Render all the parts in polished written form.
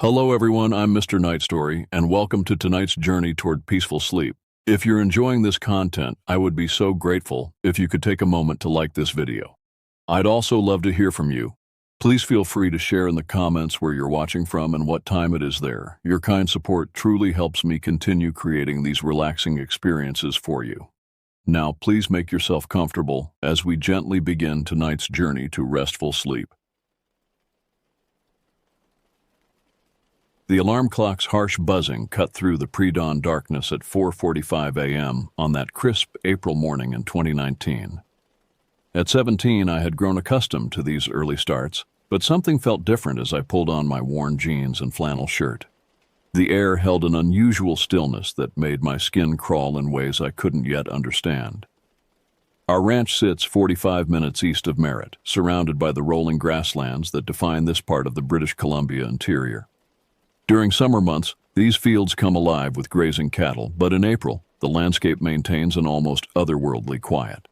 Hello everyone, I'm Mr. Night Story, and welcome to tonight's journey toward peaceful sleep. If you're enjoying this content, I would be so grateful if you could take a moment to like this video. I'd also love to hear from you. Please feel free to share in the comments where you're watching from and what time it is there. Your kind support truly helps me continue creating these relaxing experiences for you. Now please make yourself comfortable as we gently begin tonight's journey to restful sleep. The alarm clock's harsh buzzing cut through the pre-dawn darkness at 4:45 a.m. on that crisp April morning in 2019. At 17, I had grown accustomed to these early starts, but something felt different as I pulled on my worn jeans and flannel shirt. The air held an unusual stillness that made my skin crawl in ways I couldn't yet understand. Our ranch sits 45 minutes east of Merritt, surrounded by the rolling grasslands that define this part of the British Columbia interior. During summer months, these fields come alive with grazing cattle, but in April, the landscape maintains an almost otherworldly quiet.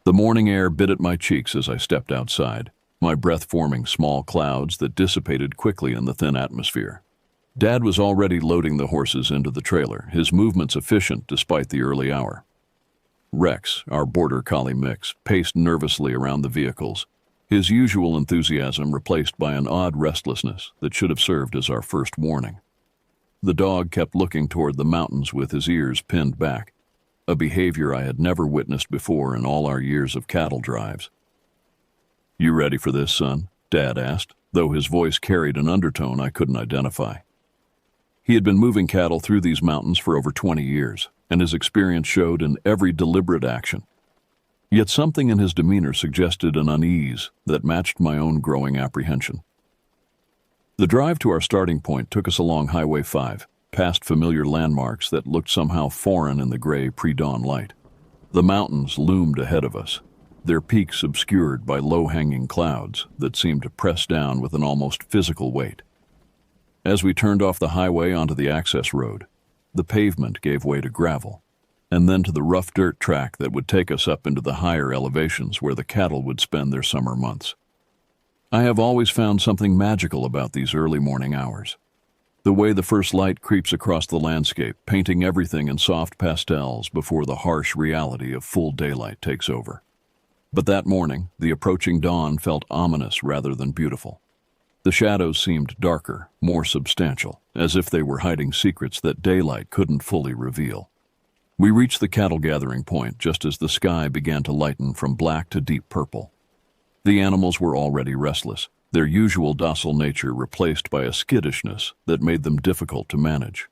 The morning air bit at my cheeks as I stepped outside, my breath forming small clouds that dissipated quickly in the thin atmosphere. Dad was already loading the horses into the trailer, his movements efficient despite the early hour. Rex, our border collie mix, paced nervously around the vehicles, his usual enthusiasm replaced by an odd restlessness that should have served as our first warning. The dog kept looking toward the mountains with his ears pinned back, a behavior I had never witnessed before in all our years of cattle drives. "You ready for this, son?" Dad asked, though his voice carried an undertone I couldn't identify. He had been moving cattle through these mountains for over 20 years, and his experience showed in every deliberate action. Yet something in his demeanor suggested an unease that matched my own growing apprehension. The drive to our starting point took us along Highway 5, past familiar landmarks that looked somehow foreign in the gray pre-dawn light. The mountains loomed ahead of us, their peaks obscured by low-hanging clouds that seemed to press down with an almost physical weight. As we turned off the highway onto the access road, the pavement gave way to gravel, and then to the rough dirt track that would take us up into the higher elevations where the cattle would spend their summer months. I have always found something magical about these early morning hours. The way the first light creeps across the landscape, painting everything in soft pastels before the harsh reality of full daylight takes over. But that morning, the approaching dawn felt ominous rather than beautiful. The shadows seemed darker, more substantial, as if they were hiding secrets that daylight couldn't fully reveal. We reached the cattle gathering point just as the sky began to lighten from black to deep purple. The animals were already restless, their usual docile nature replaced by a skittishness that made them difficult to manage.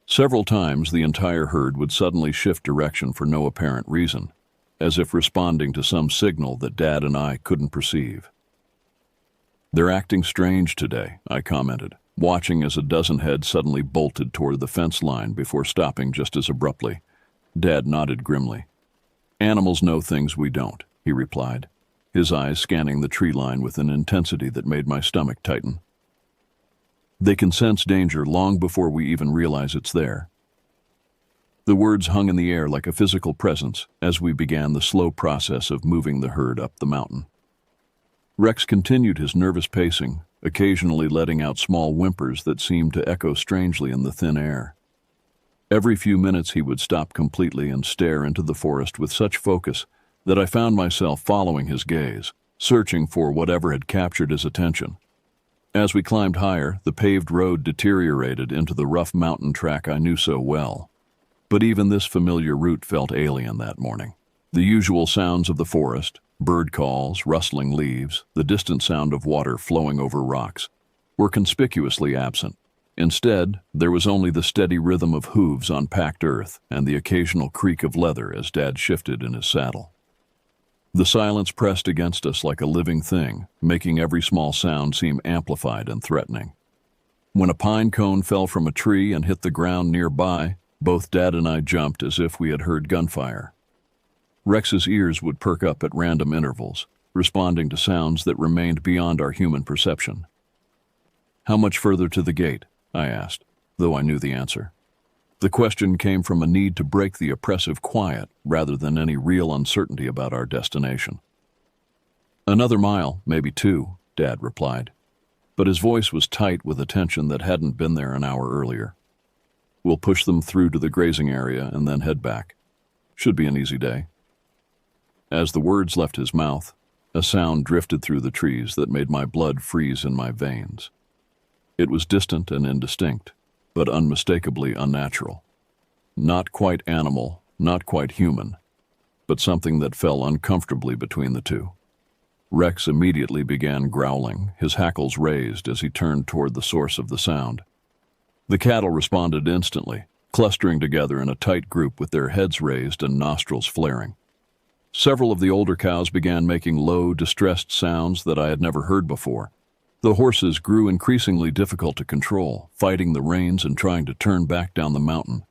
Several times the entire herd would suddenly shift direction for no apparent reason, as if responding to some signal that Dad and I couldn't perceive. "They're acting strange today," I commented, watching as a dozen head suddenly bolted toward the fence line before stopping just as abruptly. Dad nodded grimly. "Animals know things we don't," he replied, his eyes scanning the tree line with an intensity that made my stomach tighten. "They can sense danger long before we even realize it's there." The words hung in the air like a physical presence as we began the slow process of moving the herd up the mountain. Rex continued his nervous pacing, occasionally letting out small whimpers that seemed to echo strangely in the thin air. Every few minutes he would stop completely and stare into the forest with such focus that I found myself following his gaze, searching for whatever had captured his attention. As we climbed higher, the paved road deteriorated into the rough mountain track I knew so well. But even this familiar route felt alien that morning. The usual sounds of the forest, bird calls, rustling leaves, the distant sound of water flowing over rocks, were conspicuously absent. Instead, there was only the steady rhythm of hooves on packed earth and the occasional creak of leather as Dad shifted in his saddle. The silence pressed against us like a living thing, making every small sound seem amplified and threatening. When a pine cone fell from a tree and hit the ground nearby, both Dad and I jumped as if we had heard gunfire. Rex's ears would perk up at random intervals, responding to sounds that remained beyond our human perception. "How much further to the gate?" I asked, though I knew the answer. The question came from a need to break the oppressive quiet rather than any real uncertainty about our destination. "Another mile, maybe 2, Dad replied. but his voice was tight with a tension that hadn't been there an hour earlier. "We'll push them through to the grazing area and then head back. Should be an easy day." As the words left his mouth, a sound drifted through the trees that made my blood freeze in my veins. It was distant and indistinct, but unmistakably unnatural. Not quite animal, not quite human, but something that fell uncomfortably between the two. Rex immediately began growling, his hackles raised as he turned toward the source of the sound. The cattle responded instantly, clustering together in a tight group with their heads raised and nostrils flaring. Several of the older cows began making low, distressed sounds that I had never heard before. The horses grew increasingly difficult to control, fighting the reins and trying to turn back down the mountain.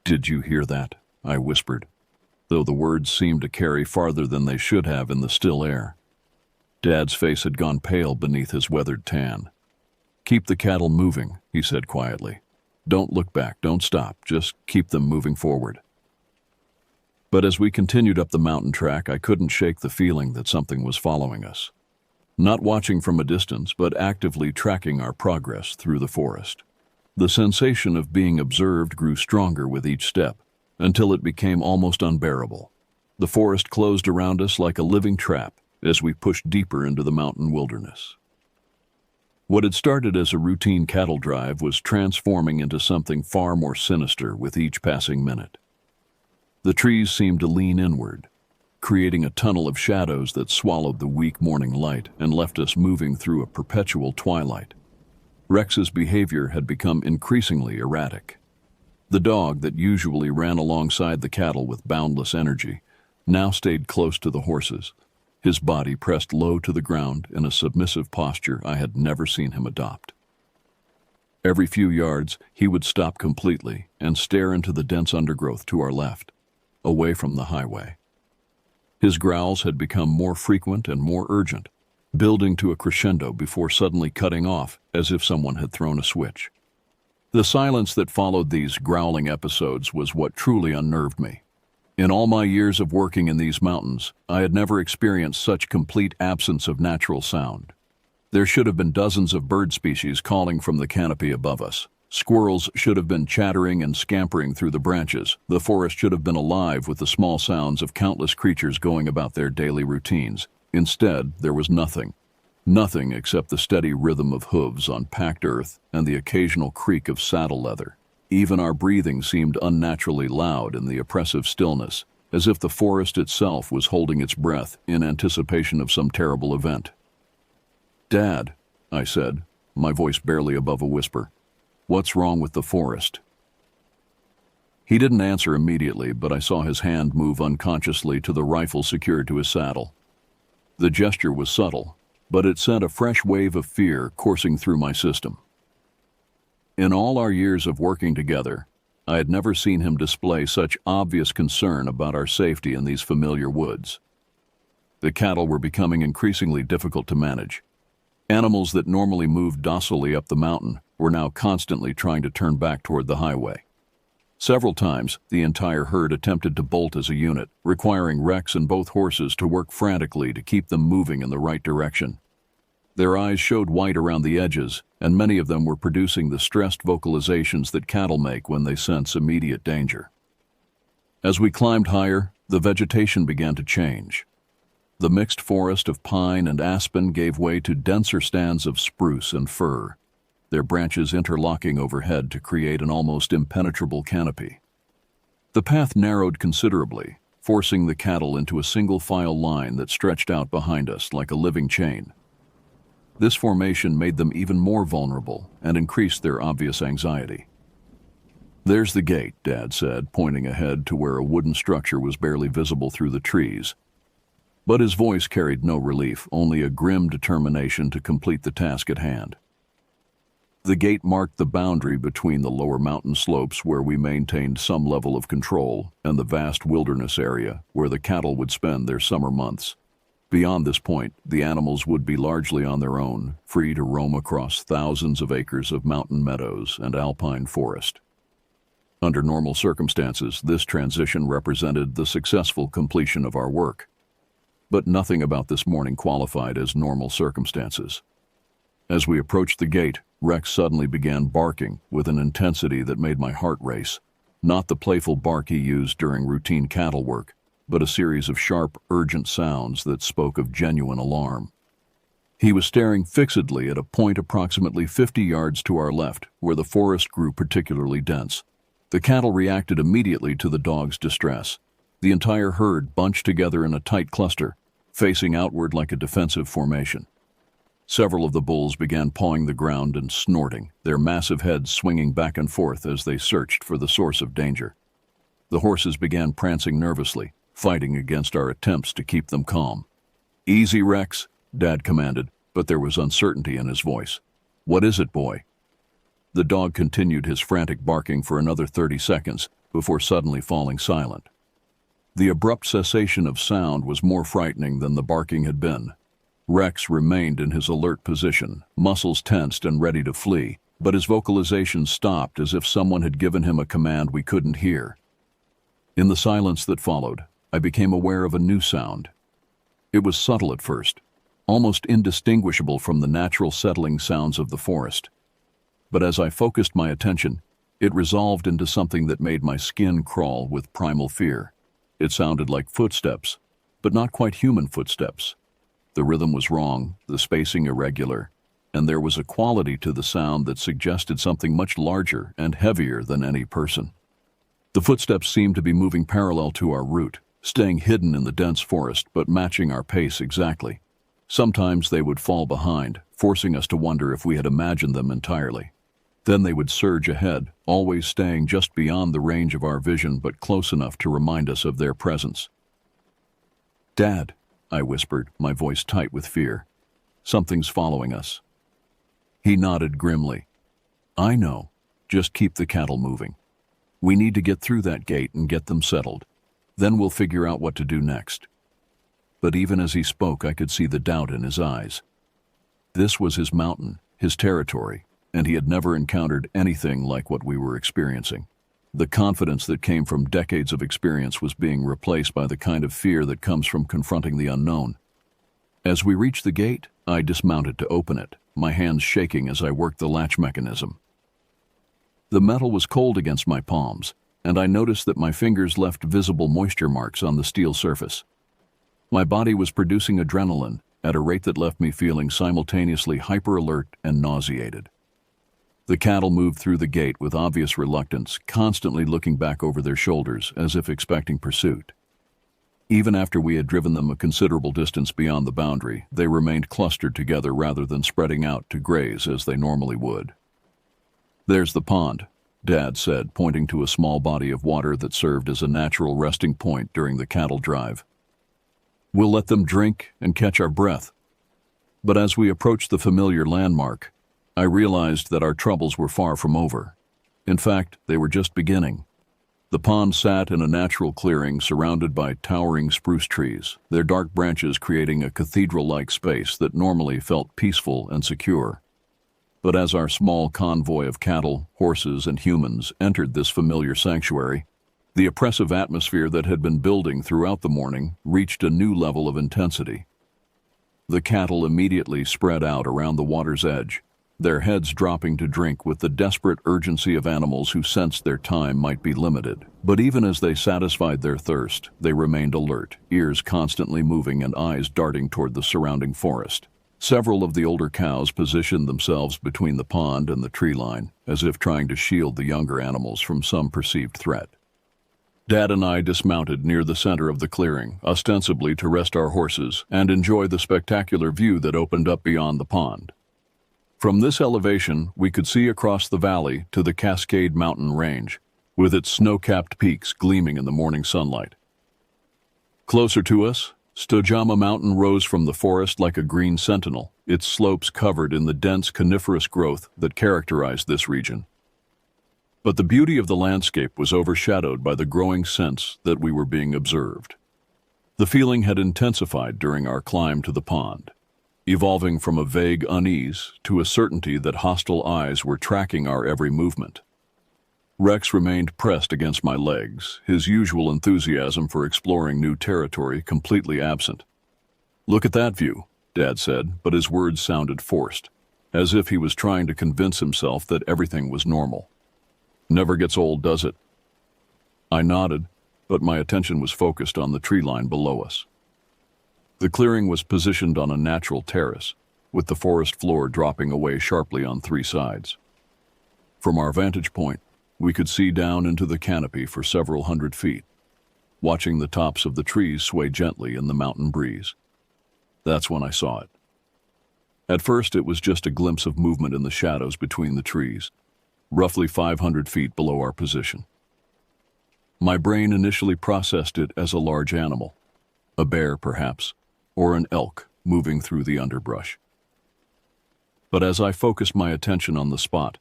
"Did you hear that?" I whispered, though the words seemed to carry farther than they should have in the still air. Dad's face had gone pale beneath his weathered tan. "Keep the cattle moving," he said quietly. "Don't look back, don't stop, just keep them moving forward." But as we continued up the mountain track, I couldn't shake the feeling that something was following us. Not watching from a distance, but actively tracking our progress through the forest. The sensation of being observed grew stronger with each step, until it became almost unbearable. The forest closed around us like a living trap as we pushed deeper into the mountain wilderness. What had started as a routine cattle drive was transforming into something far more sinister with each passing minute. The trees seemed to lean inward, creating a tunnel of shadows that swallowed the weak morning light and left us moving through a perpetual twilight. Rex's behavior had become increasingly erratic. The dog that usually ran alongside the cattle with boundless energy now stayed close to the horses, his body pressed low to the ground in a submissive posture I had never seen him adopt. Every few yards, he would stop completely and stare into the dense undergrowth to our left, away from the highway. His growls had become more frequent and more urgent, building to a crescendo before suddenly cutting off as if someone had thrown a switch. The silence that followed these growling episodes was what truly unnerved me. In all my years of working in these mountains, I had never experienced such complete absence of natural sound. There should have been dozens of bird species calling from the canopy above us. Squirrels should have been chattering and scampering through the branches. The forest should have been alive with the small sounds of countless creatures going about their daily routines. Instead, there was nothing. Nothing except the steady rhythm of hooves on packed earth and the occasional creak of saddle leather. Even our breathing seemed unnaturally loud in the oppressive stillness, as if the forest itself was holding its breath in anticipation of some terrible event. "Dad," I said, my voice barely above a whisper, "what's wrong with the forest?" He didn't answer immediately, but I saw his hand move unconsciously to the rifle secured to his saddle. The gesture was subtle, but it sent a fresh wave of fear coursing through my system. In all our years of working together, I had never seen him display such obvious concern about our safety in these familiar woods. The cattle were becoming increasingly difficult to manage. Animals that normally moved docilely up the mountain were now constantly trying to turn back toward the highway. Several times, the entire herd attempted to bolt as a unit, requiring Rex and both horses to work frantically to keep them moving in the right direction. Their eyes showed white around the edges, and many of them were producing the stressed vocalizations that cattle make when they sense immediate danger. As we climbed higher, the vegetation began to change. The mixed forest of pine and aspen gave way to denser stands of spruce and fir, their branches interlocking overhead to create an almost impenetrable canopy. The path narrowed considerably, forcing the cattle into a single-file line that stretched out behind us like a living chain. This formation made them even more vulnerable and increased their obvious anxiety. "There's the gate," Dad said, pointing ahead to where a wooden structure was barely visible through the trees. But his voice carried no relief, only a grim determination to complete the task at hand. The gate marked the boundary between the lower mountain slopes where we maintained some level of control and the vast wilderness area where the cattle would spend their summer months. Beyond this point, the animals would be largely on their own, free to roam across thousands of acres of mountain meadows and alpine forest. Under normal circumstances, this transition represented the successful completion of our work. But nothing about this morning qualified as normal circumstances. As we approached the gate, Rex suddenly began barking with an intensity that made my heart race. Not the playful bark he used during routine cattle work, but a series of sharp, urgent sounds that spoke of genuine alarm. He was staring fixedly at a point approximately 50 yards to our left, where the forest grew particularly dense. The cattle reacted immediately to the dog's distress. The entire herd bunched together in a tight cluster, facing outward like a defensive formation. Several of the bulls began pawing the ground and snorting, their massive heads swinging back and forth as they searched for the source of danger. The horses began prancing nervously, fighting against our attempts to keep them calm. "Easy, Rex," Dad commanded, but there was uncertainty in his voice. "What is it, boy?" The dog continued his frantic barking for another 30 seconds before suddenly falling silent. The abrupt cessation of sound was more frightening than the barking had been. Rex remained in his alert position, muscles tensed and ready to flee, but his vocalizations stopped as if someone had given him a command we couldn't hear. In the silence that followed, I became aware of a new sound. It was subtle at first, almost indistinguishable from the natural settling sounds of the forest. But as I focused my attention, it resolved into something that made my skin crawl with primal fear. It sounded like footsteps, but not quite human footsteps. The rhythm was wrong, the spacing irregular, and there was a quality to the sound that suggested something much larger and heavier than any person. The footsteps seemed to be moving parallel to our route, staying hidden in the dense forest but matching our pace exactly. Sometimes they would fall behind, forcing us to wonder if we had imagined them entirely. Then they would surge ahead, always staying just beyond the range of our vision but close enough to remind us of their presence. "Dad," I whispered, my voice tight with fear. "Something's following us." He nodded grimly. "I know. Just keep the cattle moving. We need to get through that gate and get them settled. Then we'll figure out what to do next." But even as he spoke, I could see the doubt in his eyes. This was his mountain, his territory, and he had never encountered anything like what we were experiencing. The confidence that came from decades of experience was being replaced by the kind of fear that comes from confronting the unknown. As we reached the gate, I dismounted to open it, my hands shaking as I worked the latch mechanism. The metal was cold against my palms, and I noticed that my fingers left visible moisture marks on the steel surface. My body was producing adrenaline at a rate that left me feeling simultaneously hyper-alert and nauseated. The cattle moved through the gate with obvious reluctance, constantly looking back over their shoulders as if expecting pursuit. Even after we had driven them a considerable distance beyond the boundary, they remained clustered together rather than spreading out to graze as they normally would. "There's the pond," Dad said, pointing to a small body of water that served as a natural resting point during the cattle drive. "We'll let them drink and catch our breath." But as we approached the familiar landmark, I realized that our troubles were far from over. In fact, they were just beginning. The pond sat in a natural clearing surrounded by towering spruce trees, their dark branches creating a cathedral-like space that normally felt peaceful and secure. But as our small convoy of cattle, horses, and humans entered this familiar sanctuary, the oppressive atmosphere that had been building throughout the morning reached a new level of intensity. The cattle immediately spread out around the water's edge, their heads dropping to drink with the desperate urgency of animals who sensed their time might be limited. But even as they satisfied their thirst, they remained alert, ears constantly moving and eyes darting toward the surrounding forest. Several of the older cows positioned themselves between the pond and the tree line, as if trying to shield the younger animals from some perceived threat. Dad and I dismounted near the center of the clearing, ostensibly to rest our horses and enjoy the spectacular view that opened up beyond the pond. From this elevation, we could see across the valley to the Cascade Mountain Range, with its snow-capped peaks gleaming in the morning sunlight. Closer to us, Stojama Mountain rose from the forest like a green sentinel, its slopes covered in the dense coniferous growth that characterized this region. But the beauty of the landscape was overshadowed by the growing sense that we were being observed. The feeling had intensified during our climb to the pond, evolving from a vague unease to a certainty that hostile eyes were tracking our every movement. Rex remained pressed against my legs, his usual enthusiasm for exploring new territory completely absent. "Look at that view," Dad said, but his words sounded forced, as if he was trying to convince himself that everything was normal. Never gets old, does it? I nodded, but my attention was focused on the tree line below us. The clearing was positioned on a natural terrace, with the forest floor dropping away sharply on three sides. From our vantage point, we could see down into the canopy for several hundred feet, watching the tops of the trees sway gently in the mountain breeze. That's when I saw it. At first, it was just a glimpse of movement in the shadows between the trees, roughly 500 feet below our position. My brain initially processed it as a large animal, a bear perhaps, or an elk moving through the underbrush. But as I focused my attention on the spot,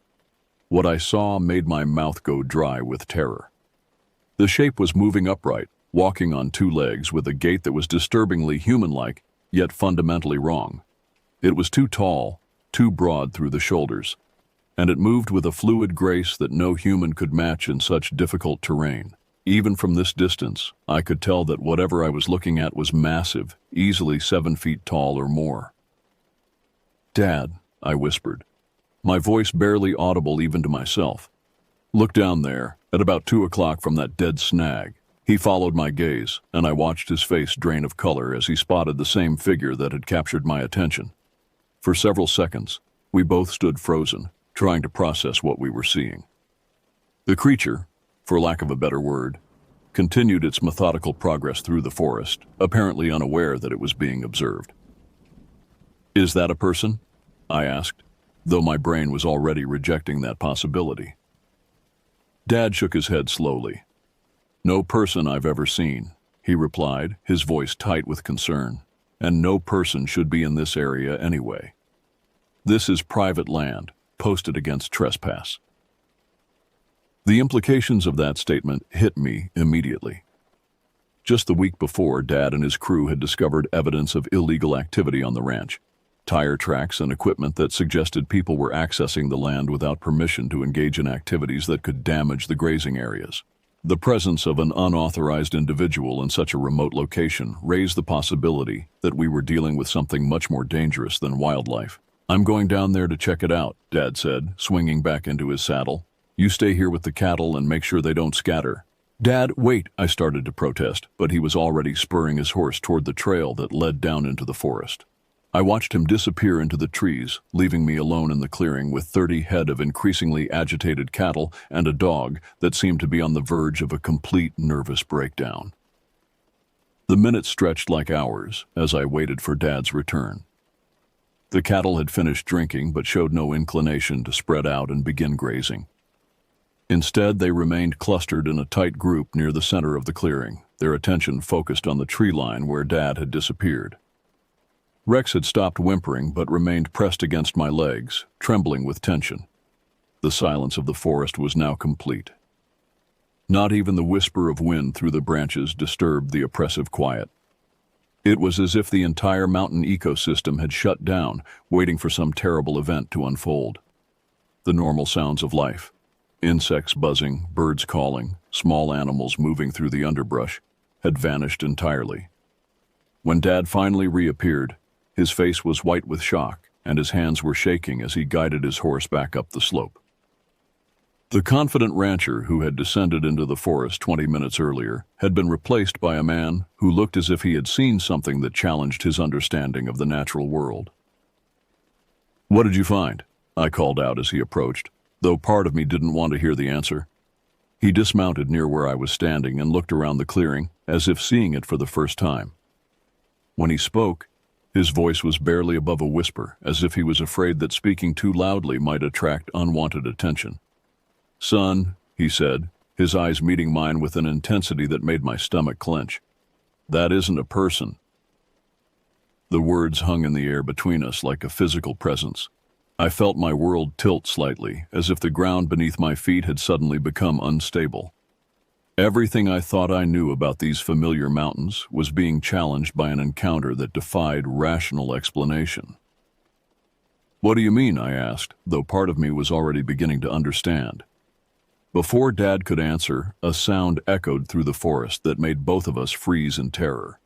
what I saw made my mouth go dry with terror. The shape was moving upright, walking on two legs with a gait that was disturbingly human-like, yet fundamentally wrong. It was too tall, too broad through the shoulders, and it moved with a fluid grace that no human could match in such difficult terrain. Even from this distance, I could tell that whatever I was looking at was massive, easily 7 feet tall or more. "Dad," I whispered, my voice barely audible even to myself. "Look down there, at about 2 o'clock from that dead snag." He followed my gaze, and I watched his face drain of color as he spotted the same figure that had captured my attention. For several seconds, we both stood frozen, trying to process what we were seeing. The creature, for lack of a better word, continued its methodical progress through the forest, apparently unaware that it was being observed. "Is that a person?" I asked, though my brain was already rejecting that possibility. Dad shook his head slowly. "No person I've ever seen," he replied, his voice tight with concern. "And no person should be in this area anyway. This is private land, posted against trespass." The implications of that statement hit me immediately. Just the week before, Dad and his crew had discovered evidence of illegal activity on the ranch. Tire tracks and equipment that suggested people were accessing the land without permission to engage in activities that could damage the grazing areas. The presence of an unauthorized individual in such a remote location raised the possibility that we were dealing with something much more dangerous than wildlife. "I'm going down there to check it out," Dad said, swinging back into his saddle. "You stay here with the cattle and make sure they don't scatter." "Dad, wait," I started to protest, but he was already spurring his horse toward the trail that led down into the forest. I watched him disappear into the trees, leaving me alone in the clearing with 30 head of increasingly agitated cattle and a dog that seemed to be on the verge of a complete nervous breakdown. The minutes stretched like hours as I waited for Dad's return. The cattle had finished drinking but showed no inclination to spread out and begin grazing. Instead, they remained clustered in a tight group near the center of the clearing, their attention focused on the tree line where Dad had disappeared. Rex had stopped whimpering but remained pressed against my legs, trembling with tension. The silence of the forest was now complete. Not even the whisper of wind through the branches disturbed the oppressive quiet. It was as if the entire mountain ecosystem had shut down, waiting for some terrible event to unfold. The normal sounds of life, insects buzzing, birds calling, small animals moving through the underbrush, had vanished entirely. When Dad finally reappeared, his face was white with shock, and his hands were shaking as he guided his horse back up the slope. The confident rancher who had descended into the forest 20 minutes earlier had been replaced by a man who looked as if he had seen something that challenged his understanding of the natural world. "What did you find?" I called out as he approached, though part of me didn't want to hear the answer. He dismounted near where I was standing and looked around the clearing, as if seeing it for the first time. When he spoke, his voice was barely above a whisper, as if he was afraid that speaking too loudly might attract unwanted attention. "Son," he said, his eyes meeting mine with an intensity that made my stomach clench, "that isn't a person." The words hung in the air between us like a physical presence. I felt my world tilt slightly, as if the ground beneath my feet had suddenly become unstable. Everything I thought I knew about these familiar mountains was being challenged by an encounter that defied rational explanation. "What do you mean?" I asked, though part of me was already beginning to understand. Before Dad could answer, a sound echoed through the forest that made both of us freeze in terror.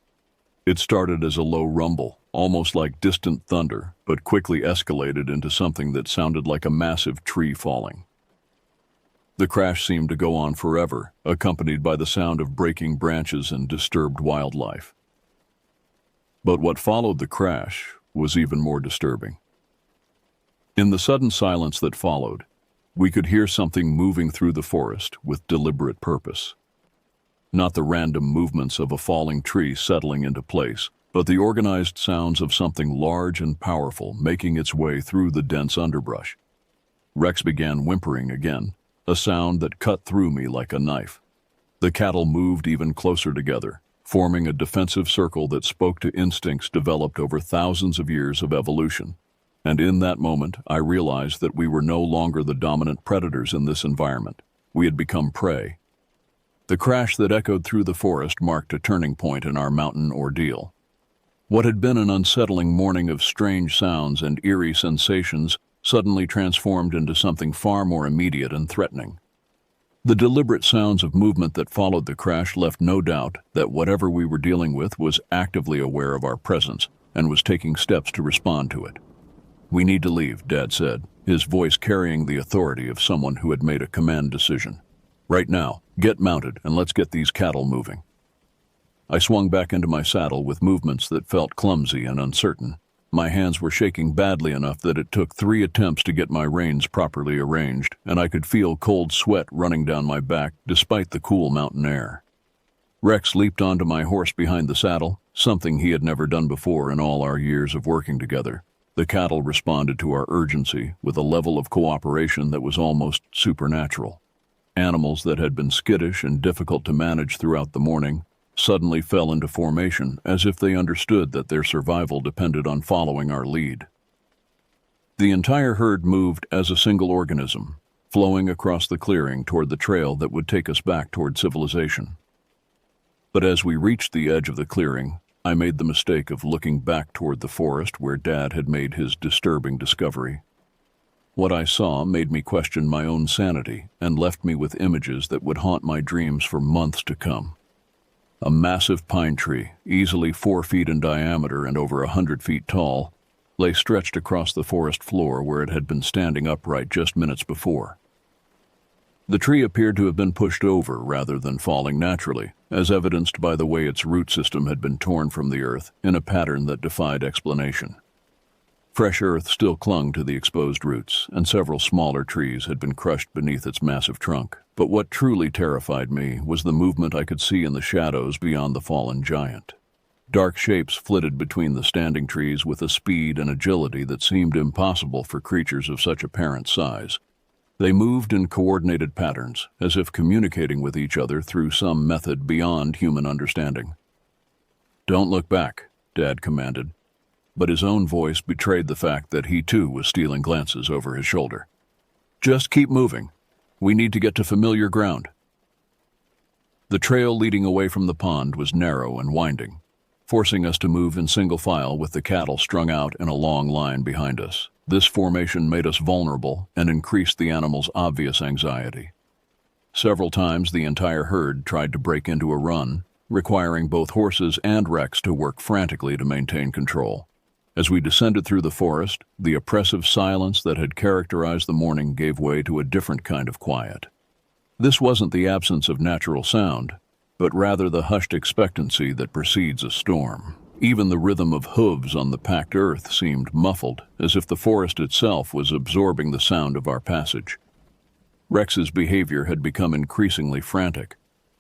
It started as a low rumble, almost like distant thunder, but but quickly escalated into something that sounded like a massive tree falling. The crash seemed to go on forever, accompanied by the sound of breaking branches and disturbed wildlife. But what followed the crash was even more disturbing. In the sudden silence that followed, we could hear something moving through the forest with deliberate purpose. Not the random movements of a falling tree settling into place, but the organized sounds of something large and powerful making its way through the dense underbrush. Rex began whimpering again, a sound that cut through me like a knife. The cattle moved even closer together, forming a defensive circle that spoke to instincts developed over thousands of years of evolution. And in that moment, I realized that we were no longer the dominant predators in this environment. We had become prey. The crash that echoed through the forest marked a turning point in our mountain ordeal. What had been an unsettling morning of strange sounds and eerie sensations suddenly transformed into something far more immediate and threatening. The deliberate sounds of movement that followed the crash left no doubt that whatever we were dealing with was actively aware of our presence and was taking steps to respond to it. "We need to leave," Dad said, his voice carrying the authority of someone who had made a command decision. "Right now, get mounted and let's get these cattle moving." I swung back into my saddle with movements that felt clumsy and uncertain. My hands were shaking badly enough that it took 3 attempts to get my reins properly arranged, and I could feel cold sweat running down my back despite the cool mountain air. Rex leaped onto my horse behind the saddle, something he had never done before in all our years of working together. The cattle responded to our urgency with a level of cooperation that was almost supernatural. Animals that had been skittish and difficult to manage throughout the morning suddenly fell into formation as if they understood that their survival depended on following our lead. The entire herd moved as a single organism, flowing across the clearing toward the trail that would take us back toward civilization. But as we reached the edge of the clearing, I made the mistake of looking back toward the forest where Dad had made his disturbing discovery. What I saw made me question my own sanity and left me with images that would haunt my dreams for months to come. A massive pine tree, easily 4 feet in diameter and over 100 feet tall, lay stretched across the forest floor where it had been standing upright just minutes before. The tree appeared to have been pushed over rather than falling naturally, as evidenced by the way its root system had been torn from the earth in a pattern that defied explanation. Fresh earth still clung to the exposed roots, and several smaller trees had been crushed beneath its massive trunk. But what truly terrified me was the movement I could see in the shadows beyond the fallen giant. Dark shapes flitted between the standing trees with a speed and agility that seemed impossible for creatures of such apparent size. They moved in coordinated patterns, as if communicating with each other through some method beyond human understanding. "Don't look back," Dad commanded, but his own voice betrayed the fact that he too was stealing glances over his shoulder. "Just keep moving. We need to get to familiar ground." The trail leading away from the pond was narrow and winding, forcing us to move in single file with the cattle strung out in a long line behind us. This formation made us vulnerable and increased the animals' obvious anxiety. Several times the entire herd tried to break into a run, requiring both horses and Rex to work frantically to maintain control. As we descended through the forest, the oppressive silence that had characterized the morning gave way to a different kind of quiet. This wasn't the absence of natural sound, but rather the hushed expectancy that precedes a storm. Even the rhythm of hooves on the packed earth seemed muffled, as if the forest itself was absorbing the sound of our passage. Rex's behavior had become increasingly frantic.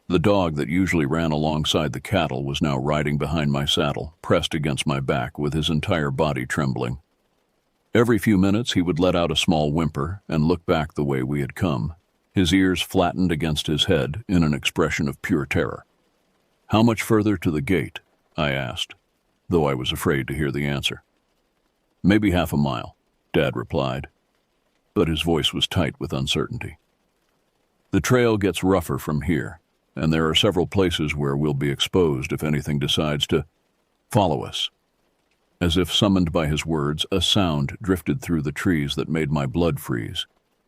The dog that usually ran alongside the cattle was now riding behind my saddle, pressed against my back with his entire body trembling. Every few minutes he would let out a small whimper and look back the way we had come, his ears flattened against his head in an expression of pure terror. "How much further to the gate?" I asked, though I was afraid to hear the answer. "Maybe half a mile," Dad replied, but his voice was tight with uncertainty. "The trail gets rougher from here, and there are several places where we'll be exposed if anything decides to follow us." As if summoned by his words, a sound drifted through the trees that made my blood freeze.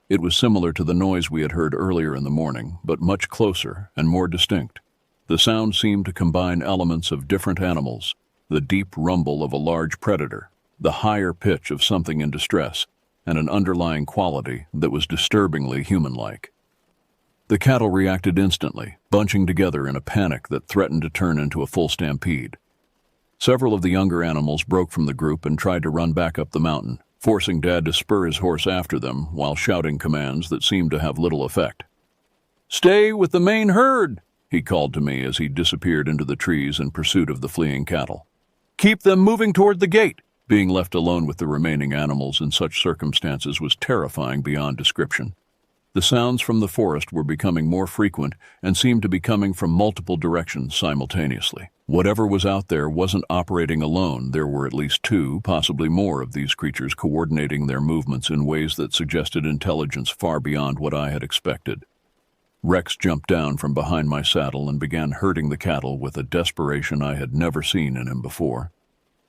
It was similar to the noise we had heard earlier in the morning, but much closer and more distinct. The sound seemed to combine elements of different animals, the deep rumble of a large predator, the higher pitch of something in distress, and an underlying quality that was disturbingly human-like. The cattle reacted instantly, bunching together in a panic that threatened to turn into a full stampede. Several of the younger animals broke from the group and tried to run back up the mountain, forcing Dad to spur his horse after them while shouting commands that seemed to have little effect. "Stay with the main herd," he called to me as he disappeared into the trees in pursuit of the fleeing cattle. "Keep them moving toward the gate." Being left alone with the remaining animals in such circumstances was terrifying beyond description. The sounds from the forest were becoming more frequent and seemed to be coming from multiple directions simultaneously. Whatever was out there wasn't operating alone. There were at least two, possibly more, of these creatures coordinating their movements in ways that suggested intelligence far beyond what I had expected. Rex jumped down from behind my saddle and began herding the cattle with a desperation I had never seen in him before.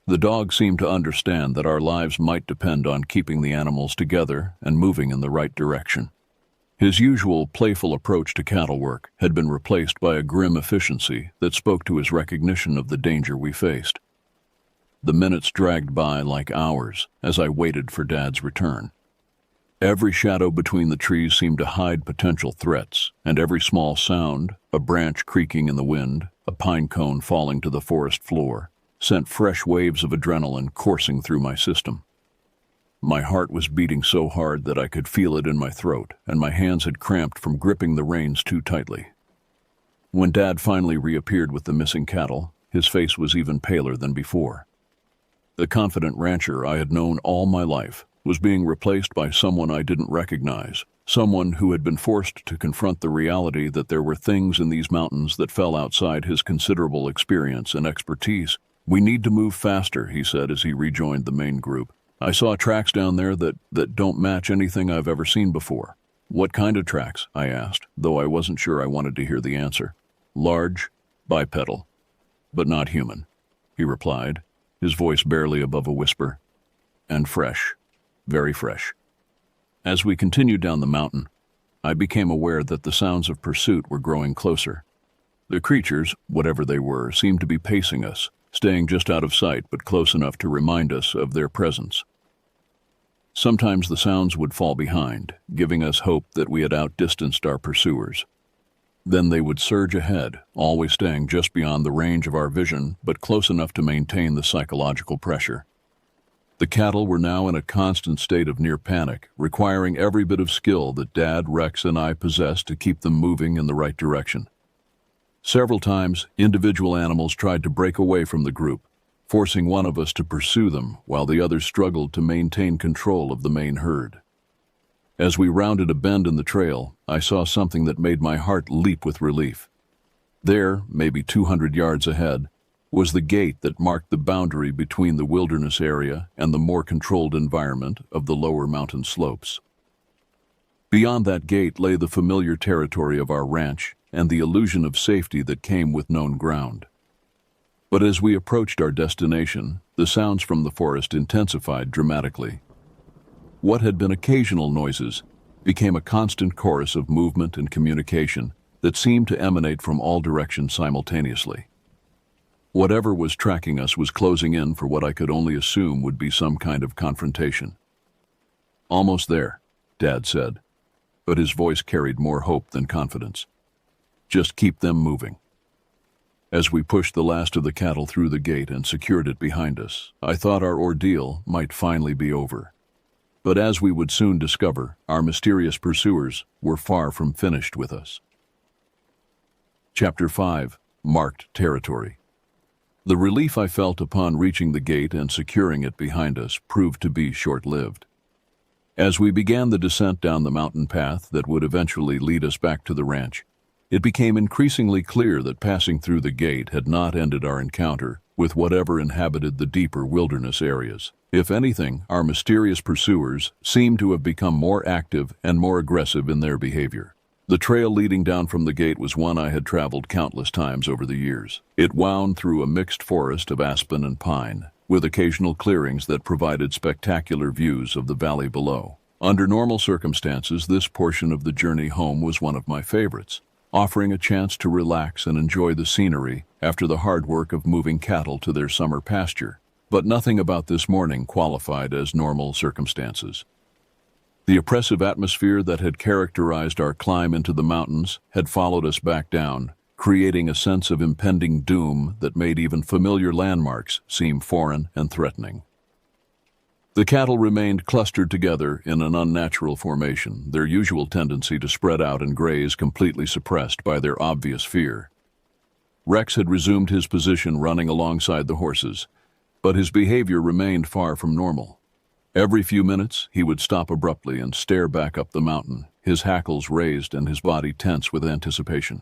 The dog seemed to understand that our lives might depend on keeping the animals together and moving in the right direction. His usual playful approach to cattle work had been replaced by a grim efficiency that spoke to his recognition of the danger we faced. The minutes dragged by like hours as I waited for Dad's return. Every shadow between the trees seemed to hide potential threats, and every small sound, a branch creaking in the wind, a pine cone falling to the forest floor, sent fresh waves of adrenaline coursing through my system. My heart was beating so hard that I could feel it in my throat, and my hands had cramped from gripping the reins too tightly. When Dad finally reappeared with the missing cattle, his face was even paler than before. The confident rancher I had known all my life was being replaced by someone I didn't recognize, someone who had been forced to confront the reality that there were things in these mountains that fell outside his considerable experience and expertise. "We need to move faster," he said as he rejoined the main group. "I saw tracks down there that don't match anything I've ever seen before." "What kind of tracks?" I asked, though I wasn't sure I wanted to hear the answer. "Large, bipedal, but not human," he replied, his voice barely above a whisper. "And fresh, very fresh." As we continued down the mountain, I became aware that the sounds of pursuit were growing closer. The creatures, whatever they were, seemed to be pacing us, staying just out of sight but close enough to remind us of their presence. Sometimes the sounds would fall behind, giving us hope that we had outdistanced our pursuers. Then they would surge ahead, always staying just beyond the range of our vision, but close enough to maintain the psychological pressure. The cattle were now in a constant state of near panic, requiring every bit of skill that Dad, Rex, and I possessed to keep them moving in the right direction. Several times, individual animals tried to break away from the group, forcing one of us to pursue them while the others struggled to maintain control of the main herd. As we rounded a bend in the trail, I saw something that made my heart leap with relief. There, maybe 200 yards ahead, was the gate that marked the boundary between the wilderness area and the more controlled environment of the lower mountain slopes. Beyond that gate lay the familiar territory of our ranch and the illusion of safety that came with known ground. But as we approached our destination, the sounds from the forest intensified dramatically. What had been occasional noises became a constant chorus of movement and communication that seemed to emanate from all directions simultaneously. Whatever was tracking us was closing in for what I could only assume would be some kind of confrontation. "Almost there," Dad said, but his voice carried more hope than confidence. "Just keep them moving." As we pushed the last of the cattle through the gate and secured it behind us, I thought our ordeal might finally be over. But as we would soon discover, our mysterious pursuers were far from finished with us. Chapter 5. Marked Territory. The relief I felt upon reaching the gate and securing it behind us proved to be short-lived. As we began the descent down the mountain path that would eventually lead us back to the ranch, it became increasingly clear that passing through the gate had not ended our encounter with whatever inhabited the deeper wilderness areas. If anything, our mysterious pursuers seemed to have become more active and more aggressive in their behavior. The trail leading down from the gate was one I had traveled countless times over the years. It wound through a mixed forest of aspen and pine, with occasional clearings that provided spectacular views of the valley below. Under normal circumstances, this portion of the journey home was one of my favorites, offering a chance to relax and enjoy the scenery after the hard work of moving cattle to their summer pasture. But nothing about this morning qualified as normal circumstances. The oppressive atmosphere that had characterized our climb into the mountains had followed us back down, creating a sense of impending doom that made even familiar landmarks seem foreign and threatening. The cattle remained clustered together in an unnatural formation, their usual tendency to spread out and graze completely suppressed by their obvious fear. Rex had resumed his position running alongside the horses, but his behavior remained far from normal. Every few minutes, he would stop abruptly and stare back up the mountain, his hackles raised and his body tense with anticipation.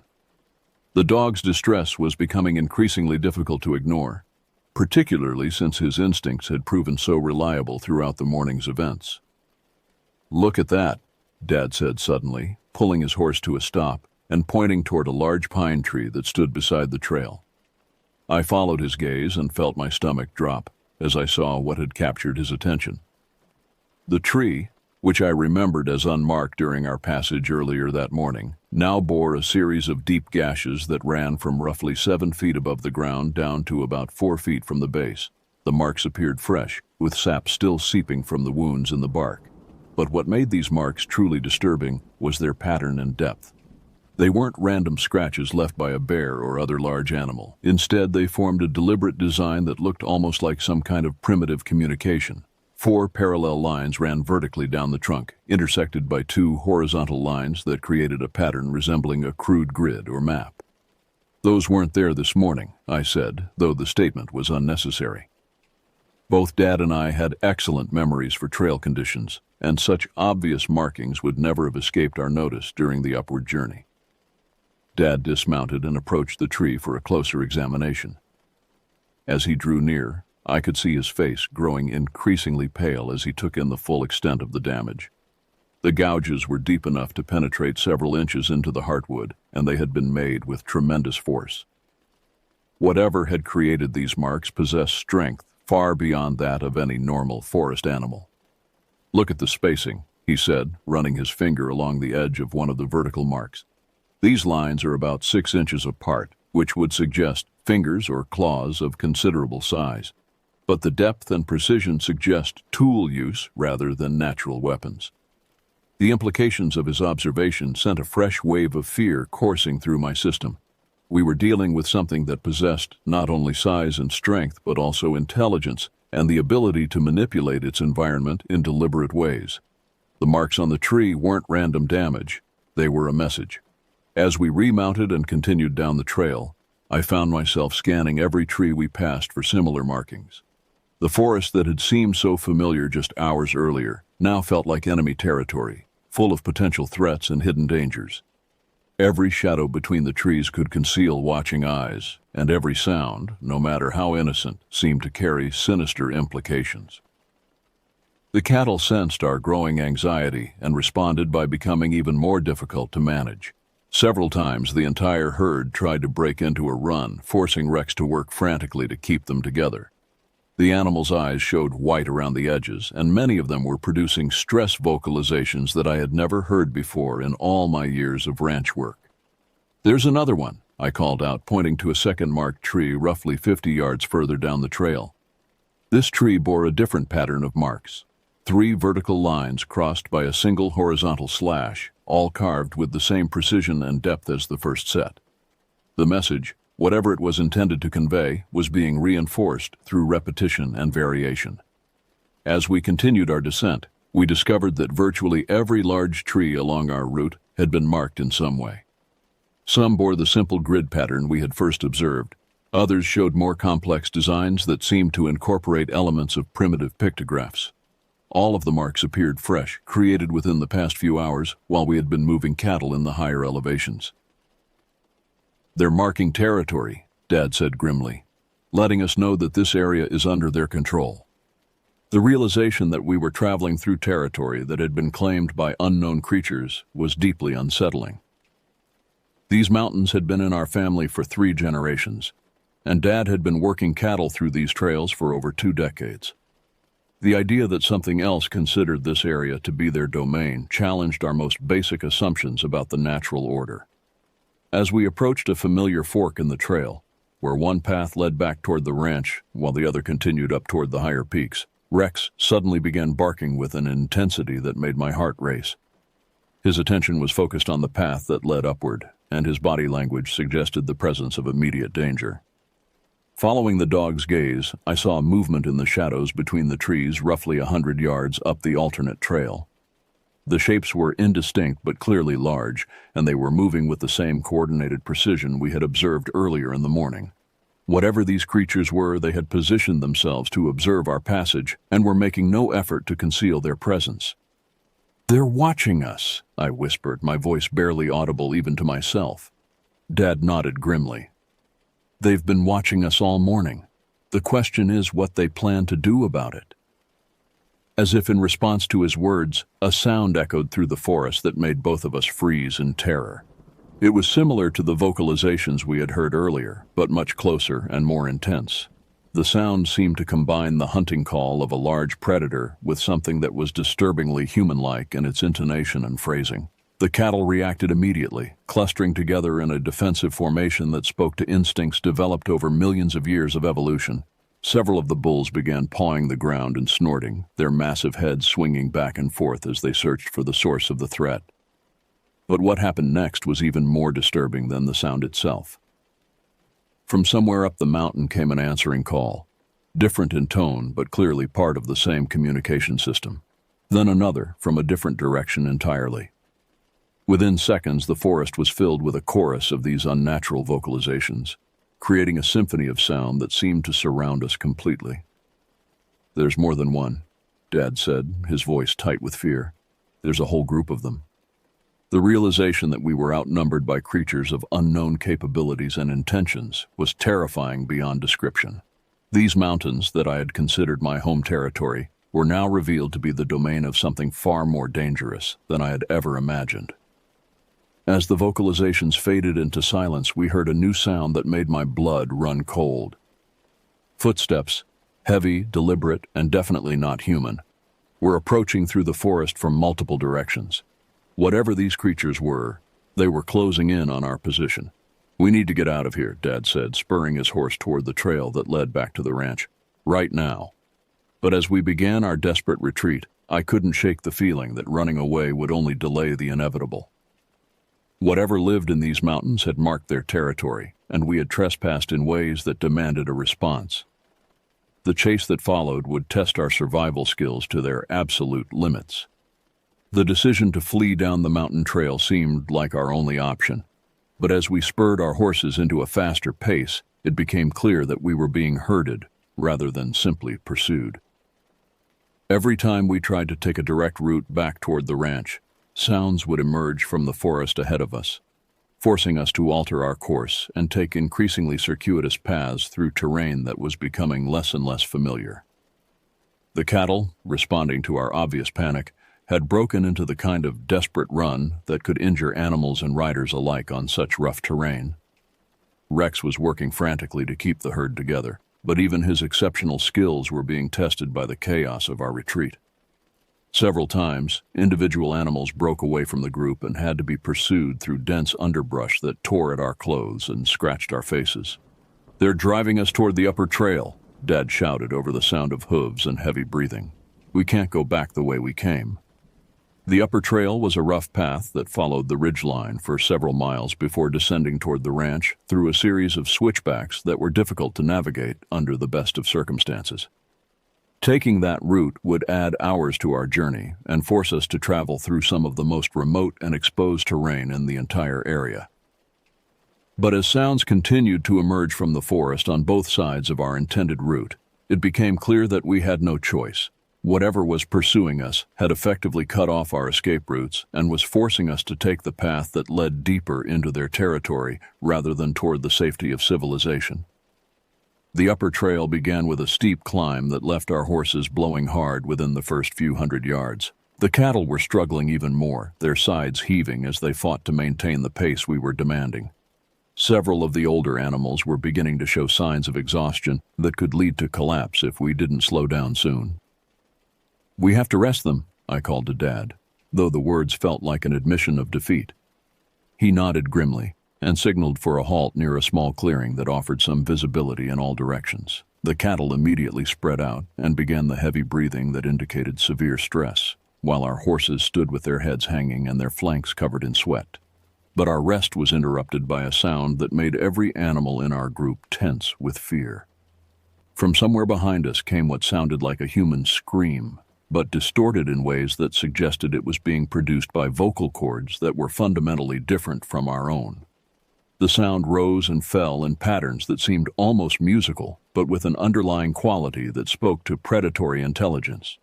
The dog's distress was becoming increasingly difficult to ignore, particularly since his instincts had proven so reliable throughout the morning's events. "Look at that," Dad said suddenly, pulling his horse to a stop and pointing toward a large pine tree that stood beside the trail. I followed his gaze and felt my stomach drop as I saw what had captured his attention. The tree, which I remembered as unmarked during our passage earlier that morning, now bore a series of deep gashes that ran from roughly 7 feet above the ground down to about 4 feet from the base. The marks appeared fresh, with sap still seeping from the wounds in the bark. But what made these marks truly disturbing was their pattern and depth. They weren't random scratches left by a bear or other large animal. Instead, they formed a deliberate design that looked almost like some kind of primitive communication. 4 parallel lines ran vertically down the trunk, intersected by 2 horizontal lines that created a pattern resembling a crude grid or map. "Those weren't there this morning," I said, though the statement was unnecessary. Both Dad and I had excellent memories for trail conditions, and such obvious markings would never have escaped our notice during the upward journey. Dad dismounted and approached the tree for a closer examination. As he drew near, I could see his face growing increasingly pale as he took in the full extent of the damage. The gouges were deep enough to penetrate several inches into the heartwood, and they had been made with tremendous force. Whatever had created these marks possessed strength far beyond that of any normal forest animal. "Look at the spacing," he said, running his finger along the edge of one of the vertical marks. "These lines are about 6 inches apart, which would suggest fingers or claws of considerable size. But the depth and precision suggest tool use rather than natural weapons." The implications of his observation sent a fresh wave of fear coursing through my system. We were dealing with something that possessed not only size and strength, but also intelligence and the ability to manipulate its environment in deliberate ways. The marks on the tree weren't random damage, they were a message. As we remounted and continued down the trail, I found myself scanning every tree we passed for similar markings. The forest that had seemed so familiar just hours earlier now felt like enemy territory, full of potential threats and hidden dangers. Every shadow between the trees could conceal watching eyes, and every sound, no matter how innocent, seemed to carry sinister implications. The cattle sensed our growing anxiety and responded by becoming even more difficult to manage. Several times the entire herd tried to break into a run, forcing Rex to work frantically to keep them together. The animals' eyes showed white around the edges, and many of them were producing stress vocalizations that I had never heard before in all my years of ranch work. "There's another one," I called out, pointing to a second marked tree roughly 50 yards further down the trail. This tree bore a different pattern of marks. 3 vertical lines crossed by a single horizontal slash, all carved with the same precision and depth as the first set. The message, whatever it was intended to convey, was being reinforced through repetition and variation. As we continued our descent, we discovered that virtually every large tree along our route had been marked in some way. Some bore the simple grid pattern we had first observed. Others showed more complex designs that seemed to incorporate elements of primitive pictographs. All of the marks appeared fresh, created within the past few hours while we had been moving cattle in the higher elevations. "They're marking territory," Dad said grimly, letting us know that this area is under their control. The realization that we were traveling through territory that had been claimed by unknown creatures was deeply unsettling. These mountains had been in our family for 3 generations, and Dad had been working cattle through these trails for over 2 decades. The idea that something else considered this area to be their domain challenged our most basic assumptions about the natural order. As we approached a familiar fork in the trail, where one path led back toward the ranch while the other continued up toward the higher peaks. Rex suddenly began barking with an intensity that made my heart race. His attention was focused on the path that led upward, and his body language suggested the presence of immediate danger. Following the dog's gaze, I saw a movement in the shadows between the trees roughly 100 yards up the alternate trail. The shapes were indistinct but clearly large, and they were moving with the same coordinated precision we had observed earlier in the morning. Whatever these creatures were, they had positioned themselves to observe our passage and were making no effort to conceal their presence. "They're watching us," I whispered, my voice barely audible even to myself. Dad nodded grimly. "They've been watching us all morning. The question is what they plan to do about it." As if in response to his words, a sound echoed through the forest that made both of us freeze in terror. It was similar to the vocalizations we had heard earlier, but much closer and more intense. The sound seemed to combine the hunting call of a large predator with something that was disturbingly human-like in its intonation and phrasing. The cattle reacted immediately, clustering together in a defensive formation that spoke to instincts developed over millions of years of evolution. Several of the bulls began pawing the ground and snorting, their massive heads swinging back and forth as they searched for the source of the threat. But what happened next was even more disturbing than the sound itself. From somewhere up the mountain came an answering call, different in tone but clearly part of the same communication system. Then another, from a different direction entirely. Within seconds, the forest was filled with a chorus of these unnatural vocalizations, creating a symphony of sound that seemed to surround us completely. "There's more than one," Dad said, his voice tight with fear. "There's a whole group of them." The realization that we were outnumbered by creatures of unknown capabilities and intentions was terrifying beyond description. These mountains, that I had considered my home territory, were now revealed to be the domain of something far more dangerous than I had ever imagined. As the vocalizations faded into silence, we heard a new sound that made my blood run cold. Footsteps, heavy, deliberate, and definitely not human, were approaching through the forest from multiple directions. Whatever these creatures were, they were closing in on our position. "We need to get out of here," Dad said, spurring his horse toward the trail that led back to the ranch. "Right now." But as we began our desperate retreat, I couldn't shake the feeling that running away would only delay the inevitable. Whatever lived in these mountains had marked their territory, and we had trespassed in ways that demanded a response. The chase that followed would test our survival skills to their absolute limits. The decision to flee down the mountain trail seemed like our only option, but as we spurred our horses into a faster pace, it became clear that we were being herded rather than simply pursued. Every time we tried to take a direct route back toward the ranch, sounds would emerge from the forest ahead of us, forcing us to alter our course and take increasingly circuitous paths through terrain that was becoming less and less familiar. The cattle, responding to our obvious panic, had broken into the kind of desperate run that could injure animals and riders alike on such rough terrain. Rex was working frantically to keep the herd together, but even his exceptional skills were being tested by the chaos of our retreat. Several times, individual animals broke away from the group and had to be pursued through dense underbrush that tore at our clothes and scratched our faces. "They're driving us toward the upper trail," Dad shouted over the sound of hooves and heavy breathing. "We can't go back the way we came." The upper trail was a rough path that followed the ridgeline for several miles before descending toward the ranch through a series of switchbacks that were difficult to navigate under the best of circumstances. Taking that route would add hours to our journey and force us to travel through some of the most remote and exposed terrain in the entire area. But as sounds continued to emerge from the forest on both sides of our intended route, it became clear that we had no choice. Whatever was pursuing us had effectively cut off our escape routes and was forcing us to take the path that led deeper into their territory rather than toward the safety of civilization. The upper trail began with a steep climb that left our horses blowing hard within the first few hundred yards. The cattle were struggling even more, their sides heaving as they fought to maintain the pace we were demanding. Several of the older animals were beginning to show signs of exhaustion that could lead to collapse if we didn't slow down soon. "We have to rest them," I called to Dad, though the words felt like an admission of defeat. He nodded grimly, and signaled for a halt near a small clearing that offered some visibility in all directions. The cattle immediately spread out and began the heavy breathing that indicated severe stress, while our horses stood with their heads hanging and their flanks covered in sweat. But our rest was interrupted by a sound that made every animal in our group tense with fear. From somewhere behind us came what sounded like a human scream, but distorted in ways that suggested it was being produced by vocal cords that were fundamentally different from our own. The sound rose and fell in patterns that seemed almost musical, but with an underlying quality that spoke to predatory intelligence.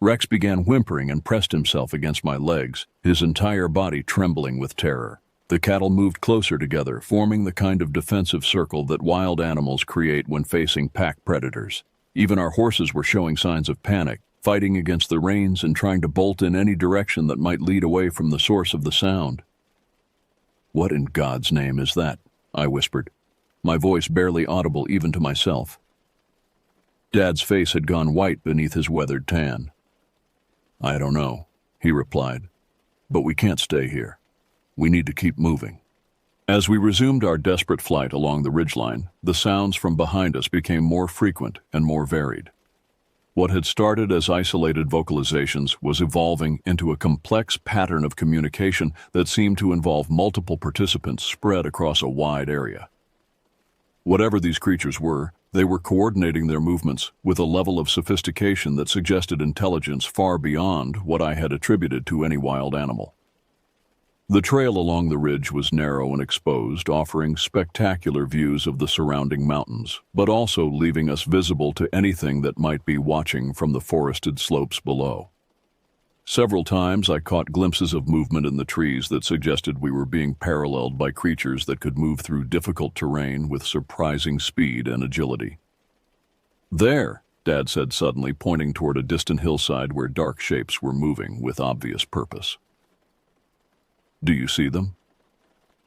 Rex began whimpering and pressed himself against my legs, his entire body trembling with terror. The cattle moved closer together, forming the kind of defensive circle that wild animals create when facing pack predators. Even our horses were showing signs of panic, fighting against the reins and trying to bolt in any direction that might lead away from the source of the sound. "What in God's name is that?" I whispered, my voice barely audible even to myself. Dad's face had gone white beneath his weathered tan. "I don't know," he replied, "but we can't stay here. We need to keep moving." As we resumed our desperate flight along the ridgeline, the sounds from behind us became more frequent and more varied. What had started as isolated vocalizations was evolving into a complex pattern of communication that seemed to involve multiple participants spread across a wide area. Whatever these creatures were, they were coordinating their movements with a level of sophistication that suggested intelligence far beyond what I had attributed to any wild animal. The trail along the ridge was narrow and exposed, offering spectacular views of the surrounding mountains, but also leaving us visible to anything that might be watching from the forested slopes below. Several times I caught glimpses of movement in the trees that suggested we were being paralleled by creatures that could move through difficult terrain with surprising speed and agility. "There," Dad said suddenly, pointing toward a distant hillside where dark shapes were moving with obvious purpose. "Do you see them?"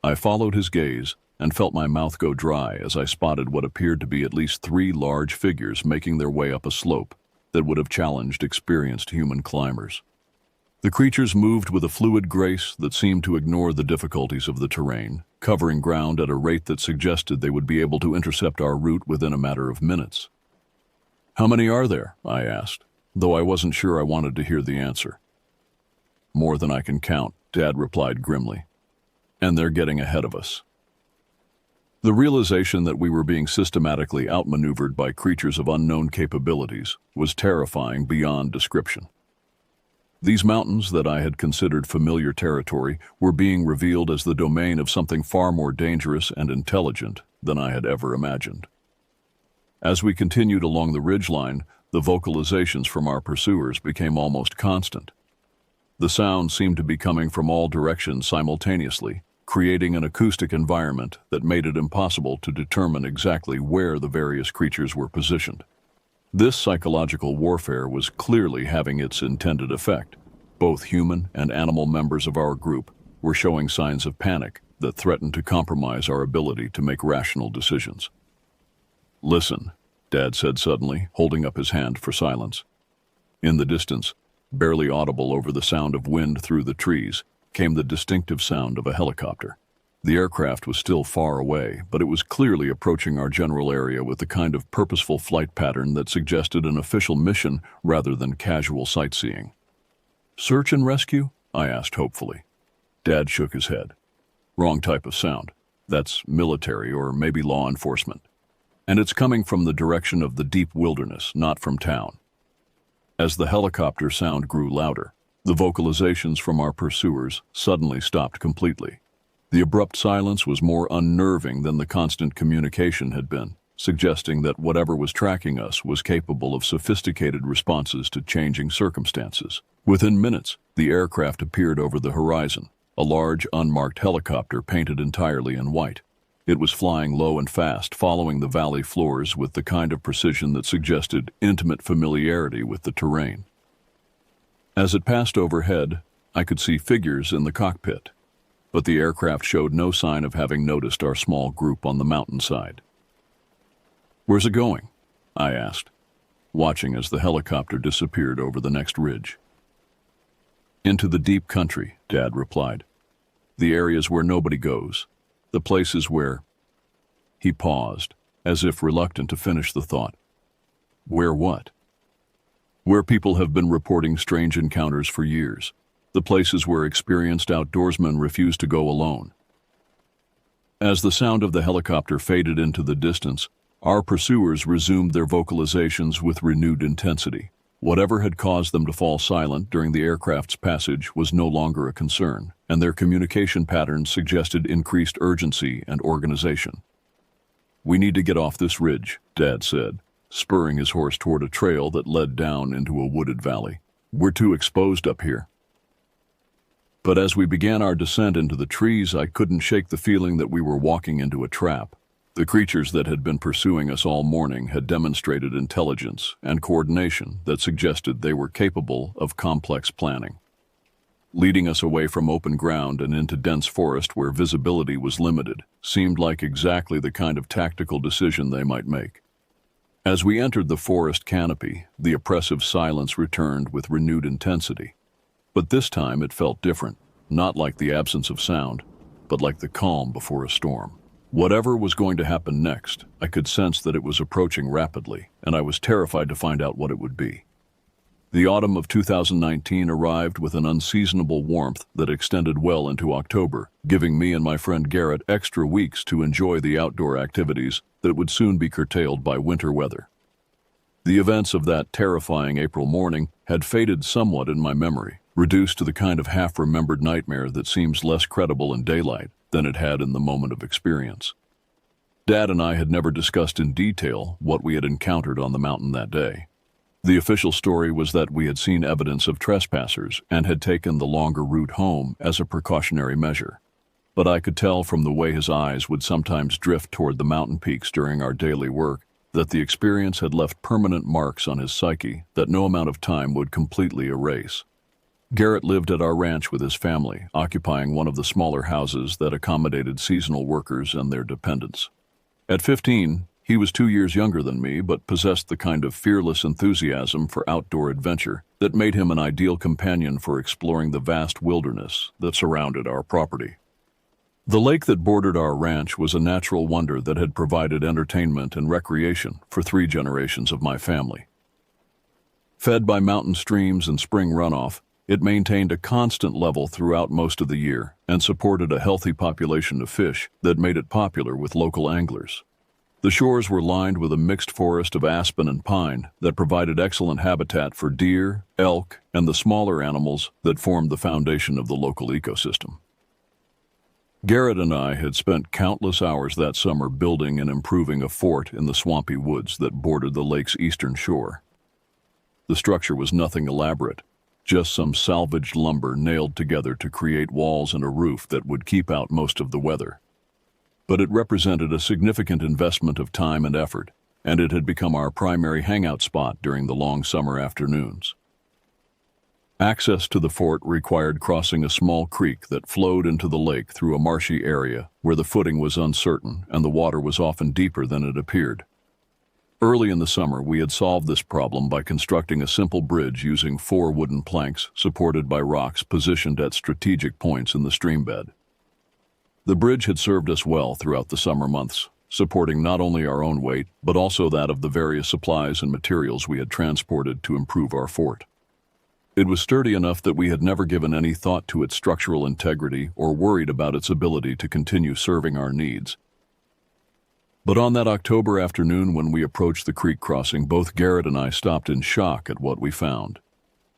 I followed his gaze and felt my mouth go dry as I spotted what appeared to be at least 3 large figures making their way up a slope that would have challenged experienced human climbers. The creatures moved with a fluid grace that seemed to ignore the difficulties of the terrain, covering ground at a rate that suggested they would be able to intercept our route within a matter of minutes. "How many are there?" I asked, though I wasn't sure I wanted to hear the answer. "More than I can count," Dad replied grimly. "And they're getting ahead of us." The realization that we were being systematically outmaneuvered by creatures of unknown capabilities was terrifying beyond description. These mountains that I had considered familiar territory were being revealed as the domain of something far more dangerous and intelligent than I had ever imagined. As we continued along the ridgeline, the vocalizations from our pursuers became almost constant. The sound seemed to be coming from all directions simultaneously, creating an acoustic environment that made it impossible to determine exactly where the various creatures were positioned. This psychological warfare was clearly having its intended effect. Both human and animal members of our group were showing signs of panic that threatened to compromise our ability to make rational decisions. "Listen," Dad said suddenly, holding up his hand for silence. In the distance, barely audible over the sound of wind through the trees, came the distinctive sound of a helicopter. The aircraft was still far away, but it was clearly approaching our general area with the kind of purposeful flight pattern that suggested an official mission rather than casual sightseeing. "Search and rescue?" I asked hopefully. Dad shook his head. "Wrong type of sound. That's military or maybe law enforcement. And it's coming from the direction of the deep wilderness, not from town." As the helicopter sound grew louder, the vocalizations from our pursuers suddenly stopped completely. The abrupt silence was more unnerving than the constant communication had been, suggesting that whatever was tracking us was capable of sophisticated responses to changing circumstances. Within minutes, the aircraft appeared over the horizon, a large, unmarked helicopter painted entirely in white. It was flying low and fast, following the valley floors with the kind of precision that suggested intimate familiarity with the terrain. As it passed overhead, I could see figures in the cockpit, but the aircraft showed no sign of having noticed our small group on the mountainside. "Where's it going?" I asked, watching as the helicopter disappeared over the next ridge. "Into the deep country," Dad replied. The areas where nobody goes. The places where... He paused, as if reluctant to finish the thought. Where what? Where people have been reporting strange encounters for years. The places where experienced outdoorsmen refuse to go alone. As the sound of the helicopter faded into the distance, our pursuers resumed their vocalizations with renewed intensity. Whatever had caused them to fall silent during the aircraft's passage was no longer a concern, and their communication patterns suggested increased urgency and organization. "We need to get off this ridge," Dad said, spurring his horse toward a trail that led down into a wooded valley. "We're too exposed up here." But as we began our descent into the trees, I couldn't shake the feeling that we were walking into a trap. The creatures that had been pursuing us all morning had demonstrated intelligence and coordination that suggested they were capable of complex planning. Leading us away from open ground and into dense forest where visibility was limited seemed like exactly the kind of tactical decision they might make. As we entered the forest canopy, the oppressive silence returned with renewed intensity. But this time it felt different, not like the absence of sound, but like the calm before a storm. Whatever was going to happen next, I could sense that it was approaching rapidly, and I was terrified to find out what it would be. The autumn of 2019 arrived with an unseasonable warmth that extended well into October, giving me and my friend Garrett extra weeks to enjoy the outdoor activities that would soon be curtailed by winter weather. The events of that terrifying April morning had faded somewhat in my memory, reduced to the kind of half-remembered nightmare that seems less credible in daylight than it had in the moment of experience. Dad and I had never discussed in detail what we had encountered on the mountain that day. The official story was that we had seen evidence of trespassers and had taken the longer route home as a precautionary measure. But I could tell from the way his eyes would sometimes drift toward the mountain peaks during our daily work that the experience had left permanent marks on his psyche that no amount of time would completely erase. Garrett lived at our ranch with his family, occupying one of the smaller houses that accommodated seasonal workers and their dependents. At 15, he was 2 years younger than me, but possessed the kind of fearless enthusiasm for outdoor adventure that made him an ideal companion for exploring the vast wilderness that surrounded our property. The lake that bordered our ranch was a natural wonder that had provided entertainment and recreation for 3 generations of my family. Fed by mountain streams and spring runoff, it maintained a constant level throughout most of the year and supported a healthy population of fish that made it popular with local anglers. The shores were lined with a mixed forest of aspen and pine that provided excellent habitat for deer, elk, and the smaller animals that formed the foundation of the local ecosystem. Garrett and I had spent countless hours that summer building and improving a fort in the swampy woods that bordered the lake's eastern shore. The structure was nothing elaborate, just some salvaged lumber nailed together to create walls and a roof that would keep out most of the weather. But it represented a significant investment of time and effort, and it had become our primary hangout spot during the long summer afternoons. Access to the fort required crossing a small creek that flowed into the lake through a marshy area where the footing was uncertain and the water was often deeper than it appeared. Early in the summer, we had solved this problem by constructing a simple bridge using 4 wooden planks supported by rocks positioned at strategic points in the streambed. The bridge had served us well throughout the summer months, supporting not only our own weight, but also that of the various supplies and materials we had transported to improve our fort. It was sturdy enough that we had never given any thought to its structural integrity or worried about its ability to continue serving our needs. But on that October afternoon when we approached the creek crossing, both Garrett and I stopped in shock at what we found.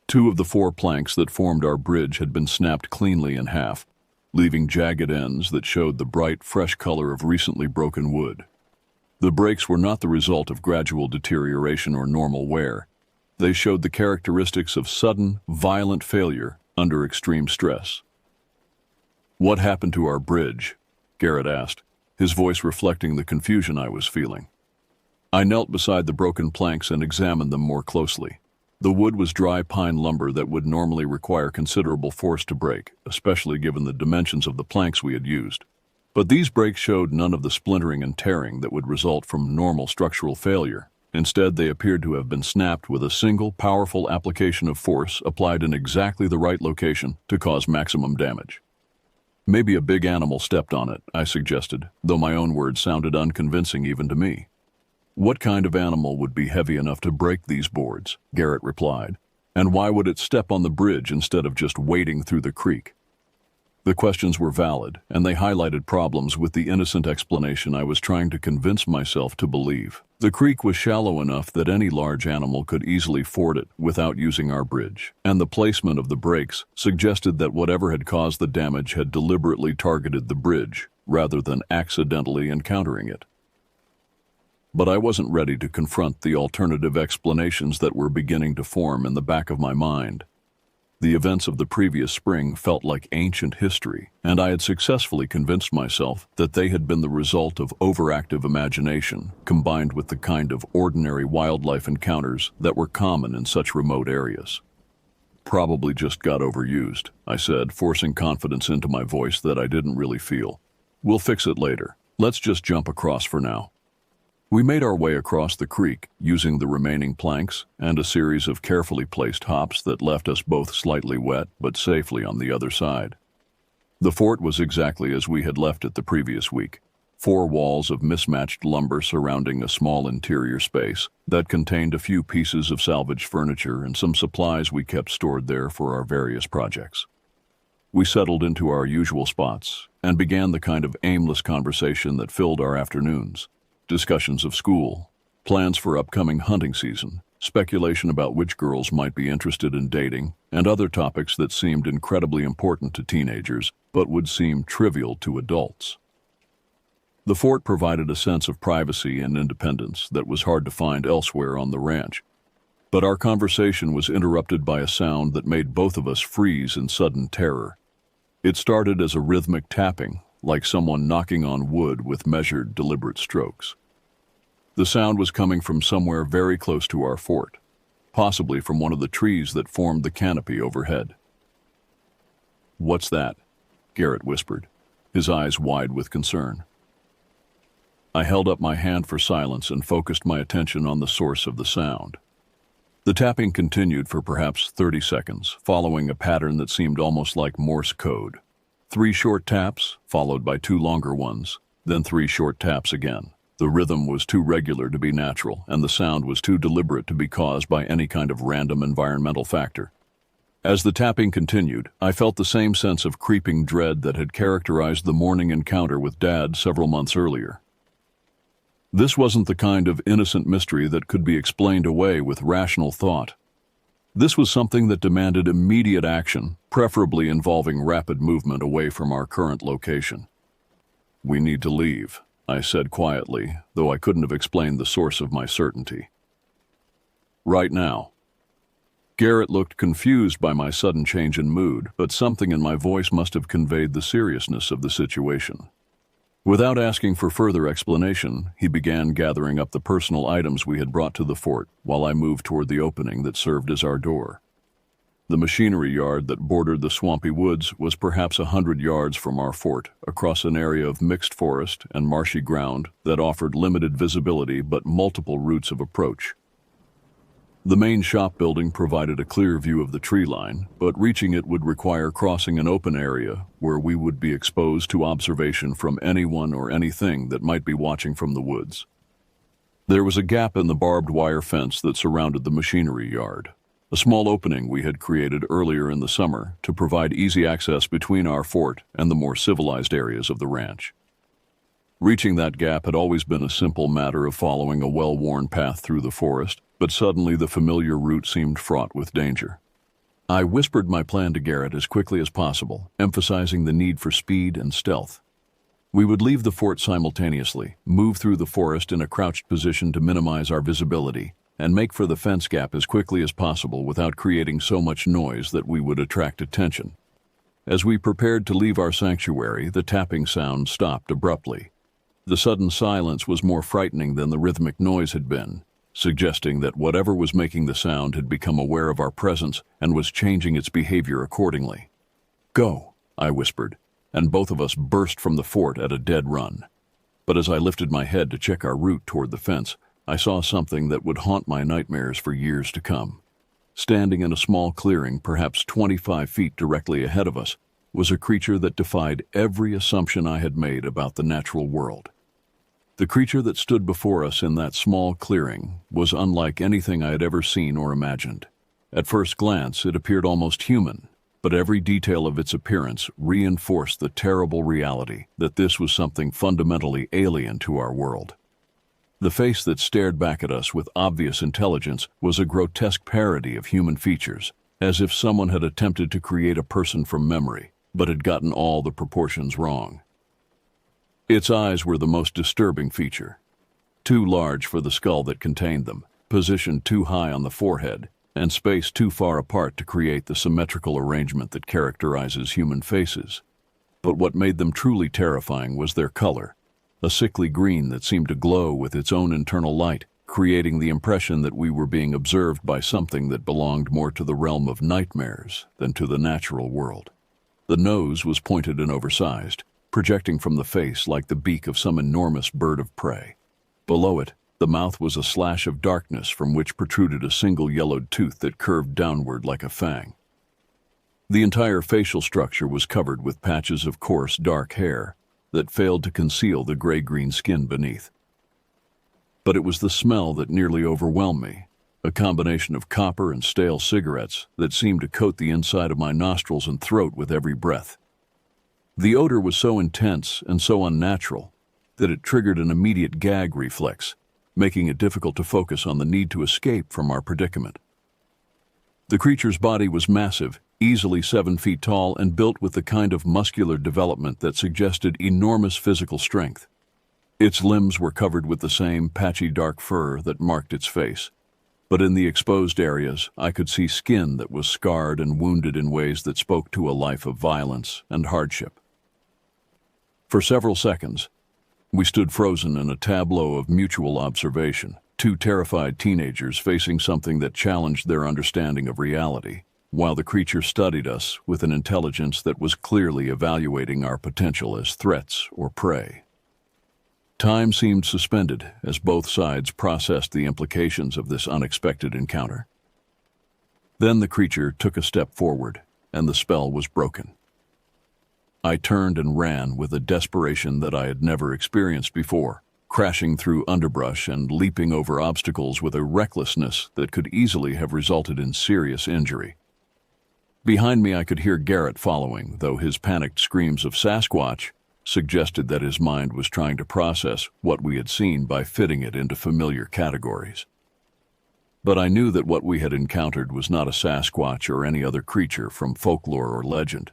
2 of the 4 planks that formed our bridge had been snapped cleanly in half, leaving jagged ends that showed the bright, fresh color of recently broken wood. The breaks were not the result of gradual deterioration or normal wear. They showed the characteristics of sudden, violent failure under extreme stress. "What happened to our bridge?" Garrett asked, his voice reflecting the confusion I was feeling. I knelt beside the broken planks and examined them more closely. The wood was dry pine lumber that would normally require considerable force to break, especially given the dimensions of the planks we had used. But these breaks showed none of the splintering and tearing that would result from normal structural failure. Instead, they appeared to have been snapped with a single, powerful application of force applied in exactly the right location to cause maximum damage. Maybe a big animal stepped on it, I suggested, though my own words sounded unconvincing even to me. What kind of animal would be heavy enough to break these boards? Garrett replied. And why would it step on the bridge instead of just wading through the creek? The questions were valid, and they highlighted problems with the innocent explanation I was trying to convince myself to believe. The creek was shallow enough that any large animal could easily ford it without using our bridge, and the placement of the breaks suggested that whatever had caused the damage had deliberately targeted the bridge, rather than accidentally encountering it. But I wasn't ready to confront the alternative explanations that were beginning to form in the back of my mind. The events of the previous spring felt like ancient history, and I had successfully convinced myself that they had been the result of overactive imagination, combined with the kind of ordinary wildlife encounters that were common in such remote areas. Probably just got overused, I said, forcing confidence into my voice that I didn't really feel. We'll fix it later. Let's just jump across for now. We made our way across the creek, using the remaining planks and a series of carefully placed hops that left us both slightly wet but safely on the other side. The fort was exactly as we had left it the previous week, 4 walls of mismatched lumber surrounding a small interior space that contained a few pieces of salvaged furniture and some supplies we kept stored there for our various projects. We settled into our usual spots and began the kind of aimless conversation that filled our afternoons. Discussions of school, plans for upcoming hunting season, speculation about which girls might be interested in dating, and other topics that seemed incredibly important to teenagers but would seem trivial to adults. The fort provided a sense of privacy and independence that was hard to find elsewhere on the ranch. But our conversation was interrupted by a sound that made both of us freeze in sudden terror. It started as a rhythmic tapping, like someone knocking on wood with measured, deliberate strokes. The sound was coming from somewhere very close to our fort, possibly from one of the trees that formed the canopy overhead. "What's that?" Garrett whispered, his eyes wide with concern. I held up my hand for silence and focused my attention on the source of the sound. The tapping continued for perhaps 30 seconds, following a pattern that seemed almost like Morse code. 3 short taps, followed by 2 longer ones, then 3 short taps again. The rhythm was too regular to be natural, and the sound was too deliberate to be caused by any kind of random environmental factor. As the tapping continued, I felt the same sense of creeping dread that had characterized the morning encounter with Dad several months earlier. This wasn't the kind of innocent mystery that could be explained away with rational thought. This was something that demanded immediate action, preferably involving rapid movement away from our current location. "We need to leave," I said quietly, though I couldn't have explained the source of my certainty. "Right now." Garrett looked confused by my sudden change in mood, but something in my voice must have conveyed the seriousness of the situation. Without asking for further explanation, he began gathering up the personal items we had brought to the fort while I moved toward the opening that served as our door. The machinery yard that bordered the swampy woods was perhaps 100 yards from our fort, across an area of mixed forest and marshy ground that offered limited visibility but multiple routes of approach. The main shop building provided a clear view of the tree line, but reaching it would require crossing an open area where we would be exposed to observation from anyone or anything that might be watching from the woods. There was a gap in the barbed wire fence that surrounded the machinery yard, a small opening we had created earlier in the summer to provide easy access between our fort and the more civilized areas of the ranch. Reaching that gap had always been a simple matter of following a well-worn path through the forest, but suddenly the familiar route seemed fraught with danger. I whispered my plan to Garrett as quickly as possible, emphasizing the need for speed and stealth. We would leave the fort simultaneously, move through the forest in a crouched position to minimize our visibility, and make for the fence gap as quickly as possible without creating so much noise that we would attract attention. As we prepared to leave our sanctuary, the tapping sound stopped abruptly. The sudden silence was more frightening than the rhythmic noise had been, suggesting that whatever was making the sound had become aware of our presence and was changing its behavior accordingly. "Go," I whispered, and both of us burst from the fort at a dead run. But as I lifted my head to check our route toward the fence, I saw something that would haunt my nightmares for years to come. Standing in a small clearing, perhaps 25 feet directly ahead of us, was a creature that defied every assumption I had made about the natural world. The creature that stood before us in that small clearing was unlike anything I had ever seen or imagined. At first glance, it appeared almost human, but every detail of its appearance reinforced the terrible reality that this was something fundamentally alien to our world. The face that stared back at us with obvious intelligence was a grotesque parody of human features, as if someone had attempted to create a person from memory, but had gotten all the proportions wrong. Its eyes were the most disturbing feature. Too large for the skull that contained them, positioned too high on the forehead, and spaced too far apart to create the symmetrical arrangement that characterizes human faces. But what made them truly terrifying was their color, a sickly green that seemed to glow with its own internal light, creating the impression that we were being observed by something that belonged more to the realm of nightmares than to the natural world. The nose was pointed and oversized, projecting from the face like the beak of some enormous bird of prey. Below it, the mouth was a slash of darkness from which protruded a single yellowed tooth that curved downward like a fang. The entire facial structure was covered with patches of coarse, dark hair that failed to conceal the gray-green skin beneath. But it was the smell that nearly overwhelmed me, a combination of copper and stale cigarettes that seemed to coat the inside of my nostrils and throat with every breath. The odor was so intense and so unnatural that it triggered an immediate gag reflex, making it difficult to focus on the need to escape from our predicament. The creature's body was massive, easily 7 feet tall, and built with the kind of muscular development that suggested enormous physical strength. Its limbs were covered with the same patchy dark fur that marked its face, but in the exposed areas I could see skin that was scarred and wounded in ways that spoke to a life of violence and hardship. For several seconds, we stood frozen in a tableau of mutual observation, two terrified teenagers facing something that challenged their understanding of reality, while the creature studied us with an intelligence that was clearly evaluating our potential as threats or prey. Time seemed suspended as both sides processed the implications of this unexpected encounter. Then the creature took a step forward, and the spell was broken. I turned and ran with a desperation that I had never experienced before, crashing through underbrush and leaping over obstacles with a recklessness that could easily have resulted in serious injury. Behind me I could hear Garrett following, though his panicked screams of Sasquatch suggested that his mind was trying to process what we had seen by fitting it into familiar categories. But I knew that what we had encountered was not a Sasquatch or any other creature from folklore or legend.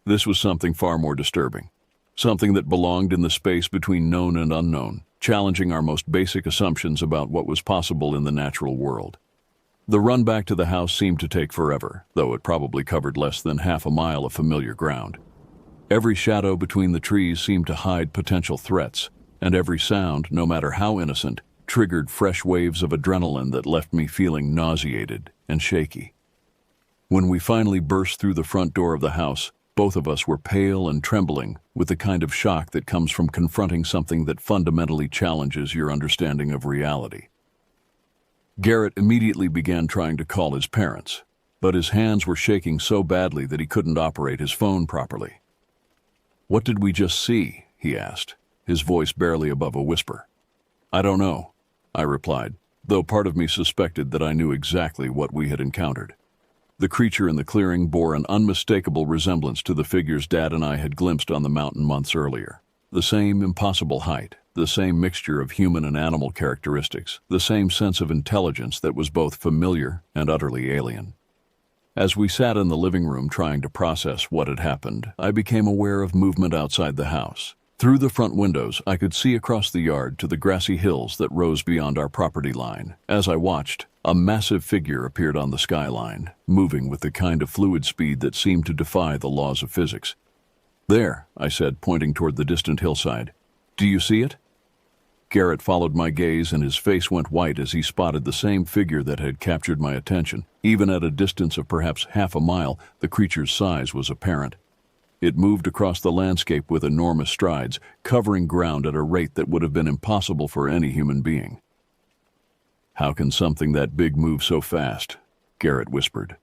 This was something far more disturbing, something that belonged in the space between known and unknown, challenging our most basic assumptions about what was possible in the natural world. The run back to the house seemed to take forever, though it probably covered less than half a mile of familiar ground. Every shadow between the trees seemed to hide potential threats, and every sound, no matter how innocent, triggered fresh waves of adrenaline that left me feeling nauseated and shaky. When we finally burst through the front door of the house, both of us were pale and trembling with the kind of shock that comes from confronting something that fundamentally challenges your understanding of reality. Garrett immediately began trying to call his parents, but his hands were shaking so badly that he couldn't operate his phone properly. "What did we just see?" he asked, his voice barely above a whisper. "I don't know," I replied, though part of me suspected that I knew exactly what we had encountered. The creature in the clearing bore an unmistakable resemblance to the figures Dad and I had glimpsed on the mountain months earlier. The same impossible height, the same mixture of human and animal characteristics, the same sense of intelligence that was both familiar and utterly alien. As we sat in the living room trying to process what had happened, I became aware of movement outside the house. Through the front windows, I could see across the yard to the grassy hills that rose beyond our property line. As I watched, a massive figure appeared on the skyline, moving with the kind of fluid speed that seemed to defy the laws of physics. "There," I said, pointing toward the distant hillside. "Do you see it?" Garrett followed my gaze, and his face went white as he spotted the same figure that had captured my attention. Even at a distance of perhaps half a mile, the creature's size was apparent. It moved across the landscape with enormous strides, covering ground at a rate that would have been impossible for any human being. "How can something that big move so fast?" Garrett whispered.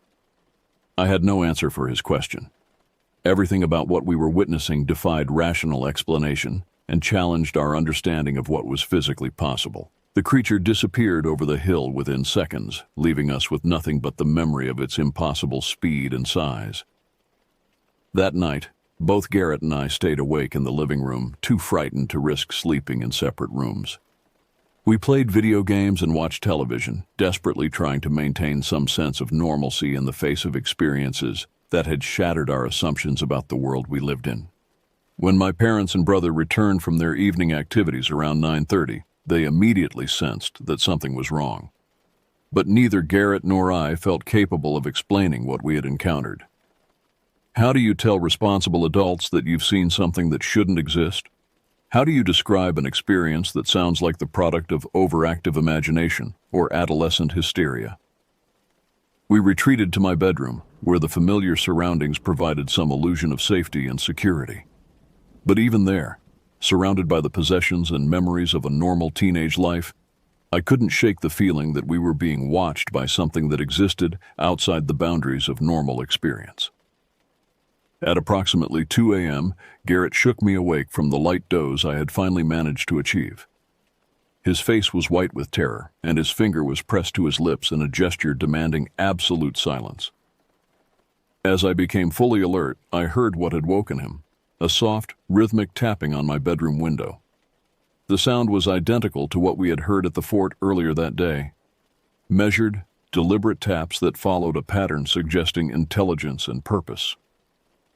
I had no answer for his question. Everything about what we were witnessing defied rational explanation and challenged our understanding of what was physically possible. The creature disappeared over the hill within seconds, leaving us with nothing but the memory of its impossible speed and size. That night, both Garrett and I stayed awake in the living room, too frightened to risk sleeping in separate rooms. We played video games and watched television, desperately trying to maintain some sense of normalcy in the face of experiences that had shattered our assumptions about the world we lived in. When my parents and brother returned from their evening activities around 9:30, they immediately sensed that something was wrong. But neither Garrett nor I felt capable of explaining what we had encountered. How do you tell responsible adults that you've seen something that shouldn't exist? How do you describe an experience that sounds like the product of overactive imagination or adolescent hysteria? We retreated to my bedroom, where the familiar surroundings provided some illusion of safety and security. But even there, surrounded by the possessions and memories of a normal teenage life, I couldn't shake the feeling that we were being watched by something that existed outside the boundaries of normal experience. At approximately 2 a.m., Garrett shook me awake from the light doze I had finally managed to achieve. His face was white with terror, and his finger was pressed to his lips in a gesture demanding absolute silence. As I became fully alert, I heard what had woken him, a soft, rhythmic tapping on my bedroom window. The sound was identical to what we had heard at the fort earlier that day. Measured, deliberate taps that followed a pattern suggesting intelligence and purpose.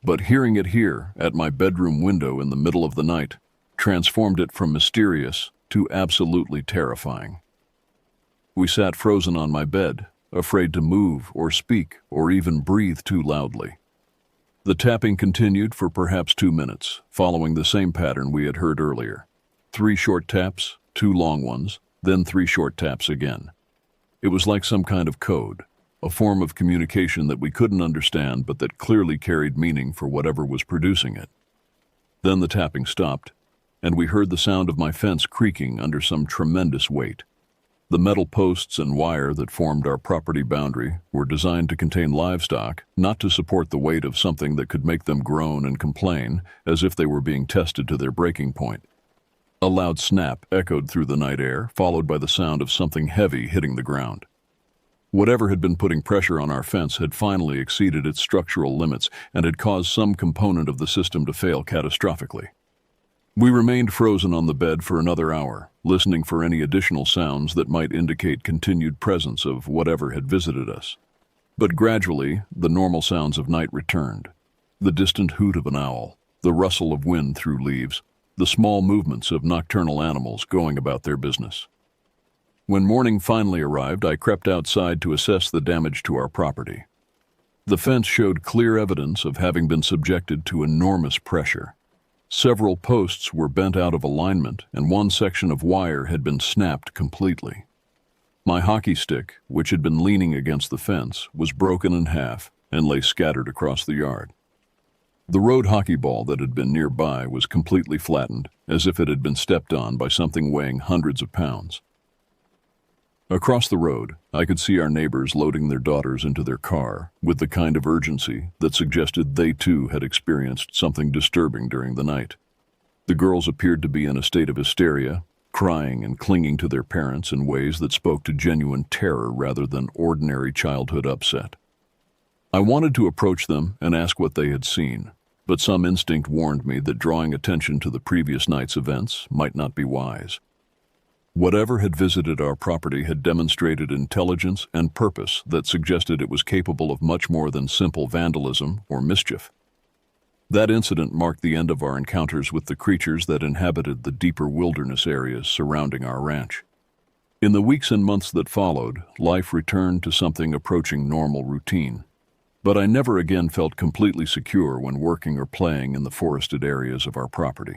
But hearing it here, at my bedroom window in the middle of the night, transformed it from mysterious to absolutely terrifying. We sat frozen on my bed, afraid to move or speak or even breathe too loudly. The tapping continued for perhaps 2 minutes, following the same pattern we had heard earlier. 3 short taps, 2 long ones, then 3 short taps again. It was like some kind of code, a form of communication that we couldn't understand but that clearly carried meaning for whatever was producing it. Then the tapping stopped, and we heard the sound of my fence creaking under some tremendous weight. The metal posts and wire that formed our property boundary were designed to contain livestock, not to support the weight of something that could make them groan and complain as if they were being tested to their breaking point. A loud snap echoed through the night air, followed by the sound of something heavy hitting the ground. Whatever had been putting pressure on our fence had finally exceeded its structural limits and had caused some component of the system to fail catastrophically. We remained frozen on the bed for another hour, listening for any additional sounds that might indicate continued presence of whatever had visited us. But gradually, the normal sounds of night returned. The distant hoot of an owl, the rustle of wind through leaves, the small movements of nocturnal animals going about their business. When morning finally arrived, I crept outside to assess the damage to our property. The fence showed clear evidence of having been subjected to enormous pressure. Several posts were bent out of alignment, and one section of wire had been snapped completely. My hockey stick, which had been leaning against the fence, was broken in half and lay scattered across the yard. The road hockey ball that had been nearby was completely flattened, as if it had been stepped on by something weighing hundreds of pounds. Across the road, I could see our neighbors loading their daughters into their car with the kind of urgency that suggested they too had experienced something disturbing during the night. The girls appeared to be in a state of hysteria, crying and clinging to their parents in ways that spoke to genuine terror rather than ordinary childhood upset. I wanted to approach them and ask what they had seen, but some instinct warned me that drawing attention to the previous night's events might not be wise. Whatever had visited our property had demonstrated intelligence and purpose that suggested it was capable of much more than simple vandalism or mischief. That incident marked the end of our encounters with the creatures that inhabited the deeper wilderness areas surrounding our ranch. In the weeks and months that followed, life returned to something approaching normal routine. But I never again felt completely secure when working or playing in the forested areas of our property.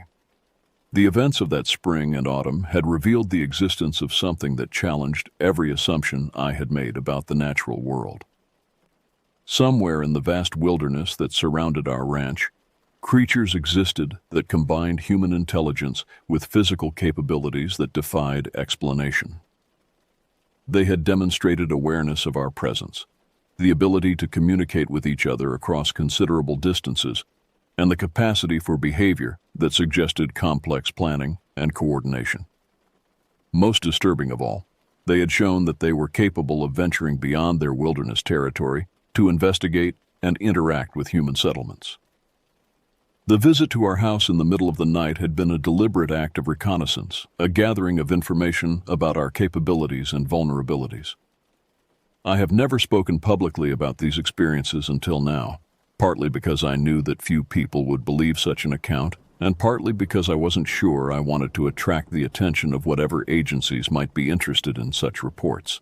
The events of that spring and autumn had revealed the existence of something that challenged every assumption I had made about the natural world. Somewhere in the vast wilderness that surrounded our ranch, creatures existed that combined human intelligence with physical capabilities that defied explanation. They had demonstrated awareness of our presence, the ability to communicate with each other across considerable distances, and the capacity for behavior that suggested complex planning and coordination. Most disturbing of all, they had shown that they were capable of venturing beyond their wilderness territory to investigate and interact with human settlements. The visit to our house in the middle of the night had been a deliberate act of reconnaissance, a gathering of information about our capabilities and vulnerabilities. I have never spoken publicly about these experiences until now, partly because I knew that few people would believe such an account, and partly because I wasn't sure I wanted to attract the attention of whatever agencies might be interested in such reports.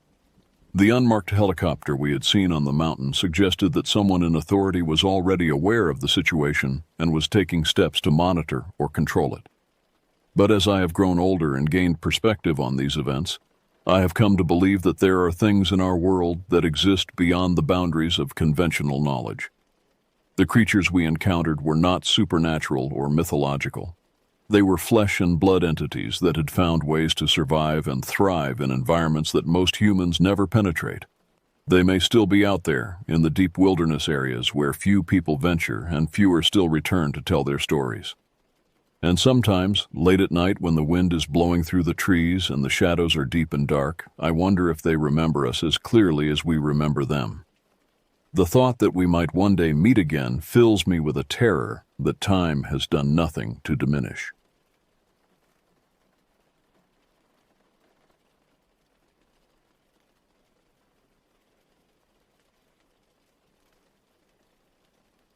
The unmarked helicopter we had seen on the mountain suggested that someone in authority was already aware of the situation and was taking steps to monitor or control it. But as I have grown older and gained perspective on these events, I have come to believe that there are things in our world that exist beyond the boundaries of conventional knowledge. The creatures we encountered were not supernatural or mythological. They were flesh and blood entities that had found ways to survive and thrive in environments that most humans never penetrate. They may still be out there, in the deep wilderness areas where few people venture and fewer still return to tell their stories. And sometimes, late at night when the wind is blowing through the trees and the shadows are deep and dark, I wonder if they remember us as clearly as we remember them. The thought that we might one day meet again fills me with a terror that time has done nothing to diminish.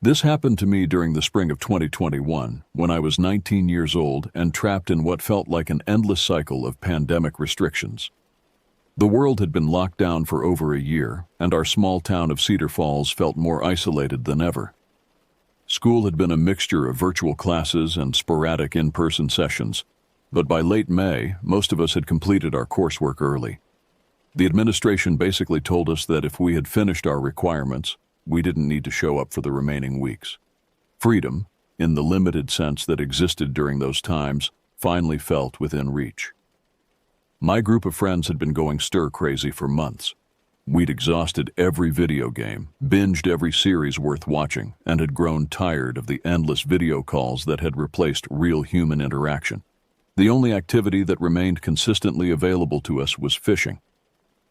This happened to me during the spring of 2021, when I was 19 years old and trapped in what felt like an endless cycle of pandemic restrictions. The world had been locked down for over a year, and our small town of Cedar Falls felt more isolated than ever. School had been a mixture of virtual classes and sporadic in-person sessions, but by late May, most of us had completed our coursework early. The administration basically told us that if we had finished our requirements, we didn't need to show up for the remaining weeks. Freedom, in the limited sense that existed during those times, finally felt within reach. My group of friends had been going stir-crazy for months. We'd exhausted every video game, binged every series worth watching, and had grown tired of the endless video calls that had replaced real human interaction. The only activity that remained consistently available to us was fishing.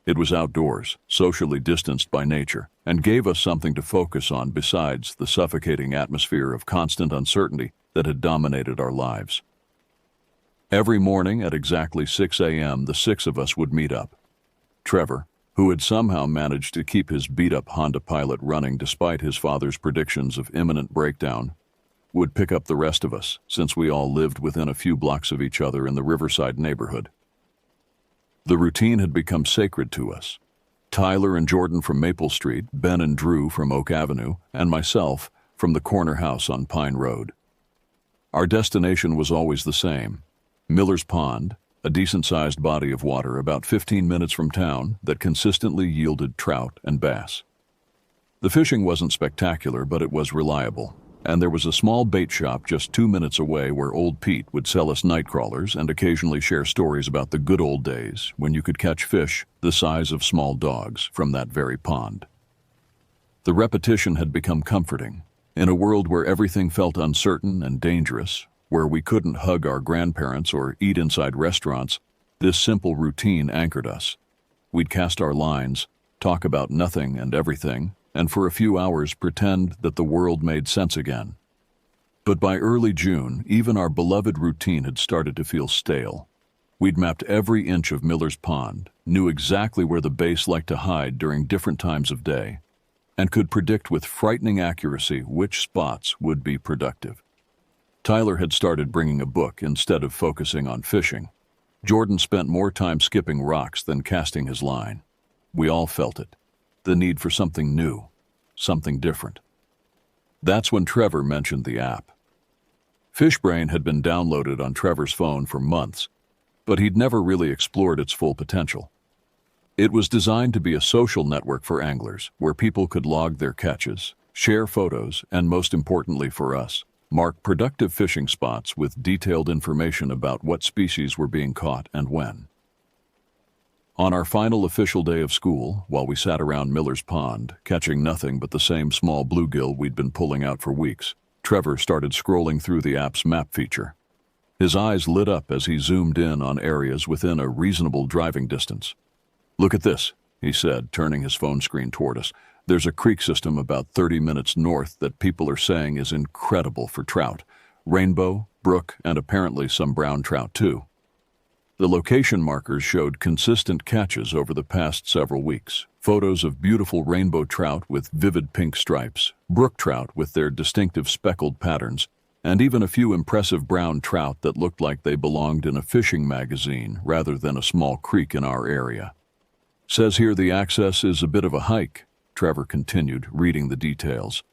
It was outdoors, socially distanced by nature, and gave us something to focus on besides the suffocating atmosphere of constant uncertainty that had dominated our lives. Every morning at exactly 6 a.m., the six of us would meet up. Trevor, who had somehow managed to keep his beat-up Honda Pilot running despite his father's predictions of imminent breakdown, would pick up the rest of us, since we all lived within a few blocks of each other in the Riverside neighborhood. The routine had become sacred to us. Tyler and Jordan from Maple Street, Ben and Drew from Oak Avenue, and myself from the corner house on Pine Road. Our destination was always the same: Miller's Pond, a decent-sized body of water about 15 minutes from town that consistently yielded trout and bass. The fishing wasn't spectacular, but it was reliable, and there was a small bait shop just 2 minutes away where Old Pete would sell us night crawlers and occasionally share stories about the good old days when you could catch fish the size of small dogs from that very pond. The repetition had become comforting. In a world where everything felt uncertain and dangerous, where we couldn't hug our grandparents or eat inside restaurants, this simple routine anchored us. We'd cast our lines, talk about nothing and everything, and for a few hours pretend that the world made sense again. But by early June, even our beloved routine had started to feel stale. We'd mapped every inch of Miller's Pond, knew exactly where the base liked to hide during different times of day, and could predict with frightening accuracy which spots would be productive. Tyler had started bringing a book instead of focusing on fishing. Jordan spent more time skipping rocks than casting his line. We all felt it. The need for something new, something different. That's when Trevor mentioned the app. Fishbrain had been downloaded on Trevor's phone for months, but he'd never really explored its full potential. It was designed to be a social network for anglers, where people could log their catches, share photos, and most importantly for us, mark productive fishing spots with detailed information about what species were being caught and when. On our final official day of school, while we sat around Miller's Pond, catching nothing but the same small bluegill we'd been pulling out for weeks, Trevor started scrolling through the app's map feature. His eyes lit up as he zoomed in on areas within a reasonable driving distance. "Look at this," he said, turning his phone screen toward us. "There's a creek system about 30 minutes north that people are saying is incredible for trout. Rainbow, brook, and apparently some brown trout too." The location markers showed consistent catches over the past several weeks. Photos of beautiful rainbow trout with vivid pink stripes, brook trout with their distinctive speckled patterns, and even a few impressive brown trout that looked like they belonged in a fishing magazine rather than a small creek in our area. "Says here the access is a bit of a hike," Trevor continued, reading the details.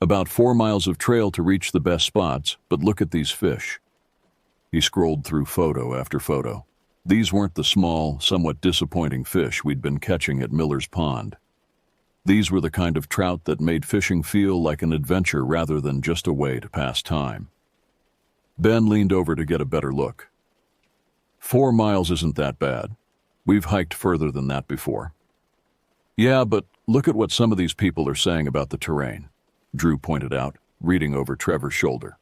"About 4 miles of trail to reach the best spots, but look at these fish." He scrolled through photo after photo. These weren't the small, somewhat disappointing fish we'd been catching at Miller's Pond. These were the kind of trout that made fishing feel like an adventure rather than just a way to pass time. Ben leaned over to get a better look. 4 miles isn't that bad. We've hiked further than that before." "Yeah, but look at what some of these people are saying about the terrain," Drew pointed out, reading over Trevor's shoulder.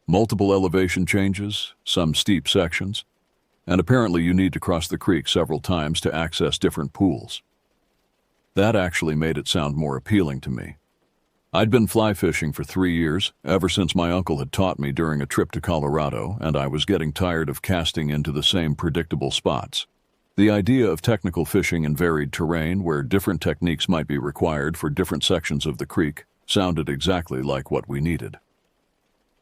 "Multiple elevation changes, some steep sections, and apparently you need to cross the creek several times to access different pools." That actually made it sound more appealing to me. I'd been fly fishing for 3 years, ever since my uncle had taught me during a trip to Colorado, and I was getting tired of casting into the same predictable spots. The idea of technical fishing in varied terrain where different techniques might be required for different sections of the creek sounded exactly like what we needed.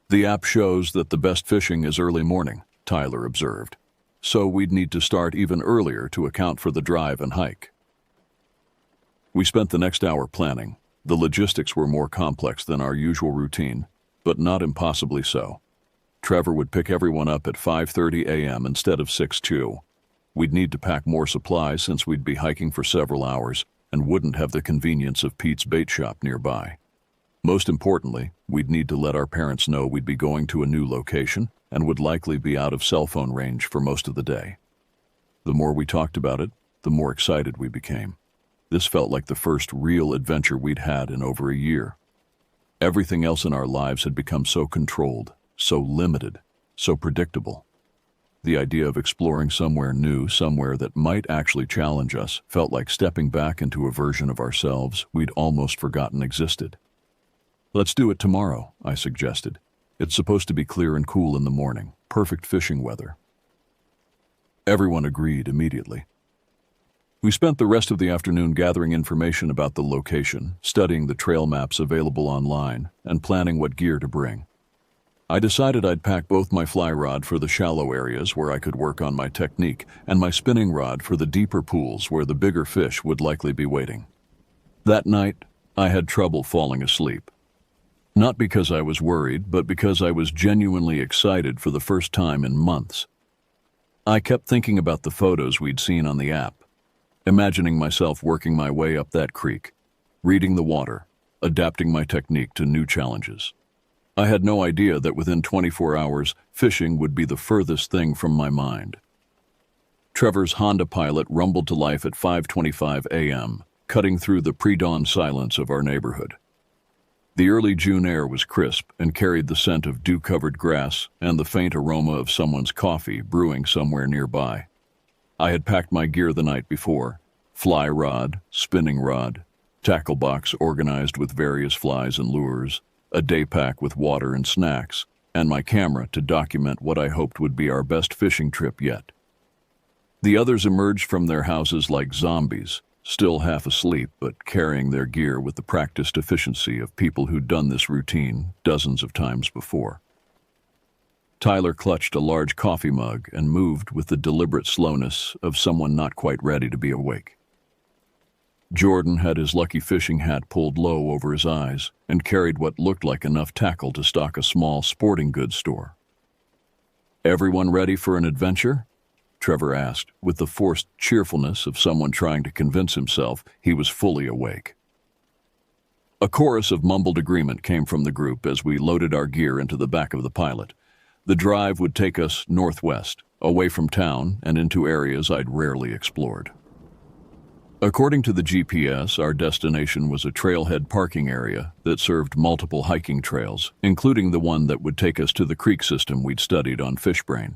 "The app shows that the best fishing is early morning," Tyler observed. "So we'd need to start even earlier to account for the drive and hike." We spent the next hour planning. The logistics were more complex than our usual routine, but not impossibly so. Trevor would pick everyone up at 5:30 a.m. instead of 6:02. We'd need to pack more supplies since we'd be hiking for several hours and wouldn't have the convenience of Pete's bait shop nearby. Most importantly, we'd need to let our parents know we'd be going to a new location and would likely be out of cell phone range for most of the day. The more we talked about it, the more excited we became. This felt like the first real adventure we'd had in over a year. Everything else in our lives had become so controlled, so limited, so predictable. The idea of exploring somewhere new, somewhere that might actually challenge us, felt like stepping back into a version of ourselves we'd almost forgotten existed. "Let's do it tomorrow," I suggested. "It's supposed to be clear and cool in the morning, perfect fishing weather." Everyone agreed immediately. We spent the rest of the afternoon gathering information about the location, studying the trail maps available online, and planning what gear to bring. I decided I'd pack both my fly rod for the shallow areas where I could work on my technique and my spinning rod for the deeper pools where the bigger fish would likely be waiting. That night, I had trouble falling asleep. Not because I was worried, but because I was genuinely excited for the first time in months. I kept thinking about the photos we'd seen on the app, imagining myself working my way up that creek, reading the water, adapting my technique to new challenges. I had no idea that within 24 hours, fishing would be the furthest thing from my mind. Trevor's Honda Pilot rumbled to life at 5:25 a.m., cutting through the pre-dawn silence of our neighborhood. The early June air was crisp and carried the scent of dew-covered grass and the faint aroma of someone's coffee brewing somewhere nearby. I had packed my gear the night before: fly rod, spinning rod, tackle box organized with various flies and lures, a day pack with water and snacks, and my camera to document what I hoped would be our best fishing trip yet. The others emerged from their houses like zombies, still half asleep but carrying their gear with the practiced efficiency of people who'd done this routine dozens of times before. Tyler clutched a large coffee mug and moved with the deliberate slowness of someone not quite ready to be awake. Jordan had his lucky fishing hat pulled low over his eyes and carried what looked like enough tackle to stock a small sporting goods store. "Everyone ready for an adventure?" Trevor asked, with the forced cheerfulness of someone trying to convince himself he was fully awake. A chorus of mumbled agreement came from the group as we loaded our gear into the back of the Pilot. The drive would take us northwest, away from town and into areas I'd rarely explored. According to the GPS, our destination was a trailhead parking area that served multiple hiking trails, including the one that would take us to the creek system we'd studied on Fishbrain.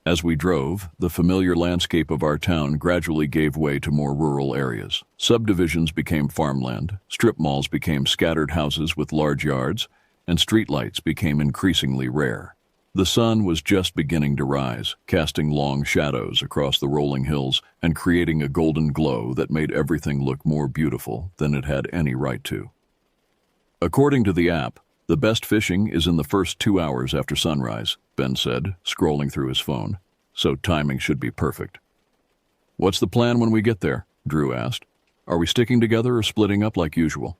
As we drove, the familiar landscape of our town gradually gave way to more rural areas. Subdivisions became farmland, strip malls became scattered houses with large yards, and streetlights became increasingly rare. The sun was just beginning to rise, casting long shadows across the rolling hills and creating a golden glow that made everything look more beautiful than it had any right to. According to the app, the best fishing is in the first 2 hours after sunrise, Ben said, scrolling through his phone, so timing should be perfect. What's the plan when we get there? Drew asked. Are we sticking together or splitting up like usual?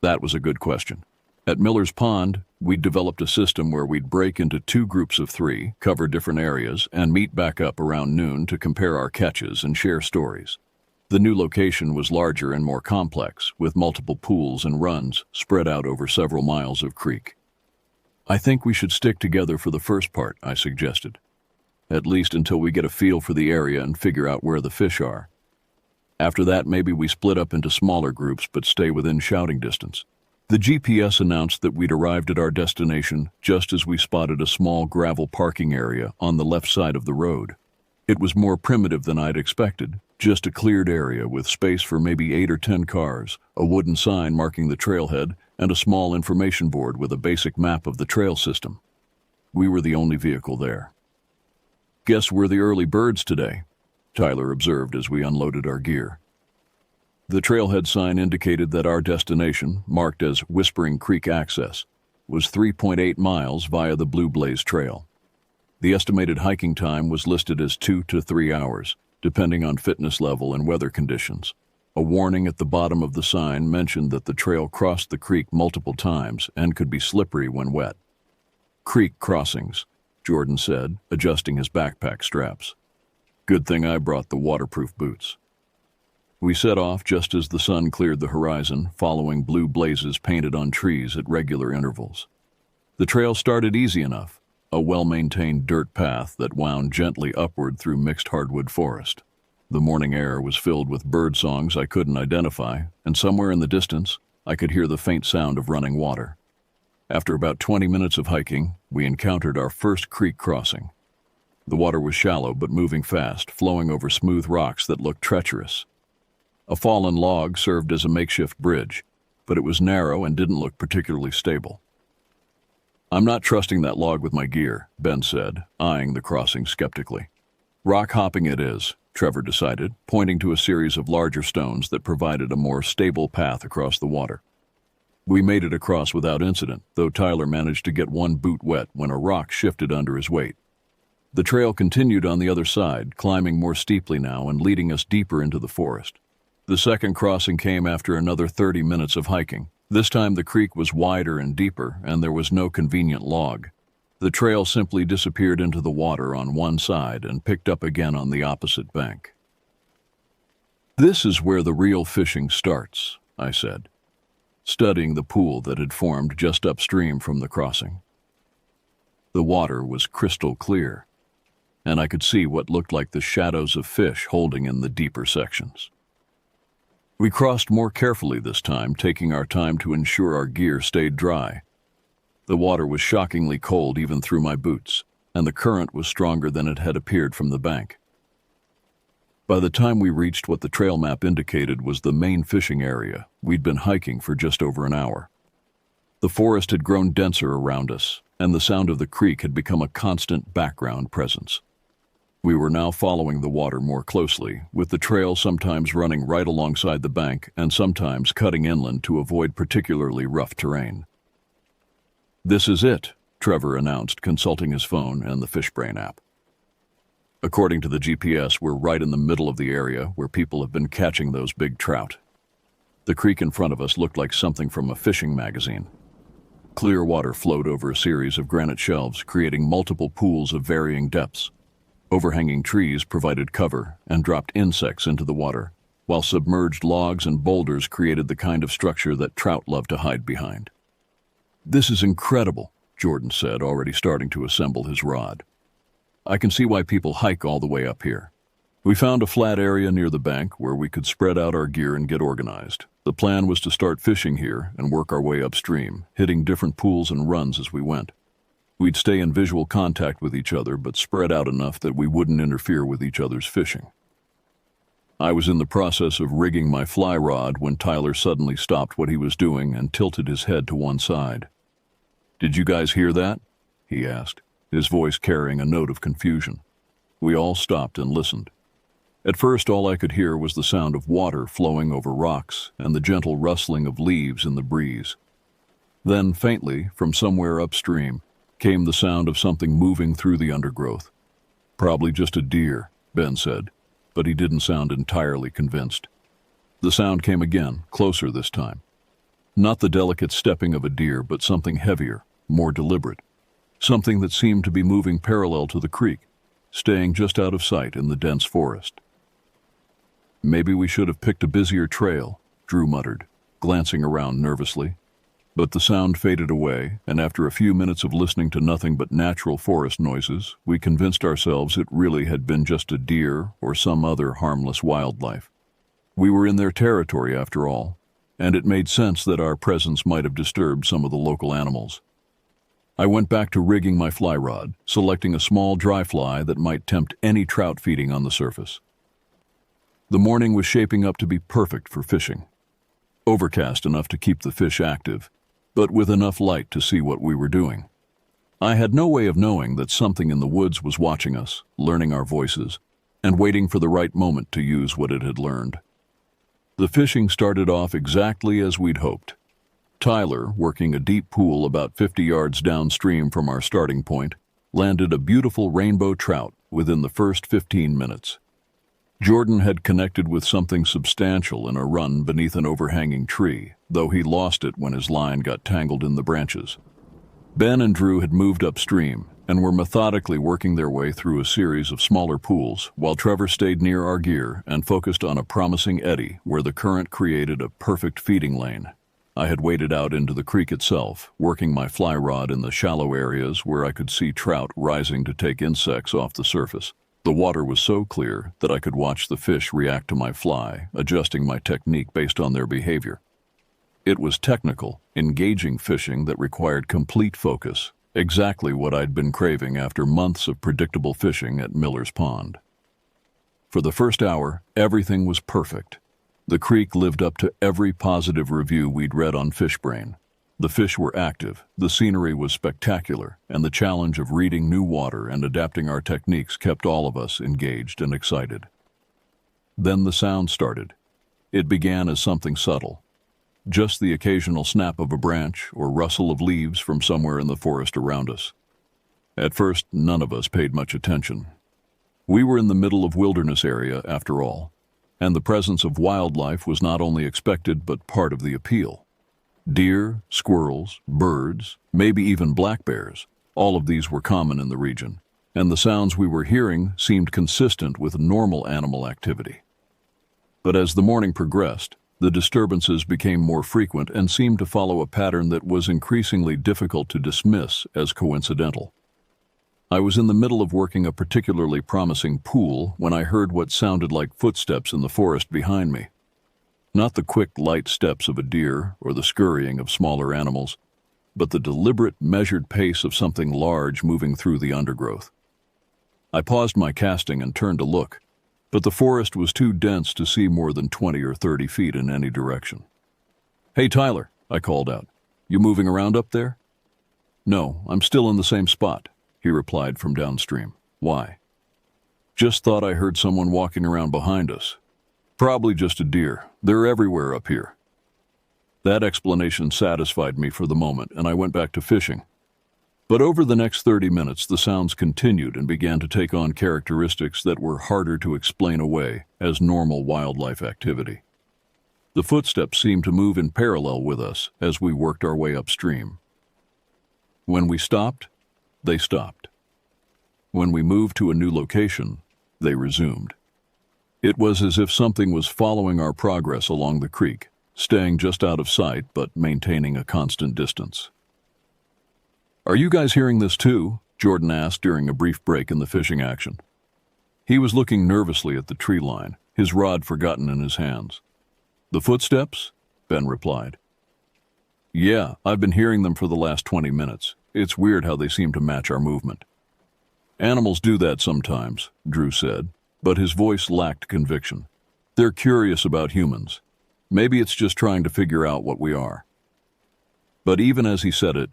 That was a good question. At Miller's Pond, we'd developed a system where we'd break into 2 groups of 3, cover different areas, and meet back up around noon to compare our catches and share stories. The new location was larger and more complex, with multiple pools and runs spread out over several miles of creek. I think we should stick together for the first part, I suggested. At least until we get a feel for the area and figure out where the fish are. After that, maybe we split up into smaller groups but stay within shouting distance. The GPS announced that we'd arrived at our destination just as we spotted a small gravel parking area on the left side of the road. It was more primitive than I'd expected, just a cleared area with space for maybe 8 or 10 cars, a wooden sign marking the trailhead, and a small information board with a basic map of the trail system. We were the only vehicle there. Guess we're the early birds today, Tyler observed as we unloaded our gear. The trailhead sign indicated that our destination, marked as Whispering Creek Access, was 3.8 miles via the Blue Blaze Trail. The estimated hiking time was listed as 2 to 3 hours, depending on fitness level and weather conditions. A warning at the bottom of the sign mentioned that the trail crossed the creek multiple times and could be slippery when wet. Creek crossings, Jordan said, adjusting his backpack straps. Good thing I brought the waterproof boots. We set off just as the sun cleared the horizon, following blue blazes painted on trees at regular intervals. The trail started easy enough, a well-maintained dirt path that wound gently upward through mixed hardwood forest. The morning air was filled with bird songs I couldn't identify, and somewhere in the distance, I could hear the faint sound of running water. After about 20 minutes of hiking, we encountered our first creek crossing. The water was shallow but moving fast, flowing over smooth rocks that looked treacherous. A fallen log served as a makeshift bridge, but it was narrow and didn't look particularly stable. I'm not trusting that log with my gear, Ben said, eyeing the crossing skeptically. Rock hopping it is, Trevor decided, pointing to a series of larger stones that provided a more stable path across the water. We made it across without incident, though Tyler managed to get one boot wet when a rock shifted under his weight. The trail continued on the other side, climbing more steeply now and leading us deeper into the forest. The second crossing came after another 30 minutes of hiking. This time the creek was wider and deeper, and there was no convenient log. The trail simply disappeared into the water on one side and picked up again on the opposite bank. This is where the real fishing starts, I said, studying the pool that had formed just upstream from the crossing. The water was crystal clear, and I could see what looked like the shadows of fish holding in the deeper sections. We crossed more carefully this time, taking our time to ensure our gear stayed dry. The water was shockingly cold even through my boots, and the current was stronger than it had appeared from the bank. By the time we reached what the trail map indicated was the main fishing area, we'd been hiking for just over an hour. The forest had grown denser around us, and the sound of the creek had become a constant background presence. We were now following the water more closely, with the trail sometimes running right alongside the bank and sometimes cutting inland to avoid particularly rough terrain. This is it, Trevor announced, consulting his phone and the Fishbrain app. According to the GPS, we're right in the middle of the area where people have been catching those big trout. The creek in front of us looked like something from a fishing magazine. Clear water flowed over a series of granite shelves, creating multiple pools of varying depths. Overhanging trees provided cover and dropped insects into the water, while submerged logs and boulders created the kind of structure that trout love to hide behind. This is incredible, Jordan said, already starting to assemble his rod. I can see why people hike all the way up here. We found a flat area near the bank where we could spread out our gear and get organized. The plan was to start fishing here and work our way upstream, hitting different pools and runs as we went. We'd stay in visual contact with each other, but spread out enough that we wouldn't interfere with each other's fishing. I was in the process of rigging my fly rod when Tyler suddenly stopped what he was doing and tilted his head to one side. "Did you guys hear that?" he asked, his voice carrying a note of confusion. We all stopped and listened. At first, all I could hear was the sound of water flowing over rocks and the gentle rustling of leaves in the breeze. Then, faintly, from somewhere upstream, came the sound of something moving through the undergrowth. "Probably just a deer," Ben said, but he didn't sound entirely convinced. The sound came again, closer this time. Not the delicate stepping of a deer, but something heavier, more deliberate. Something that seemed to be moving parallel to the creek, staying just out of sight in the dense forest. "Maybe we should have picked a busier trail," Drew muttered, glancing around nervously. But the sound faded away, and after a few minutes of listening to nothing but natural forest noises, we convinced ourselves it really had been just a deer or some other harmless wildlife. We were in their territory after all, and it made sense that our presence might have disturbed some of the local animals. I went back to rigging my fly rod, selecting a small dry fly that might tempt any trout feeding on the surface. The morning was shaping up to be perfect for fishing. Overcast enough to keep the fish active, but with enough light to see what we were doing. I had no way of knowing that something in the woods was watching us, learning our voices, and waiting for the right moment to use what it had learned. The fishing started off exactly as we'd hoped. Tyler, working a deep pool about 50 yards downstream from our starting point, landed a beautiful rainbow trout within the first 15 minutes. Jordan had connected with something substantial in a run beneath an overhanging tree, though he lost it when his line got tangled in the branches. Ben and Drew had moved upstream and were methodically working their way through a series of smaller pools, while Trevor stayed near our gear and focused on a promising eddy where the current created a perfect feeding lane. I had waded out into the creek itself, working my fly rod in the shallow areas where I could see trout rising to take insects off the surface. The water was so clear that I could watch the fish react to my fly, adjusting my technique based on their behavior. It was technical, engaging fishing that required complete focus, exactly what I'd been craving after months of predictable fishing at Miller's Pond. For the first hour, everything was perfect. The creek lived up to every positive review we'd read on FishBrain. The fish were active, the scenery was spectacular, and the challenge of reading new water and adapting our techniques kept all of us engaged and excited. Then the sound started. It began as something subtle, just the occasional snap of a branch or rustle of leaves from somewhere in the forest around us. At first, none of us paid much attention. We were in the middle of wilderness area, after all, and the presence of wildlife was not only expected but part of the appeal. Deer, squirrels, birds, maybe even black bears, all of these were common in the region, and the sounds we were hearing seemed consistent with normal animal activity. But as the morning progressed, the disturbances became more frequent and seemed to follow a pattern that was increasingly difficult to dismiss as coincidental. I was in the middle of working a particularly promising pool when I heard what sounded like footsteps in the forest behind me. Not the quick, light steps of a deer or the scurrying of smaller animals, but the deliberate, measured pace of something large moving through the undergrowth. I paused my casting and turned to look, but the forest was too dense to see more than 20 or 30 feet in any direction. "Hey, Tyler," I called out. "You moving around up there?" "No, I'm still in the same spot," he replied from downstream. "Why?" "Just thought I heard someone walking around behind us. Probably just a deer. They're everywhere up here." That explanation satisfied me for the moment, and I went back to fishing. But over the next 30 minutes, the sounds continued and began to take on characteristics that were harder to explain away as normal wildlife activity. The footsteps seemed to move in parallel with us as we worked our way upstream. When we stopped, they stopped. When we moved to a new location, they resumed. It was as if something was following our progress along the creek, staying just out of sight but maintaining a constant distance. "Are you guys hearing this too?" Jordan asked during a brief break in the fishing action. He was looking nervously at the tree line, his rod forgotten in his hands. "The footsteps?" Ben replied. "Yeah, I've been hearing them for the last 20 minutes. It's weird how they seem to match our movement." "Animals do that sometimes," Drew said, but his voice lacked conviction. "They're curious about humans. Maybe it's just trying to figure out what we are." But even as he said it,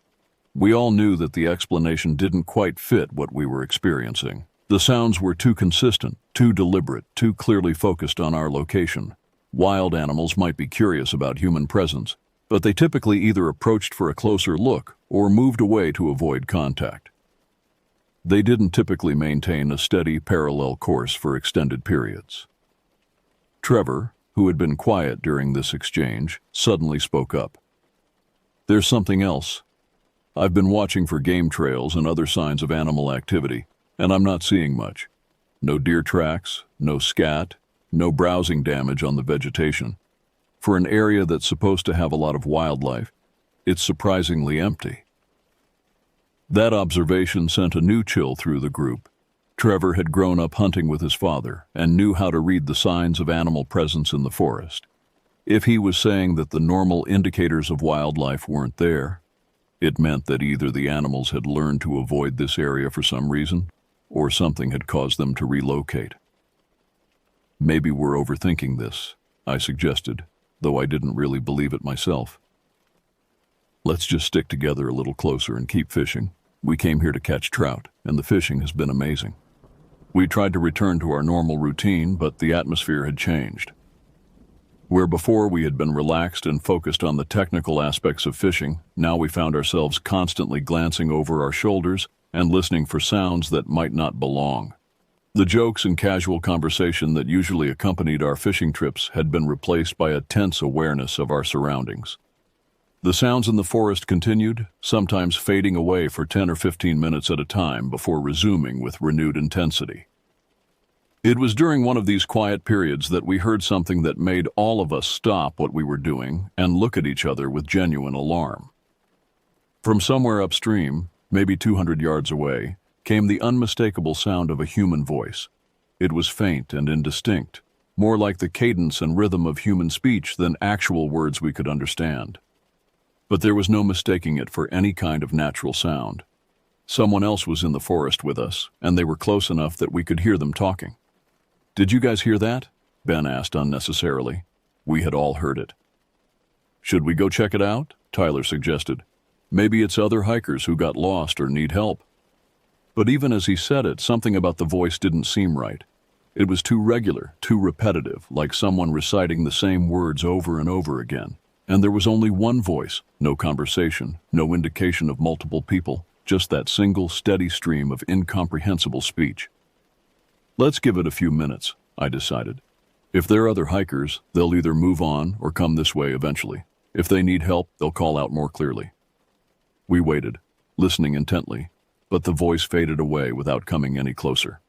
we all knew that the explanation didn't quite fit what we were experiencing. The sounds were too consistent, too deliberate, too clearly focused on our location. Wild animals might be curious about human presence, but they typically either approached for a closer look or moved away to avoid contact. They didn't typically maintain a steady, parallel course for extended periods. Trevor, who had been quiet during this exchange, suddenly spoke up. "There's something else. I've been watching for game trails and other signs of animal activity, and I'm not seeing much. No deer tracks, no scat, no browsing damage on the vegetation. For an area that's supposed to have a lot of wildlife, it's surprisingly empty." That observation sent a new chill through the group. Trevor had grown up hunting with his father and knew how to read the signs of animal presence in the forest. If he was saying that the normal indicators of wildlife weren't there, it meant that either the animals had learned to avoid this area for some reason, or something had caused them to relocate. "Maybe we're overthinking this," I suggested, though I didn't really believe it myself. "Let's just stick together a little closer and keep fishing. We came here to catch trout, and the fishing has been amazing." We tried to return to our normal routine, but the atmosphere had changed. Where before we had been relaxed and focused on the technical aspects of fishing, now we found ourselves constantly glancing over our shoulders and listening for sounds that might not belong. The jokes and casual conversation that usually accompanied our fishing trips had been replaced by a tense awareness of our surroundings. The sounds in the forest continued, sometimes fading away for 10 or 15 minutes at a time before resuming with renewed intensity. It was during one of these quiet periods that we heard something that made all of us stop what we were doing and look at each other with genuine alarm. From somewhere upstream, maybe 200 yards away, came the unmistakable sound of a human voice. It was faint and indistinct, more like the cadence and rhythm of human speech than actual words we could understand. But there was no mistaking it for any kind of natural sound. Someone else was in the forest with us, and they were close enough that we could hear them talking. "Did you guys hear that?" Ben asked unnecessarily. We had all heard it. "Should we go check it out?" Tyler suggested. "Maybe it's other hikers who got lost or need help." But even as he said it, something about the voice didn't seem right. It was too regular, too repetitive, like someone reciting the same words over and over again. And there was only one voice, no conversation, no indication of multiple people, just that single, steady stream of incomprehensible speech. "Let's give it a few minutes," I decided. "If there are other hikers, they'll either move on or come this way eventually. If they need help, they'll call out more clearly." We waited, listening intently, but the voice faded away without coming any closer.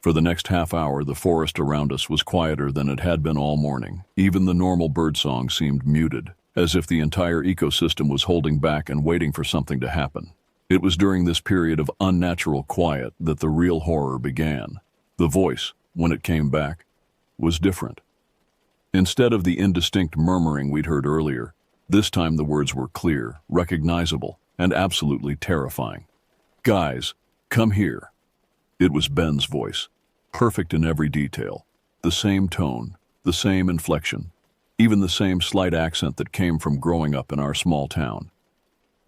For the next half hour, the forest around us was quieter than it had been all morning. Even the normal birdsong seemed muted, as if the entire ecosystem was holding back and waiting for something to happen. It was during this period of unnatural quiet that the real horror began. The voice, when it came back, was different. Instead of the indistinct murmuring we'd heard earlier, this time the words were clear, recognizable, and absolutely terrifying. "Guys, come here." It was Ben's voice, perfect in every detail. The same tone, the same inflection, even the same slight accent that came from growing up in our small town.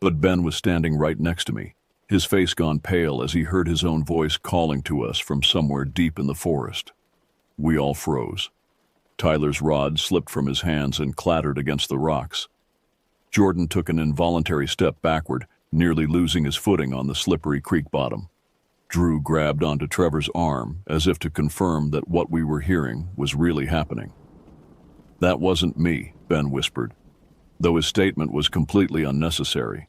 But Ben was standing right next to me, his face gone pale as he heard his own voice calling to us from somewhere deep in the forest. We all froze. Tyler's rod slipped from his hands and clattered against the rocks. Jordan took an involuntary step backward, nearly losing his footing on the slippery creek bottom. Drew grabbed onto Trevor's arm as if to confirm that what we were hearing was really happening. "That wasn't me," Ben whispered, though his statement was completely unnecessary.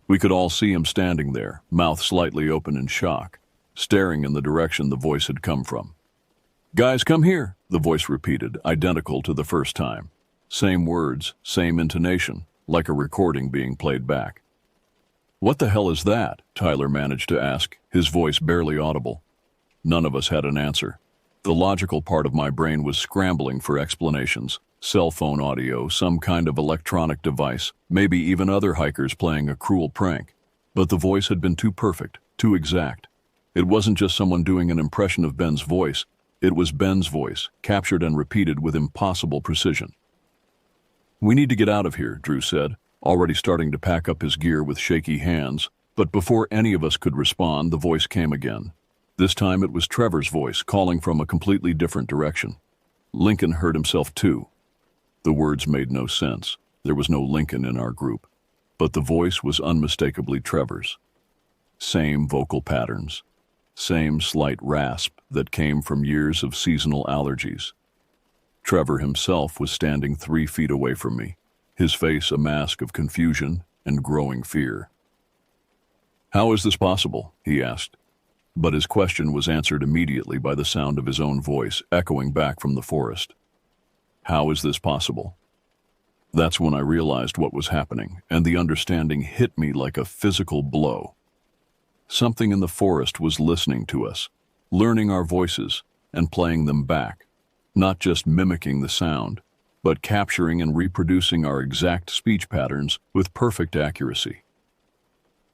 We could all see him standing there, mouth slightly open in shock, staring in the direction the voice had come from. "Guys, come here," the voice repeated, identical to the first time. Same words, same intonation, like a recording being played back. "What the hell is that?" Tyler managed to ask, his voice barely audible. None of us had an answer. The logical part of my brain was scrambling for explanations. Cell phone audio, some kind of electronic device, maybe even other hikers playing a cruel prank. But the voice had been too perfect, too exact. It wasn't just someone doing an impression of Ben's voice. It was Ben's voice, captured and repeated with impossible precision. "We need to get out of here," Drew said, already starting to pack up his gear with shaky hands. But before any of us could respond, the voice came again. This time it was Trevor's voice, calling from a completely different direction. Lincoln heard himself too. The words made no sense. There was no Lincoln in our group. But the voice was unmistakably Trevor's. Same vocal patterns. Same slight rasp that came from years of seasonal allergies. Trevor himself was standing 3 feet away from me, his face a mask of confusion and growing fear. "How is this possible?" he asked. But his question was answered immediately by the sound of his own voice echoing back from the forest. "How is this possible?" That's when I realized what was happening, and the understanding hit me like a physical blow. Something in the forest was listening to us, learning our voices, and playing them back, not just mimicking the sound, but capturing and reproducing our exact speech patterns with perfect accuracy.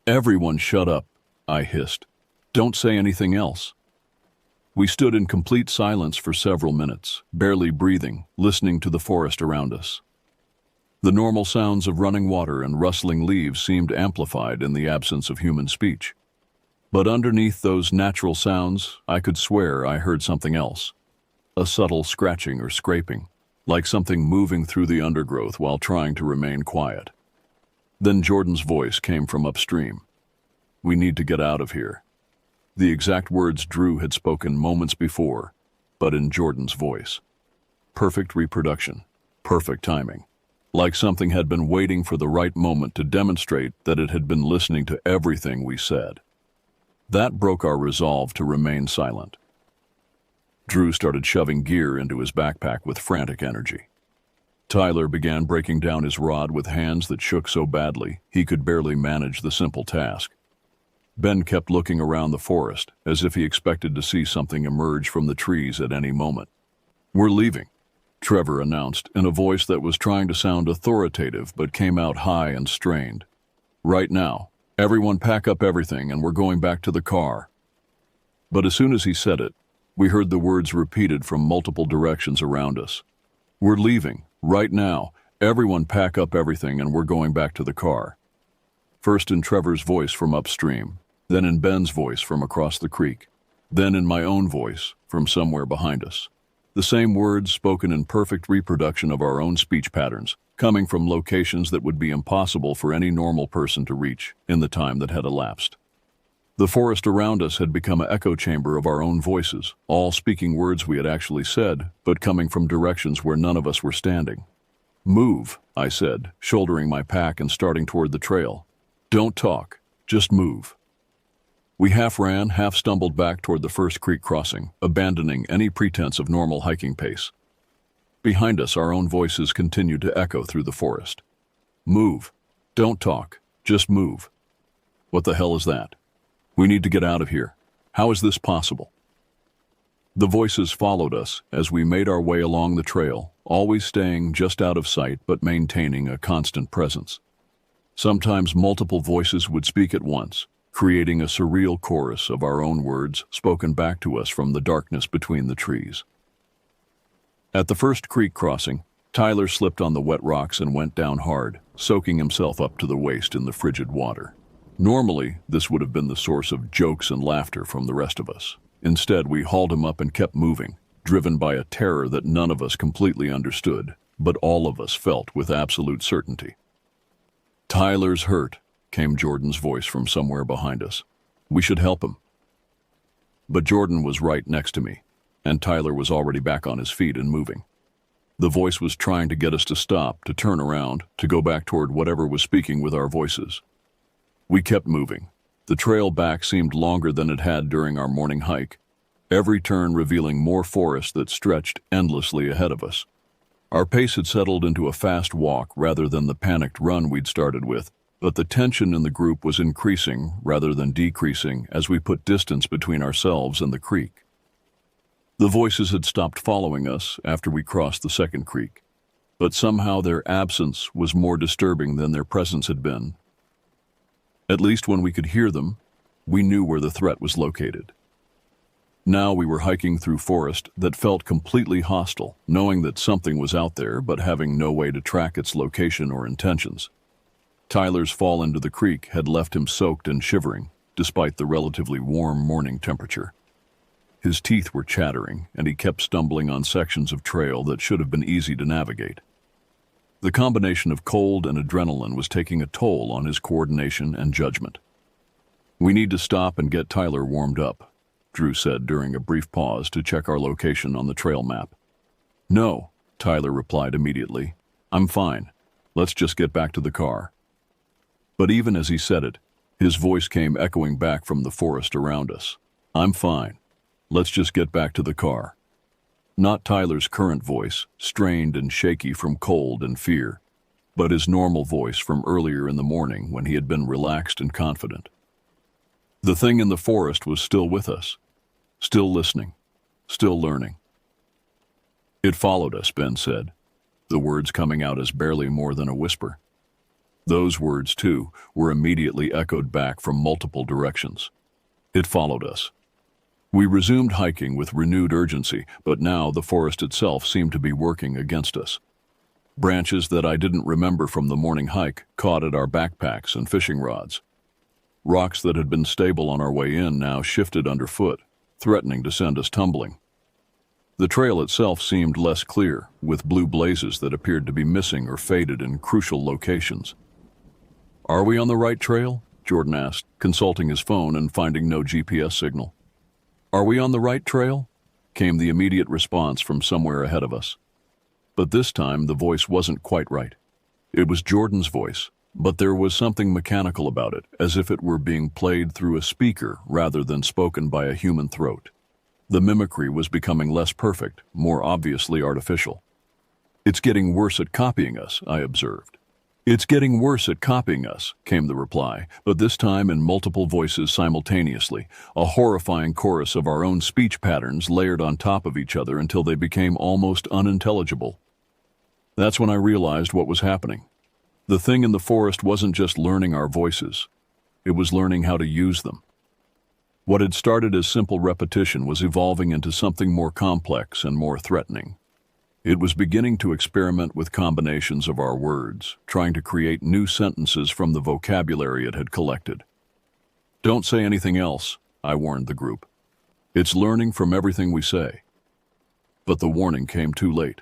"Everyone shut up," I hissed. "Don't say anything else." We stood in complete silence for several minutes, barely breathing, listening to the forest around us. The normal sounds of running water and rustling leaves seemed amplified in the absence of human speech. But underneath those natural sounds, I could swear I heard something else. A subtle scratching or scraping, like something moving through the undergrowth while trying to remain quiet. Then Jordan's voice came from upstream. "We need to get out of here." The exact words Drew had spoken moments before, but in Jordan's voice. Perfect reproduction, perfect timing. Like something had been waiting for the right moment to demonstrate that it had been listening to everything we said. That broke our resolve to remain silent. Drew started shoving gear into his backpack with frantic energy. Tyler began breaking down his rod with hands that shook so badly he could barely manage the simple task. Ben kept looking around the forest, as if he expected to see something emerge from the trees at any moment. "We're leaving," Trevor announced in a voice that was trying to sound authoritative but came out high and strained. "Right now. Everyone pack up everything and we're going back to the car." But as soon as he said it, we heard the words repeated from multiple directions around us. "We're leaving. Right now. Everyone pack up everything and we're going back to the car." First in Trevor's voice from upstream, then in Ben's voice from across the creek, then in my own voice from somewhere behind us. The same words spoken in perfect reproduction of our own speech patterns, coming from locations that would be impossible for any normal person to reach in the time that had elapsed. The forest around us had become an echo chamber of our own voices, all speaking words we had actually said, but coming from directions where none of us were standing. "Move," I said, shouldering my pack and starting toward the trail. "Don't talk, just move." We half ran, half stumbled back toward the first creek crossing, abandoning any pretense of normal hiking pace. Behind us, our own voices continued to echo through the forest. "Move. Don't talk. Just move." What the hell is that? We need to get out of here. How is this possible? The voices followed us as we made our way along the trail, always staying just out of sight but maintaining a constant presence. Sometimes multiple voices would speak at once, creating a surreal chorus of our own words spoken back to us from the darkness between the trees. At the first creek crossing, Tyler slipped on the wet rocks and went down hard, soaking himself up to the waist in the frigid water. Normally, this would have been the source of jokes and laughter from the rest of us. Instead, we hauled him up and kept moving, driven by a terror that none of us completely understood, but all of us felt with absolute certainty. "Tyler's hurt," came Jordan's voice from somewhere behind us. "We should help him." But Jordan was right next to me, and Tyler was already back on his feet and moving. The voice was trying to get us to stop, to turn around, to go back toward whatever was speaking with our voices. We kept moving. The trail back seemed longer than it had during our morning hike, every turn revealing more forest that stretched endlessly ahead of us. Our pace had settled into a fast walk rather than the panicked run we'd started with, but the tension in the group was increasing rather than decreasing as we put distance between ourselves and the creek. The voices had stopped following us after we crossed the second creek, but somehow their absence was more disturbing than their presence had been. At least when we could hear them, we knew where the threat was located. Now we were hiking through forest that felt completely hostile, knowing that something was out there but having no way to track its location or intentions. Tyler's fall into the creek had left him soaked and shivering, despite the relatively warm morning temperature. His teeth were chattering, and he kept stumbling on sections of trail that should have been easy to navigate. The combination of cold and adrenaline was taking a toll on his coordination and judgment. "We need to stop and get Tyler warmed up," Drew said during a brief pause to check our location on the trail map. "No," Tyler replied immediately. "I'm fine. Let's just get back to the car." But even as he said it, his voice came echoing back from the forest around us. "I'm fine. Let's just get back to the car." Not Tyler's current voice, strained and shaky from cold and fear, but his normal voice from earlier in the morning when he had been relaxed and confident. The thing in the forest was still with us, still listening, still learning. "It followed us," Ben said, the words coming out as barely more than a whisper. Those words, too, were immediately echoed back from multiple directions. It followed us. We resumed hiking with renewed urgency, but now the forest itself seemed to be working against us. Branches that I didn't remember from the morning hike caught at our backpacks and fishing rods. Rocks that had been stable on our way in now shifted underfoot, threatening to send us tumbling. The trail itself seemed less clear, with blue blazes that appeared to be missing or faded in crucial locations. "Are we on the right trail?" Jordan asked, consulting his phone and finding no GPS signal. "Are we on the right trail?" came the immediate response from somewhere ahead of us. But this time the voice wasn't quite right. It was Jordan's voice, but there was something mechanical about it, as if it were being played through a speaker rather than spoken by a human throat. The mimicry was becoming less perfect, more obviously artificial. "It's getting worse at copying us," I observed. "It's getting worse at copying us," came the reply, but this time in multiple voices simultaneously, a horrifying chorus of our own speech patterns layered on top of each other until they became almost unintelligible. That's when I realized what was happening. The thing in the forest wasn't just learning our voices. It was learning how to use them. What had started as simple repetition was evolving into something more complex and more threatening. It was beginning to experiment with combinations of our words, trying to create new sentences from the vocabulary it had collected. "Don't say anything else," I warned the group. "It's learning from everything we say." But the warning came too late.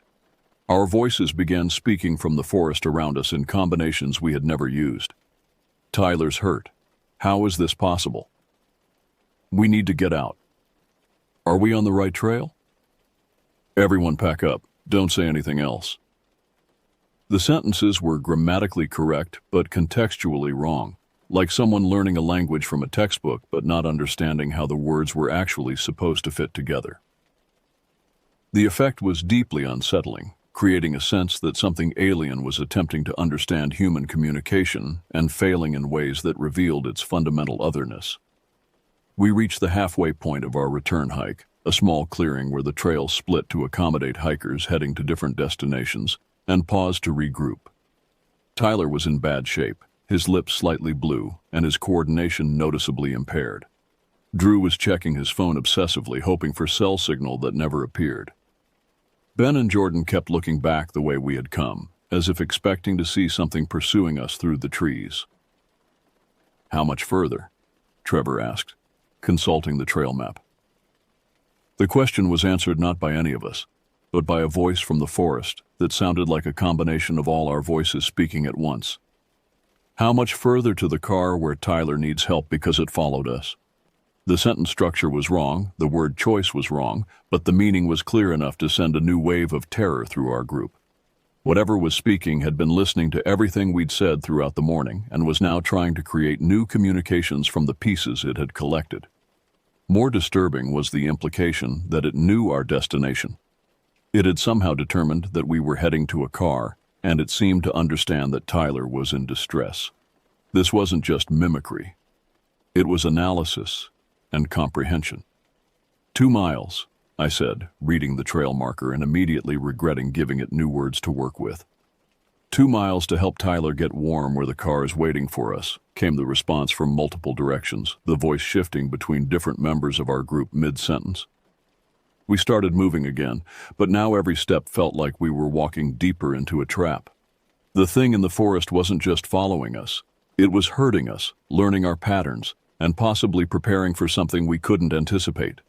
Our voices began speaking from the forest around us in combinations we had never used. "Tyler's hurt. How is this possible? We need to get out. Are we on the right trail? Everyone pack up. Don't say anything else." The sentences were grammatically correct but contextually wrong, like someone learning a language from a textbook but not understanding how the words were actually supposed to fit together. The effect was deeply unsettling, creating a sense that something alien was attempting to understand human communication and failing in ways that revealed its fundamental otherness. We reached the halfway point of our return hike, a small clearing where the trail split to accommodate hikers heading to different destinations, and paused to regroup. Tyler was in bad shape, his lips slightly blue, and his coordination noticeably impaired. Drew was checking his phone obsessively, hoping for cell signal that never appeared. Ben and Jordan kept looking back the way we had come, as if expecting to see something pursuing us through the trees. "How much further?" Trevor asked, consulting the trail map. The question was answered not by any of us, but by a voice from the forest that sounded like a combination of all our voices speaking at once. "How much further to the car where Tyler needs help because it followed us?" The sentence structure was wrong, the word choice was wrong, but the meaning was clear enough to send a new wave of terror through our group. Whatever was speaking had been listening to everything we'd said throughout the morning and was now trying to create new communications from the pieces it had collected. More disturbing was the implication that it knew our destination. It had somehow determined that we were heading to a car, and it seemed to understand that Tyler was in distress. This wasn't just mimicry. It was analysis and comprehension. 2 miles, I said, reading the trail marker and immediately regretting giving it new words to work with. 2 miles to help Tyler get warm where the car is waiting for us, came the response from multiple directions, the voice shifting between different members of our group mid-sentence. We started moving again, but now every step felt like we were walking deeper into a trap. The thing in the forest wasn't just following us. It was herding us, learning our patterns, and possibly preparing for something we couldn't anticipate.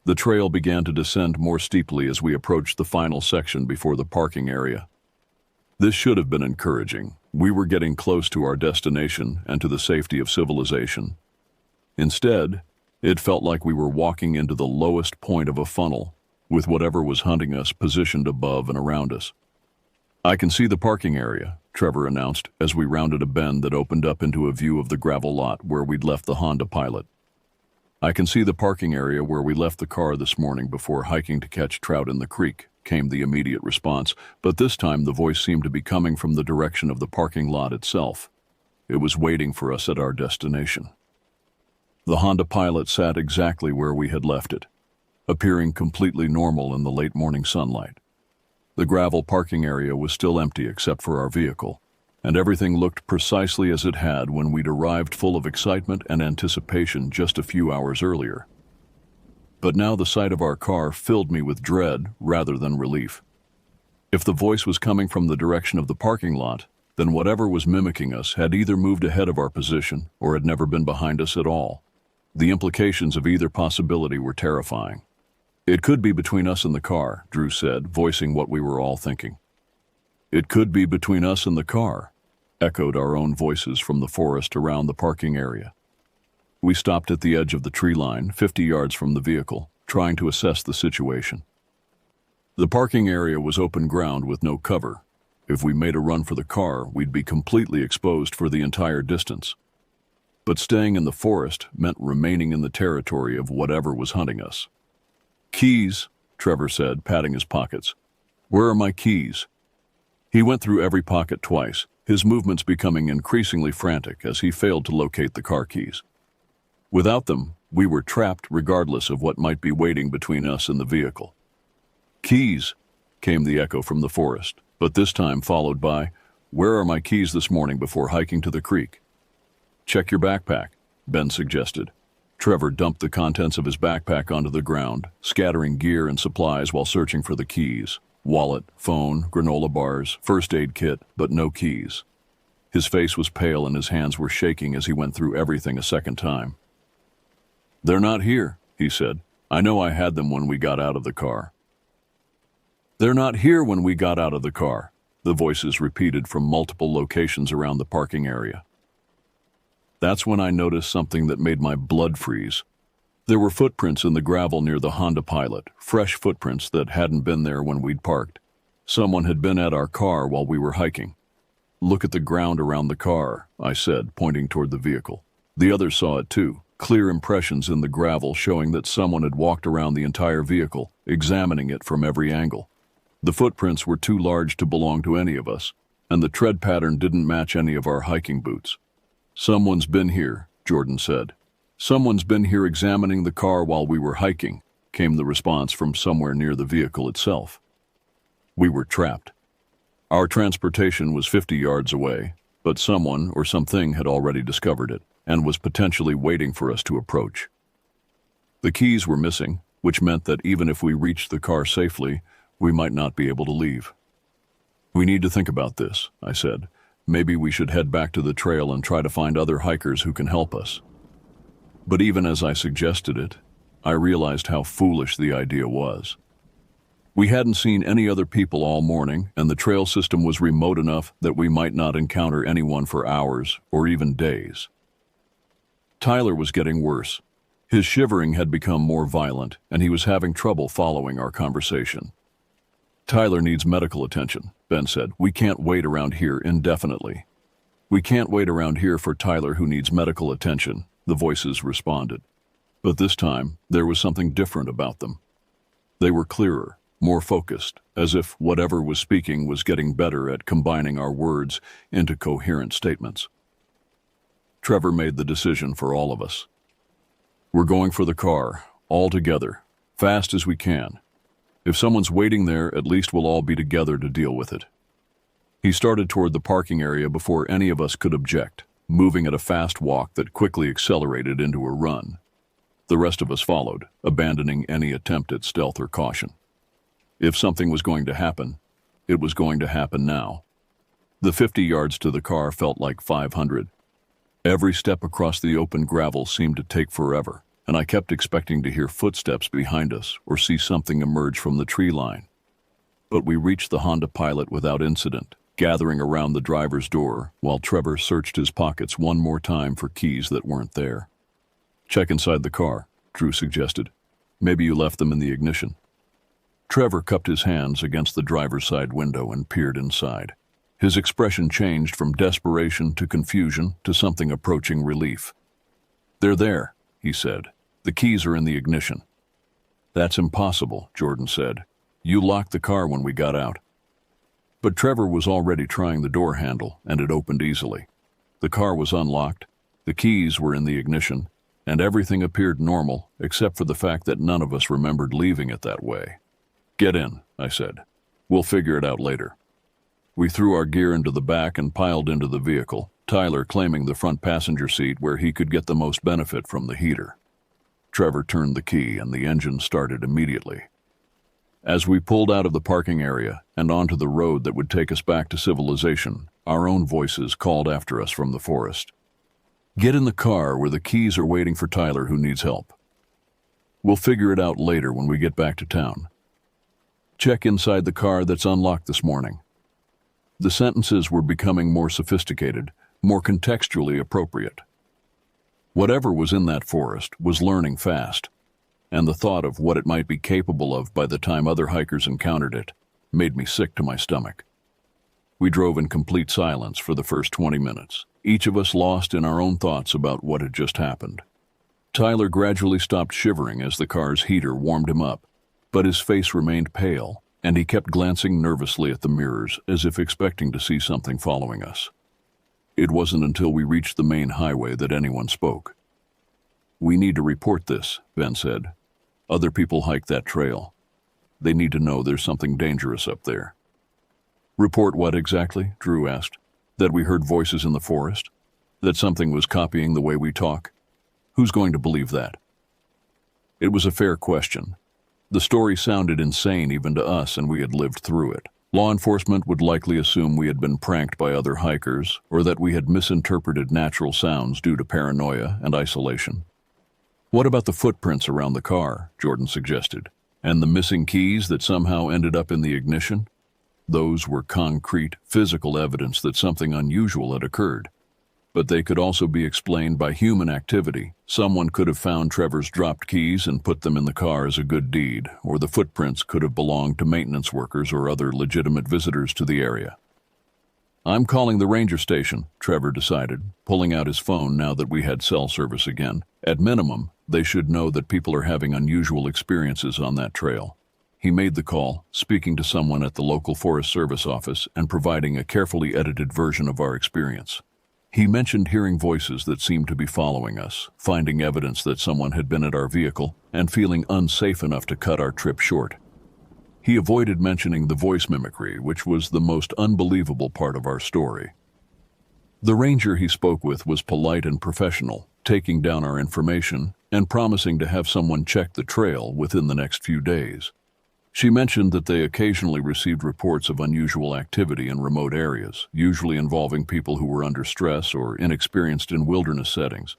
The trail began to descend more steeply as we approached the final section before the parking area. This should have been encouraging. We were getting close to our destination and to the safety of civilization. Instead, it felt like we were walking into the lowest point of a funnel, with whatever was hunting us positioned above and around us. "I can see the parking area," Trevor announced as we rounded a bend that opened up into a view of the gravel lot where we'd left the Honda Pilot. "I can see the parking area where we left the car this morning before hiking to catch trout in the creek," came the immediate response, but this time the voice seemed to be coming from the direction of the parking lot itself. It was waiting for us at our destination. The Honda Pilot sat exactly where we had left it, appearing completely normal in the late morning sunlight. The gravel parking area was still empty except for our vehicle, and everything looked precisely as it had when we'd arrived, full of excitement and anticipation just a few hours earlier. But now the sight of our car filled me with dread rather than relief. If the voice was coming from the direction of the parking lot, then whatever was mimicking us had either moved ahead of our position or had never been behind us at all. The implications of either possibility were terrifying. "It could be between us and the car," Drew said, voicing what we were all thinking. "It could be between us and the car," echoed our own voices from the forest around the parking area. We stopped at the edge of the tree line, 50 yards from the vehicle, trying to assess the situation. The parking area was open ground with no cover. If we made a run for the car, we'd be completely exposed for the entire distance. But staying in the forest meant remaining in the territory of whatever was hunting us. "Keys," Trevor said, patting his pockets. "Where are my keys?" He went through every pocket twice, his movements becoming increasingly frantic as he failed to locate the car keys. Without them, we were trapped regardless of what might be waiting between us and the vehicle. "Keys," came the echo from the forest, but this time followed by, "Where are my keys this morning before hiking to the creek?" "Check your backpack," Ben suggested. Trevor dumped the contents of his backpack onto the ground, scattering gear and supplies while searching for the keys. Wallet, phone, granola bars, first aid kit, but no keys. His face was pale and his hands were shaking as he went through everything a second time. "They're not here," he said. "I know I had them when we got out of the car." "They're not here when we got out of the car," the voices repeated from multiple locations around the parking area. That's when I noticed something that made my blood freeze. There were footprints in the gravel near the Honda Pilot, fresh footprints that hadn't been there when we'd parked. Someone had been at our car while we were hiking. "Look at the ground around the car," I said, pointing toward the vehicle. The others saw it too, clear impressions in the gravel showing that someone had walked around the entire vehicle, examining it from every angle. The footprints were too large to belong to any of us, and the tread pattern didn't match any of our hiking boots. "Someone's been here," Jordan said. "Someone's been here examining the car while we were hiking," came the response from somewhere near the vehicle itself. We were trapped. Our transportation was 50 yards away, but someone or something had already discovered it and was potentially waiting for us to approach. The keys were missing, which meant that even if we reached the car safely, we might not be able to leave. "We need to think about this," I said. "Maybe we should head back to the trail and try to find other hikers who can help us." But even as I suggested it, I realized how foolish the idea was. We hadn't seen any other people all morning, and the trail system was remote enough that we might not encounter anyone for hours or even days. Tyler was getting worse. His shivering had become more violent, and he was having trouble following our conversation. "Tyler needs medical attention," Ben said. "We can't wait around here indefinitely." "We can't wait around here for Tyler who needs medical attention," the voices responded. But this time, there was something different about them. They were clearer, more focused, as if whatever was speaking was getting better at combining our words into coherent statements. Trevor made the decision for all of us. "We're going for the car, all together. Fast as we can. If someone's waiting there, at least we'll all be together to deal with it." He started toward the parking area before any of us could object, moving at a fast walk that quickly accelerated into a run. The rest of us followed, abandoning any attempt at stealth or caution. If something was going to happen, it was going to happen now. The 50 yards to the car felt like 500. Every step across the open gravel seemed to take forever, and I kept expecting to hear footsteps behind us or see something emerge from the tree line. But we reached the Honda Pilot without incident, gathering around the driver's door while Trevor searched his pockets one more time for keys that weren't there. "Check inside the car," Drew suggested. "Maybe you left them in the ignition." Trevor cupped his hands against the driver's side window and peered inside. His expression changed from desperation to confusion to something approaching relief. "They're there," he said. "The keys are in the ignition." "That's impossible," Jordan said. "You locked the car when we got out." But Trevor was already trying the door handle, and it opened easily. The car was unlocked, the keys were in the ignition, and everything appeared normal except for the fact that none of us remembered leaving it that way. "Get in," I said. "We'll figure it out later." We threw our gear into the back and piled into the vehicle, Tyler claiming the front passenger seat where he could get the most benefit from the heater. Trevor turned the key and the engine started immediately. As we pulled out of the parking area and onto the road that would take us back to civilization, our own voices called after us from the forest. "Get in the car where the keys are waiting for Tyler who needs help. We'll figure it out later when we get back to town. Check inside the car that's unlocked this morning." The sentences were becoming more sophisticated, more contextually appropriate. Whatever was in that forest was learning fast, and the thought of what it might be capable of by the time other hikers encountered it made me sick to my stomach. We drove in complete silence for the first 20 minutes, each of us lost in our own thoughts about what had just happened. Tyler gradually stopped shivering as the car's heater warmed him up, but his face remained pale, and he kept glancing nervously at the mirrors as if expecting to see something following us. It wasn't until we reached the main highway that anyone spoke. "We need to report this," Ben said. "Other people hike that trail. They need to know there's something dangerous up there." "Report what exactly?" Drew asked. "That we heard voices in the forest? That something was copying the way we talk? Who's going to believe that?" It was a fair question. The story sounded insane even to us, and we had lived through it. Law enforcement would likely assume we had been pranked by other hikers, or that we had misinterpreted natural sounds due to paranoia and isolation. "What about the footprints around the car?" Jordan suggested. "And the missing keys that somehow ended up in the ignition?" Those were concrete, physical evidence that something unusual had occurred. But they could also be explained by human activity. Someone could have found Trevor's dropped keys and put them in the car as a good deed, or the footprints could have belonged to maintenance workers or other legitimate visitors to the area. "I'm calling the ranger station," Trevor decided, pulling out his phone now that we had cell service again. At minimum, they should know that people are having unusual experiences on that trail. He made the call, speaking to someone at the local Forest Service office and providing a carefully edited version of our experience. He mentioned hearing voices that seemed to be following us, finding evidence that someone had been at our vehicle, and feeling unsafe enough to cut our trip short. He avoided mentioning the voice mimicry, which was the most unbelievable part of our story. The ranger he spoke with was polite and professional, taking down our information and promising to have someone check the trail within the next few days. She mentioned that they occasionally received reports of unusual activity in remote areas, usually involving people who were under stress or inexperienced in wilderness settings.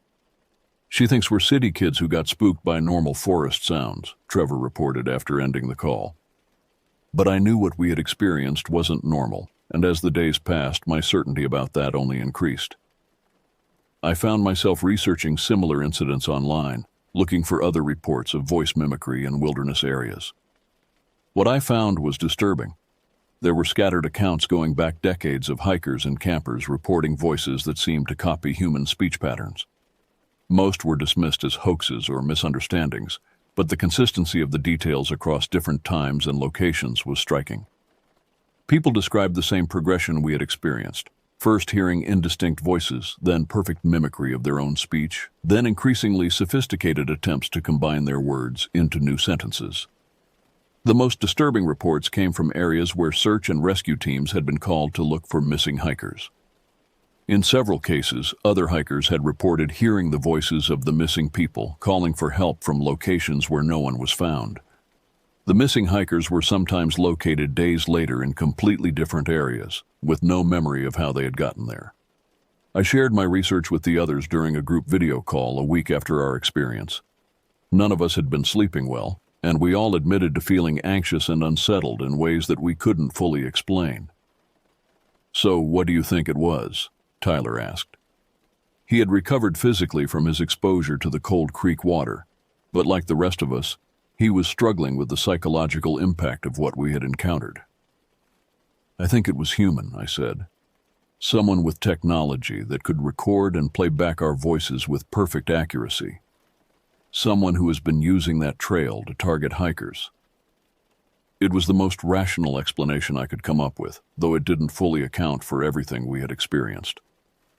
"She thinks we're city kids who got spooked by normal forest sounds," Trevor reported after ending the call. But I knew what we had experienced wasn't normal, and as the days passed, my certainty about that only increased. I found myself researching similar incidents online, looking for other reports of voice mimicry in wilderness areas. What I found was disturbing. There were scattered accounts going back decades of hikers and campers reporting voices that seemed to copy human speech patterns. Most were dismissed as hoaxes or misunderstandings, but the consistency of the details across different times and locations was striking. People described the same progression we had experienced. First hearing indistinct voices, then perfect mimicry of their own speech, then increasingly sophisticated attempts to combine their words into new sentences. The most disturbing reports came from areas where search and rescue teams had been called to look for missing hikers. In several cases, other hikers had reported hearing the voices of the missing people calling for help from locations where no one was found. The missing hikers were sometimes located days later in completely different areas, with no memory of how they had gotten there. I shared my research with the others during a group video call a week after our experience. None of us had been sleeping well, and we all admitted to feeling anxious and unsettled in ways that we couldn't fully explain. "So, what do you think it was?" Tyler asked. He had recovered physically from his exposure to the cold creek water, but like the rest of us, he was struggling with the psychological impact of what we had encountered. "I think it was human," I said. "Someone with technology that could record and play back our voices with perfect accuracy. Someone who has been using that trail to target hikers." It was the most rational explanation I could come up with, though it didn't fully account for everything we had experienced.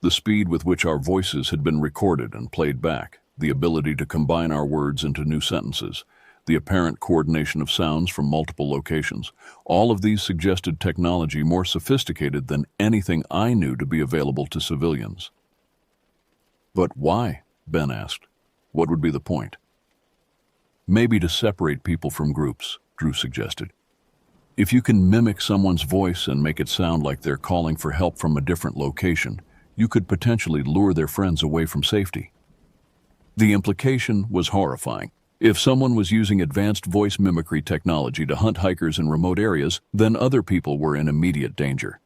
The speed with which our voices had been recorded and played back, the ability to combine our words into new sentences, the apparent coordination of sounds from multiple locations, all of these suggested technology more sophisticated than anything I knew to be available to civilians. "But why?" Ben asked. "What would be the point?" "Maybe to separate people from groups," Drew suggested. "If you can mimic someone's voice and make it sound like they're calling for help from a different location, you could potentially lure their friends away from safety." The implication was horrifying. If someone was using advanced voice mimicry technology to hunt hikers in remote areas, then other people were in immediate danger.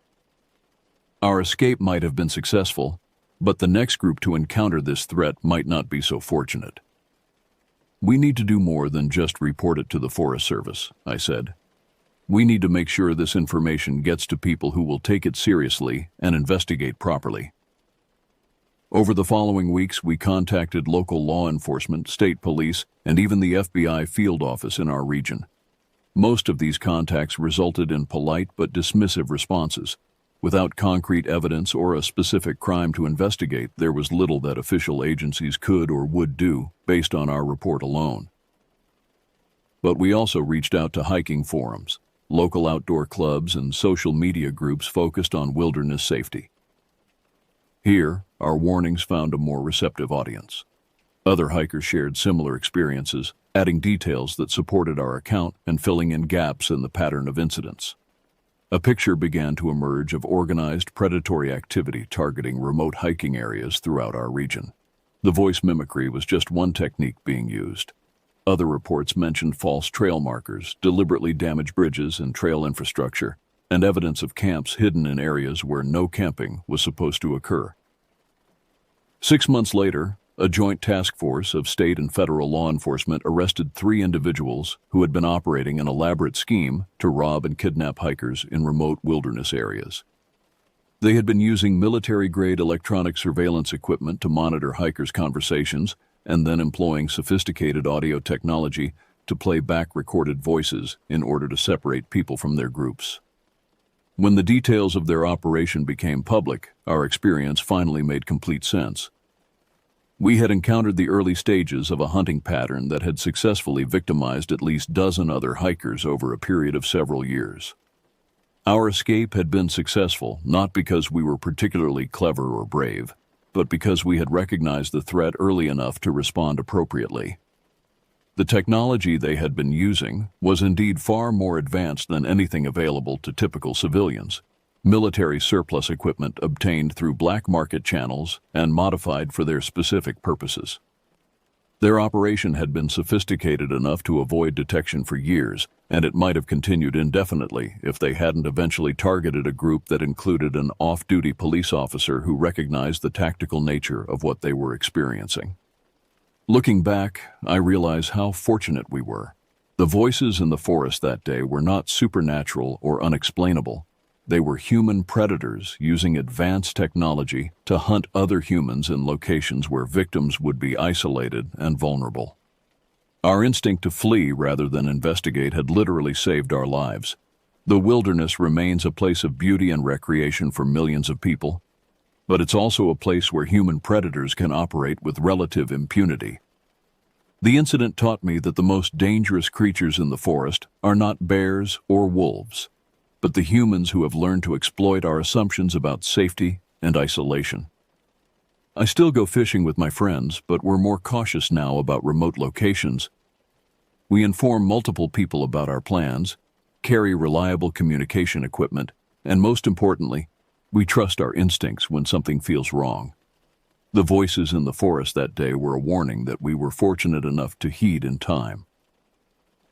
Our escape might have been successful, but the next group to encounter this threat might not be so fortunate. "We need to do more than just report it to the Forest Service," I said. "We need to make sure this information gets to people who will take it seriously and investigate properly." Over the following weeks, we contacted local law enforcement, state police, and even the FBI field office in our region. Most of these contacts resulted in polite but dismissive responses. Without concrete evidence or a specific crime to investigate, there was little that official agencies could or would do based on our report alone. But we also reached out to hiking forums, local outdoor clubs, and social media groups focused on wilderness safety. Here, our warnings found a more receptive audience. Other hikers shared similar experiences, adding details that supported our account and filling in gaps in the pattern of incidents. A picture began to emerge of organized predatory activity targeting remote hiking areas throughout our region. The voice mimicry was just one technique being used. Other reports mentioned false trail markers, deliberately damaged bridges and trail infrastructure, and evidence of camps hidden in areas where no camping was supposed to occur. 6 months later, a joint task force of state and federal law enforcement arrested 3 individuals who had been operating an elaborate scheme to rob and kidnap hikers in remote wilderness areas. They had been using military-grade electronic surveillance equipment to monitor hikers' conversations and then employing sophisticated audio technology to play back recorded voices in order to separate people from their groups. When the details of their operation became public, our experience finally made complete sense. We had encountered the early stages of a hunting pattern that had successfully victimized at least a dozen other hikers over a period of several years. Our escape had been successful not because we were particularly clever or brave, but because we had recognized the threat early enough to respond appropriately. The technology they had been using was indeed far more advanced than anything available to typical civilians. Military surplus equipment obtained through black market channels and modified for their specific purposes. Their operation had been sophisticated enough to avoid detection for years, and it might have continued indefinitely if they hadn't eventually targeted a group that included an off-duty police officer who recognized the tactical nature of what they were experiencing. Looking back, I realize how fortunate we were. The voices in the forest that day were not supernatural or unexplainable. They were human predators using advanced technology to hunt other humans in locations where victims would be isolated and vulnerable. Our instinct to flee rather than investigate had literally saved our lives. The wilderness remains a place of beauty and recreation for millions of people, but it's also a place where human predators can operate with relative impunity. The incident taught me that the most dangerous creatures in the forest are not bears or wolves, but the humans who have learned to exploit our assumptions about safety and isolation. I still go fishing with my friends, but we're more cautious now about remote locations. We inform multiple people about our plans, carry reliable communication equipment, and most importantly, we trust our instincts when something feels wrong. The voices in the forest that day were a warning that we were fortunate enough to heed in time.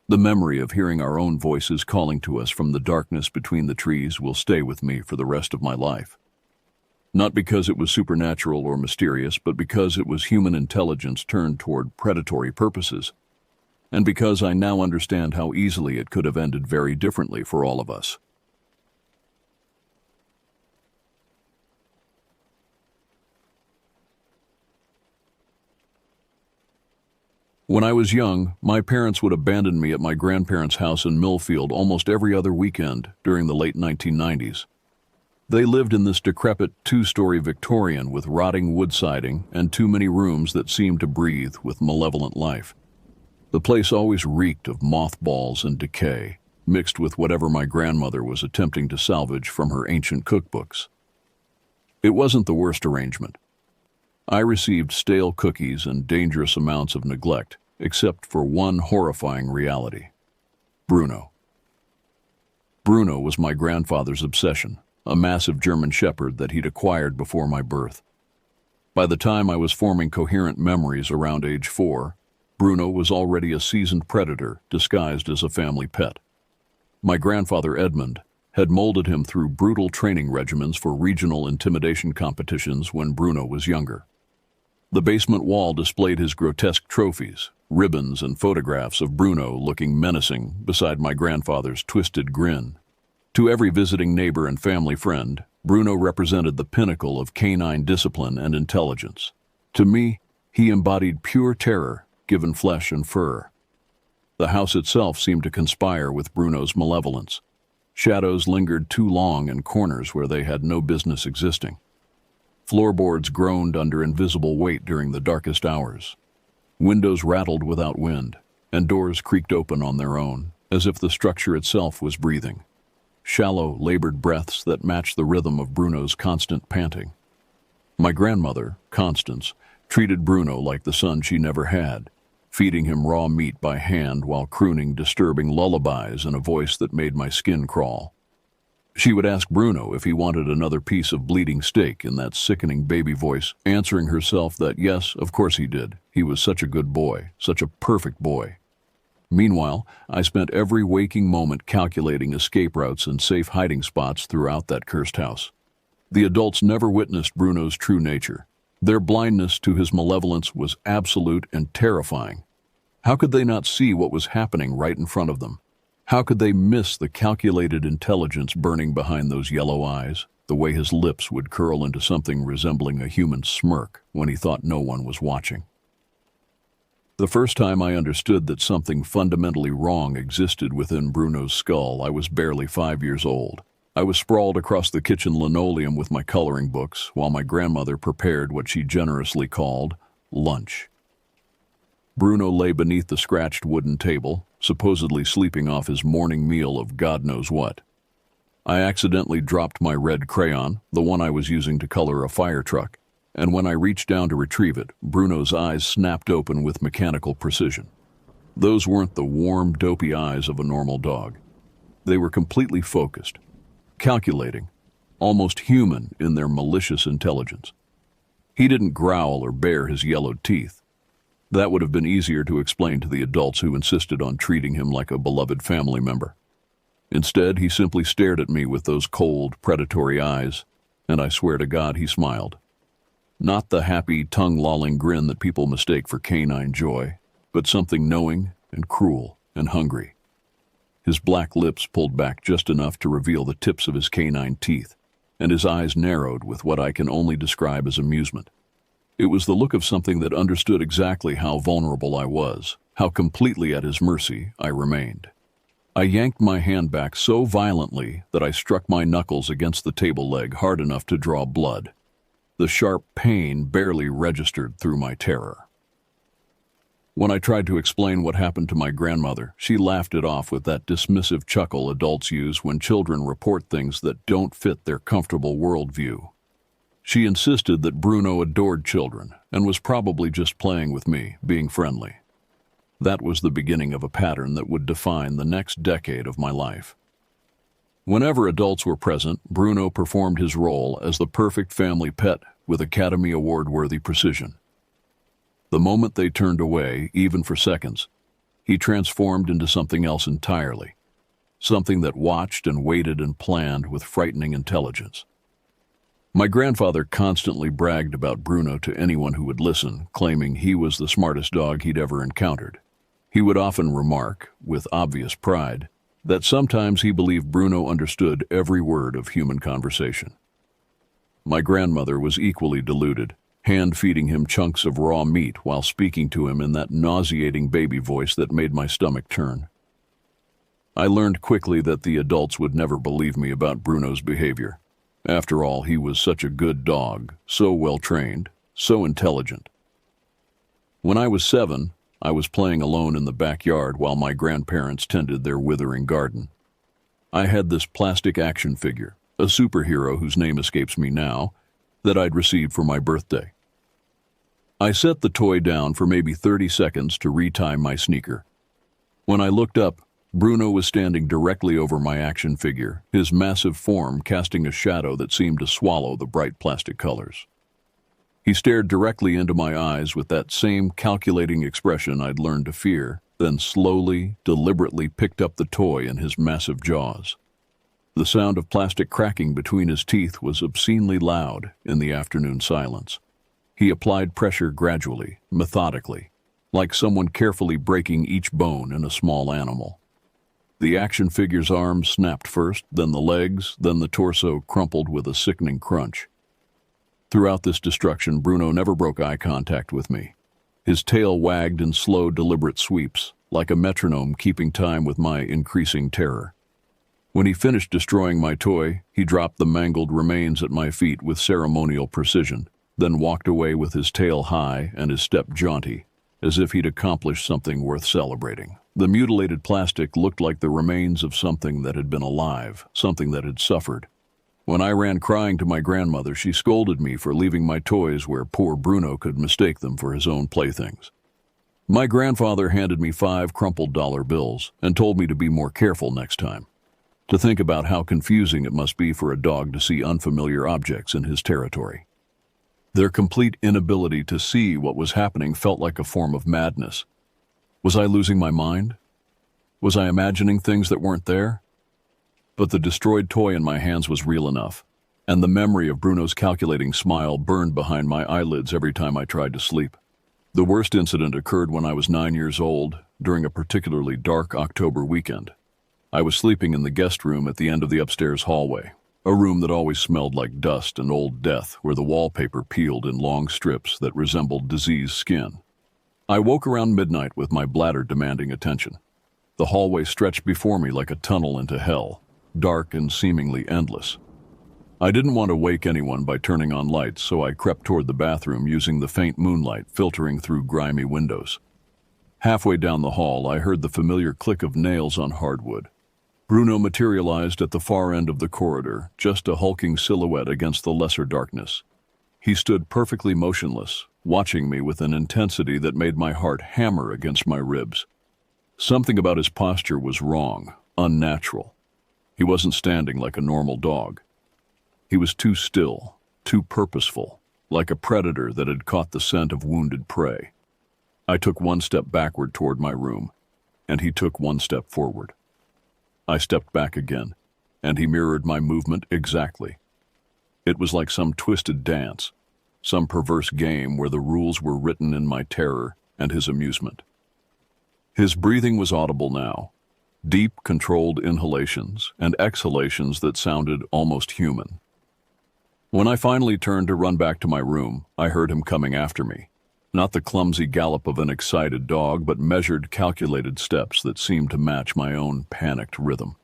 The memory of hearing our own voices calling to us from the darkness between the trees will stay with me for the rest of my life. Not because it was supernatural or mysterious, but because it was human intelligence turned toward predatory purposes, and because I now understand how easily it could have ended very differently for all of us. When I was young, my parents would abandon me at my grandparents' house in Millfield almost every other weekend during the late 1990s. They lived in this decrepit two-story Victorian with rotting wood siding and too many rooms that seemed to breathe with malevolent life. The place always reeked of mothballs and decay, mixed with whatever my grandmother was attempting to salvage from her ancient cookbooks. It wasn't the worst arrangement. I received stale cookies and dangerous amounts of neglect, except for one horrifying reality. Bruno. Bruno was my grandfather's obsession, a massive German shepherd that he'd acquired before my birth. By the time I was forming coherent memories around age 4, Bruno was already a seasoned predator disguised as a family pet. My grandfather Edmund had molded him through brutal training regimens for regional intimidation competitions when Bruno was younger. The basement wall displayed his grotesque trophies, ribbons and photographs of Bruno looking menacing beside my grandfather's twisted grin. To every visiting neighbor and family friend, Bruno represented the pinnacle of canine discipline and intelligence. To me, he embodied pure terror, given flesh and fur. The house itself seemed to conspire with Bruno's malevolence. Shadows lingered too long in corners where they had no business existing. Floorboards groaned under invisible weight during the darkest hours. Windows rattled without wind, and doors creaked open on their own, as if the structure itself was breathing. Shallow, labored breaths that matched the rhythm of Bruno's constant panting. My grandmother, Constance, treated Bruno like the son she never had, feeding him raw meat by hand while crooning disturbing lullabies in a voice that made my skin crawl. She would ask Bruno if he wanted another piece of bleeding steak in that sickening baby voice, answering herself that yes, of course he did. He was such a good boy, such a perfect boy. Meanwhile, I spent every waking moment calculating escape routes and safe hiding spots throughout that cursed house. The adults never witnessed Bruno's true nature. Their blindness to his malevolence was absolute and terrifying. How could they not see what was happening right in front of them? How could they miss the calculated intelligence burning behind those yellow eyes, the way his lips would curl into something resembling a human smirk when he thought no one was watching? The first time I understood that something fundamentally wrong existed within Bruno's skull, I was barely 5 years old. I was sprawled across the kitchen linoleum with my coloring books while my grandmother prepared what she generously called lunch. Bruno lay beneath the scratched wooden table, supposedly sleeping off his morning meal of God knows what. I accidentally dropped my red crayon, the one I was using to color a fire truck, and when I reached down to retrieve it, Bruno's eyes snapped open with mechanical precision. Those weren't the warm, dopey eyes of a normal dog. They were completely focused, calculating, almost human in their malicious intelligence. He didn't growl or bare his yellowed teeth. That would have been easier to explain to the adults who insisted on treating him like a beloved family member. Instead, he simply stared at me with those cold, predatory eyes, and I swear to God he smiled. Not the happy, tongue-lolling grin that people mistake for canine joy, but something knowing and cruel and hungry. His black lips pulled back just enough to reveal the tips of his canine teeth, and his eyes narrowed with what I can only describe as amusement. It was the look of something that understood exactly how vulnerable I was, how completely at his mercy I remained. I yanked my hand back so violently that I struck my knuckles against the table leg hard enough to draw blood. The sharp pain barely registered through my terror. When I tried to explain what happened to my grandmother, she laughed it off with that dismissive chuckle adults use when children report things that don't fit their comfortable worldview. She insisted that Bruno adored children and was probably just playing with me, being friendly. That was the beginning of a pattern that would define the next decade of my life. Whenever adults were present, Bruno performed his role as the perfect family pet with Academy Award-worthy precision. The moment they turned away, even for seconds, he transformed into something else entirely, something that watched and waited and planned with frightening intelligence. My grandfather constantly bragged about Bruno to anyone who would listen, claiming he was the smartest dog he'd ever encountered. He would often remark, with obvious pride, that sometimes he believed Bruno understood every word of human conversation. My grandmother was equally deluded, hand-feeding him chunks of raw meat while speaking to him in that nauseating baby voice that made my stomach turn. I learned quickly that the adults would never believe me about Bruno's behavior. After all, he was such a good dog, so well-trained, so intelligent. When I was 7, I was playing alone in the backyard while my grandparents tended their withering garden. I had this plastic action figure, a superhero whose name escapes me now, that I'd received for my birthday. I set the toy down for maybe 30 seconds to retie my sneaker. When I looked up, Bruno was standing directly over my action figure, his massive form casting a shadow that seemed to swallow the bright plastic colors. He stared directly into my eyes with that same calculating expression I'd learned to fear, then slowly, deliberately picked up the toy in his massive jaws. The sound of plastic cracking between his teeth was obscenely loud in the afternoon silence. He applied pressure gradually, methodically, like someone carefully breaking each bone in a small animal. The action figure's arms snapped first, then the legs, then the torso crumpled with a sickening crunch. Throughout this destruction, Bruno never broke eye contact with me. His tail wagged in slow, deliberate sweeps, like a metronome keeping time with my increasing terror. When he finished destroying my toy, he dropped the mangled remains at my feet with ceremonial precision, then walked away with his tail high and his step jaunty, as if he'd accomplished something worth celebrating. The mutilated plastic looked like the remains of something that had been alive, something that had suffered. When I ran crying to my grandmother, she scolded me for leaving my toys where poor Bruno could mistake them for his own playthings. My grandfather handed me 5 crumpled dollar bills and told me to be more careful next time, to think about how confusing it must be for a dog to see unfamiliar objects in his territory. Their complete inability to see what was happening felt like a form of madness. Was I losing my mind? Was I imagining things that weren't there? But the destroyed toy in my hands was real enough, and the memory of Bruno's calculating smile burned behind my eyelids every time I tried to sleep. The worst incident occurred when I was 9 years old, during a particularly dark October weekend. I was sleeping in the guest room at the end of the upstairs hallway, a room that always smelled like dust and old death, where the wallpaper peeled in long strips that resembled diseased skin. I woke around midnight with my bladder demanding attention. The hallway stretched before me like a tunnel into hell, dark and seemingly endless. I didn't want to wake anyone by turning on lights, so I crept toward the bathroom using the faint moonlight filtering through grimy windows. Halfway down the hall, I heard the familiar click of nails on hardwood. Bruno materialized at the far end of the corridor, just a hulking silhouette against the lesser darkness. He stood perfectly motionless, watching me with an intensity that made my heart hammer against my ribs. Something about his posture was wrong, unnatural. He wasn't standing like a normal dog. He was too still, too purposeful, like a predator that had caught the scent of wounded prey. I took one step backward toward my room, and he took one step forward. I stepped back again, and he mirrored my movement exactly. It was like some twisted dance, some perverse game where the rules were written in my terror and his amusement. His breathing was audible now, deep, controlled inhalations and exhalations that sounded almost human. When I finally turned to run back to my room, I heard him coming after me. Not the clumsy gallop of an excited dog, but measured, calculated steps that seemed to match my own panicked rhythm.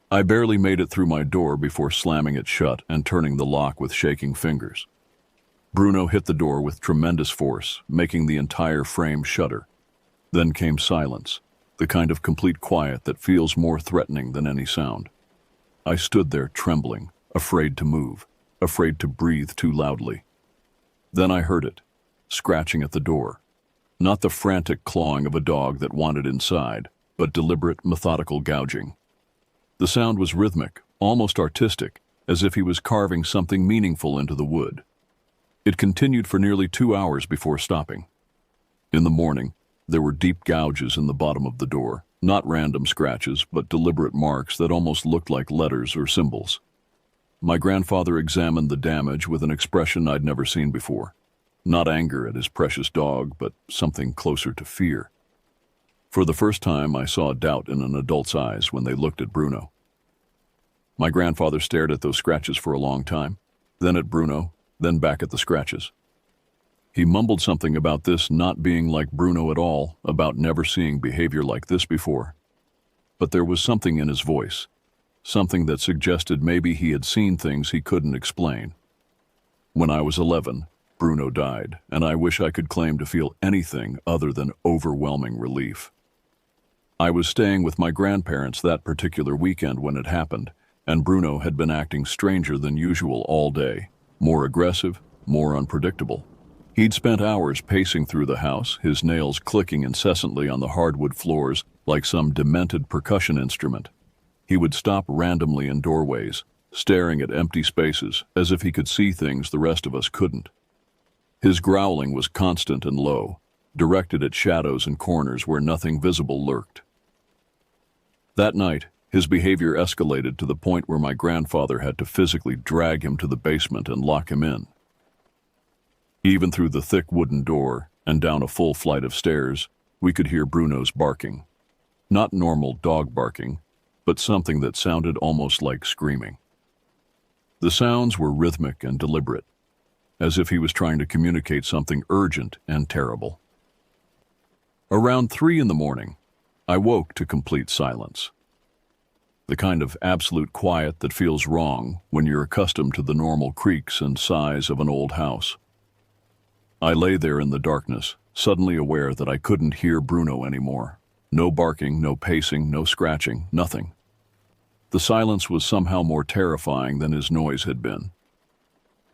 I barely made it through my door before slamming it shut and turning the lock with shaking fingers. Bruno hit the door with tremendous force, making the entire frame shudder. Then came silence, the kind of complete quiet that feels more threatening than any sound. I stood there trembling, afraid to move, afraid to breathe too loudly. Then I heard it, scratching at the door. Not the frantic clawing of a dog that wanted inside, but deliberate, methodical gouging. The sound was rhythmic, almost artistic, as if he was carving something meaningful into the wood. It continued for nearly 2 hours before stopping. In the morning, there were deep gouges in the bottom of the door, not random scratches, but deliberate marks that almost looked like letters or symbols. My grandfather examined the damage with an expression I'd never seen before. Not anger at his precious dog, but something closer to fear. For the first time, I saw doubt in an adult's eyes when they looked at Bruno. My grandfather stared at those scratches for a long time, then at Bruno, then back at the scratches. He mumbled something about this not being like Bruno at all, about never seeing behavior like this before. But there was something in his voice, something that suggested maybe he had seen things he couldn't explain. When I was 11, Bruno died, and I wish I could claim to feel anything other than overwhelming relief. I was staying with my grandparents that particular weekend when it happened, and Bruno had been acting stranger than usual all day, more aggressive, more unpredictable. He'd spent hours pacing through the house, his nails clicking incessantly on the hardwood floors like some demented percussion instrument. He would stop randomly in doorways, staring at empty spaces as if he could see things the rest of us couldn't. His growling was constant and low, directed at shadows and corners where nothing visible lurked. That night, his behavior escalated to the point where my grandfather had to physically drag him to the basement and lock him in. Even through the thick wooden door and down a full flight of stairs, we could hear Bruno's barking. Not normal dog barking, but something that sounded almost like screaming. The sounds were rhythmic and deliberate, as if he was trying to communicate something urgent and terrible. Around 3 in the morning, I woke to complete silence. The kind of absolute quiet that feels wrong when you're accustomed to the normal creaks and sighs of an old house. I lay there in the darkness, suddenly aware that I couldn't hear Bruno anymore. No barking, no pacing, no scratching, nothing. The silence was somehow more terrifying than his noise had been.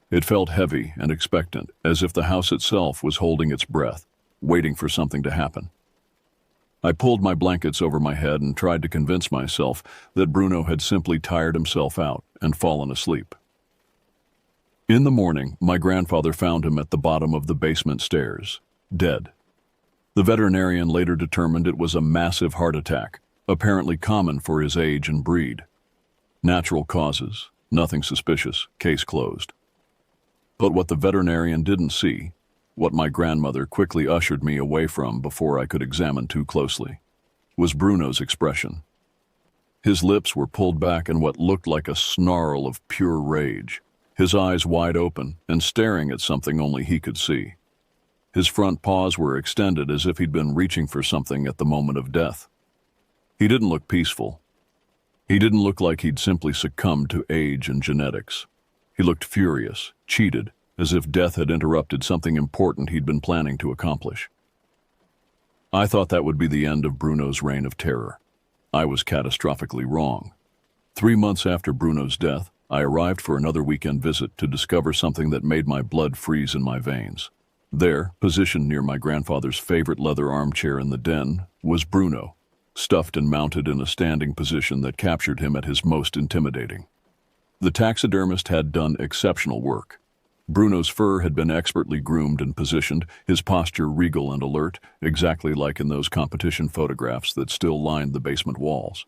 It felt heavy and expectant, as if the house itself was holding its breath, waiting for something to happen. I pulled my blankets over my head and tried to convince myself that Bruno had simply tired himself out and fallen asleep. In the morning, my grandfather found him at the bottom of the basement stairs, dead. The veterinarian later determined it was a massive heart attack, apparently common for his age and breed. Natural causes, nothing suspicious, case closed. But what the veterinarian didn't see, what my grandmother quickly ushered me away from before I could examine too closely, was Bruno's expression. His lips were pulled back in what looked like a snarl of pure rage, his eyes wide open and staring at something only he could see. His front paws were extended as if he'd been reaching for something at the moment of death. He didn't look peaceful. He didn't look like he'd simply succumbed to age and genetics. He looked furious, cheated, as if death had interrupted something important he'd been planning to accomplish. I thought that would be the end of Bruno's reign of terror. I was catastrophically wrong. 3 months after Bruno's death, I arrived for another weekend visit to discover something that made my blood freeze in my veins. There, positioned near my grandfather's favorite leather armchair in the den, was Bruno, stuffed and mounted in a standing position that captured him at his most intimidating. The taxidermist had done exceptional work. Bruno's fur had been expertly groomed and positioned, his posture regal and alert, exactly like in those competition photographs that still lined the basement walls.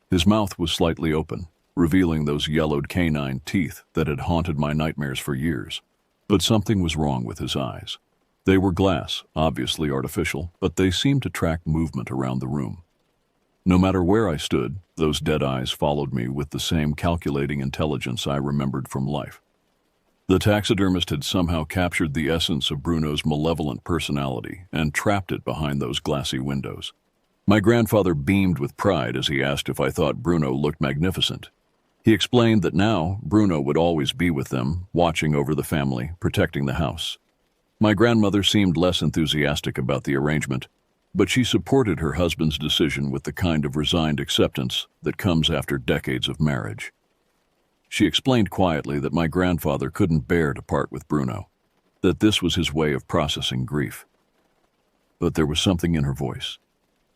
His mouth was slightly open, revealing those yellowed canine teeth that had haunted my nightmares for years. But something was wrong with his eyes. They were glass, obviously artificial, but they seemed to track movement around the room. No matter where I stood, those dead eyes followed me with the same calculating intelligence I remembered from life. The taxidermist had somehow captured the essence of Bruno's malevolent personality and trapped it behind those glassy windows. My grandfather beamed with pride as he asked if I thought Bruno looked magnificent. He explained that now Bruno would always be with them, watching over the family, protecting the house. My grandmother seemed less enthusiastic about the arrangement, but she supported her husband's decision with the kind of resigned acceptance that comes after decades of marriage. She explained quietly that my grandfather couldn't bear to part with Bruno, that this was his way of processing grief. But there was something in her voice,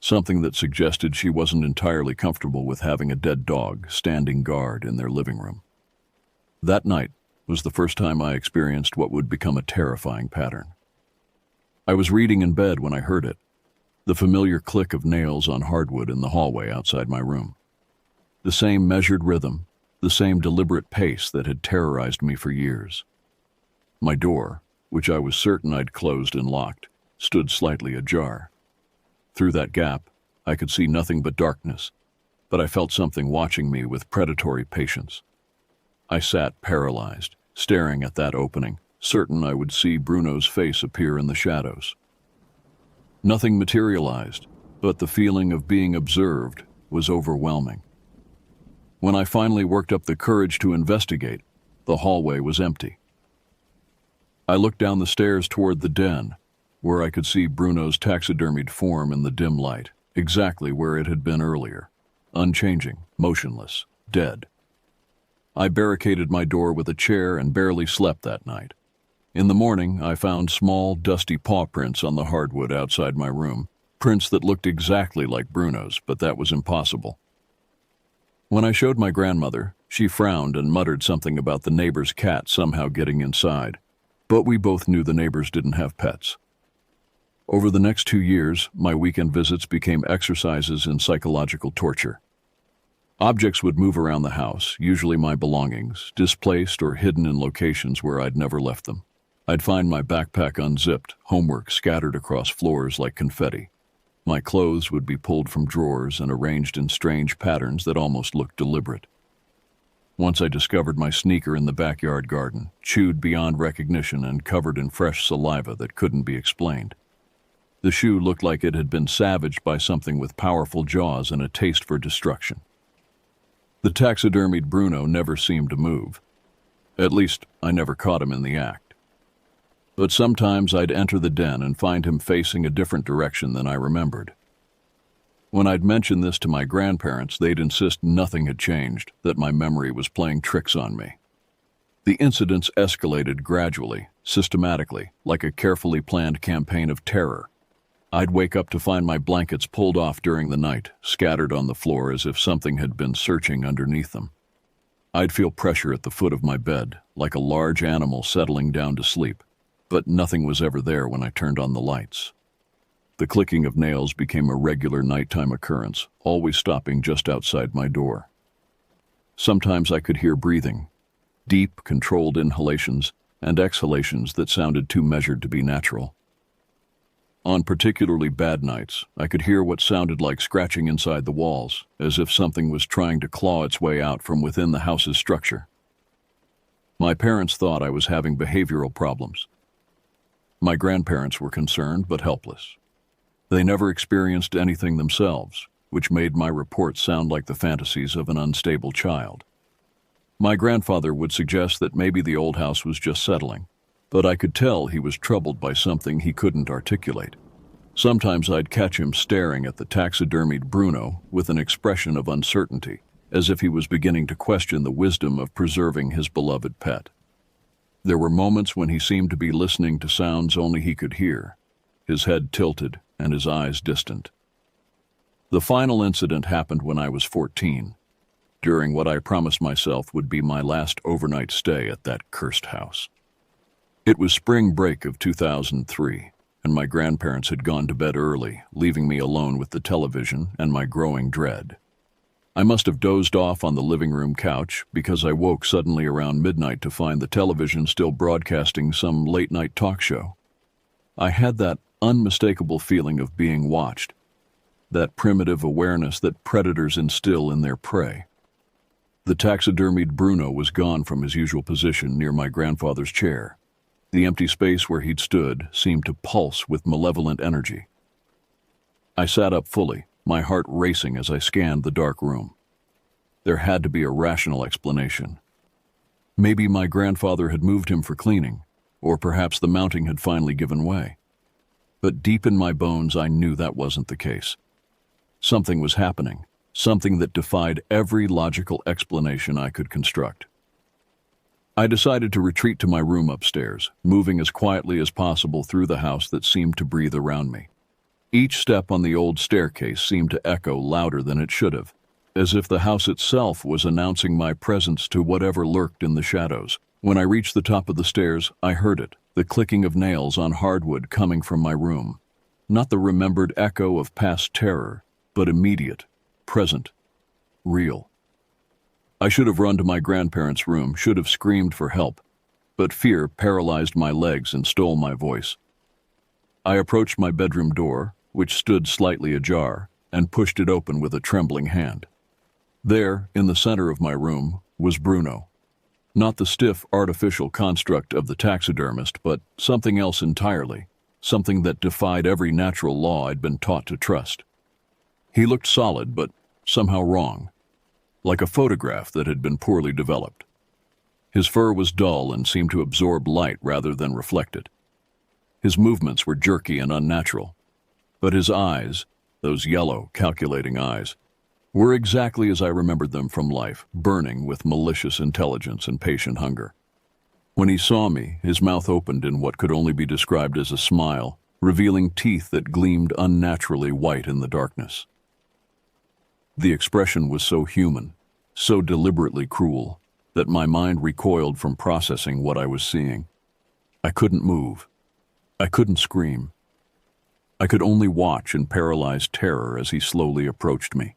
something that suggested she wasn't entirely comfortable with having a dead dog standing guard in their living room. That night was the first time I experienced what would become a terrifying pattern. I was reading in bed when I heard it, the familiar click of nails on hardwood in the hallway outside my room. The same measured rhythm, the same deliberate pace that had terrorized me for years. My door, which I was certain I'd closed and locked, stood slightly ajar. Through that gap, I could see nothing but darkness, but I felt something watching me with predatory patience. I sat paralyzed, staring at that opening, certain I would see Bruno's face appear in the shadows. Nothing materialized, but the feeling of being observed was overwhelming. When I finally worked up the courage to investigate, the hallway was empty. I looked down the stairs toward the den, where I could see Bruno's taxidermied form in the dim light, exactly where it had been earlier, unchanging, motionless, dead. I barricaded my door with a chair and barely slept that night. In the morning, I found small, dusty paw prints on the hardwood outside my room, prints that looked exactly like Bruno's, but that was impossible. When I showed my grandmother, she frowned and muttered something about the neighbor's cat somehow getting inside, but we both knew the neighbors didn't have pets. Over the next 2 years, my weekend visits became exercises in psychological torture. Objects would move around the house, usually my belongings, displaced or hidden in locations where I'd never left them. I'd find my backpack unzipped, homework scattered across floors like confetti. My clothes would be pulled from drawers and arranged in strange patterns that almost looked deliberate. Once I discovered my sneaker in the backyard garden, chewed beyond recognition and covered in fresh saliva that couldn't be explained. The shoe looked like it had been savaged by something with powerful jaws and a taste for destruction. The taxidermied Bruno never seemed to move. At least, I never caught him in the act. But sometimes I'd enter the den and find him facing a different direction than I remembered. When I'd mention this to my grandparents, they'd insist nothing had changed, that my memory was playing tricks on me. The incidents escalated gradually, systematically, like a carefully planned campaign of terror. I'd wake up to find my blankets pulled off during the night, scattered on the floor as if something had been searching underneath them. I'd feel pressure at the foot of my bed, like a large animal settling down to sleep, but nothing was ever there when I turned on the lights. The clicking of nails became a regular nighttime occurrence, always stopping just outside my door. Sometimes I could hear breathing, deep, controlled inhalations and exhalations that sounded too measured to be natural. On particularly bad nights, I could hear what sounded like scratching inside the walls, as if something was trying to claw its way out from within the house's structure. My parents thought I was having behavioral problems. My grandparents were concerned but helpless. They never experienced anything themselves, which made my reports sound like the fantasies of an unstable child. My grandfather would suggest that maybe the old house was just settling, but I could tell he was troubled by something he couldn't articulate. Sometimes I'd catch him staring at the taxidermied Bruno with an expression of uncertainty, as if he was beginning to question the wisdom of preserving his beloved pet. There were moments when he seemed to be listening to sounds only he could hear, his head tilted and his eyes distant. The final incident happened when I was 14, during what I promised myself would be my last overnight stay at that cursed house. It was spring break of 2003, and my grandparents had gone to bed early, leaving me alone with the television and my growing dread. I must have dozed off on the living room couch because I woke suddenly around midnight to find the television still broadcasting some late-night talk show. I had that unmistakable feeling of being watched, that primitive awareness that predators instill in their prey. The taxidermied Bruno was gone from his usual position near my grandfather's chair. The empty space where he'd stood seemed to pulse with malevolent energy. I sat up fully, my heart racing as I scanned the dark room. There had to be a rational explanation. Maybe my grandfather had moved him for cleaning, or perhaps the mounting had finally given way. But deep in my bones, I knew that wasn't the case. Something was happening, something that defied every logical explanation I could construct. I decided to retreat to my room upstairs, moving as quietly as possible through the house that seemed to breathe around me. Each step on the old staircase seemed to echo louder than it should have, as if the house itself was announcing my presence to whatever lurked in the shadows. When I reached the top of the stairs, I heard it, the clicking of nails on hardwood coming from my room. Not the remembered echo of past terror, but immediate, present, real. I should have run to my grandparents' room, should have screamed for help, but fear paralyzed my legs and stole my voice. I approached my bedroom door, which stood slightly ajar, and pushed it open with a trembling hand. There, in the center of my room, was Bruno. Not the stiff, artificial construct of the taxidermist, but something else entirely, something that defied every natural law I'd been taught to trust. He looked solid, but somehow wrong, like a photograph that had been poorly developed. His fur was dull and seemed to absorb light rather than reflect it. His movements were jerky and unnatural, but his eyes, those yellow, calculating eyes, were exactly as I remembered them from life, burning with malicious intelligence and patient hunger. When he saw me, his mouth opened in what could only be described as a smile, revealing teeth that gleamed unnaturally white in the darkness. The expression was so human, so deliberately cruel, that my mind recoiled from processing what I was seeing. I couldn't move. I couldn't scream. I could only watch in paralyzed terror as he slowly approached me,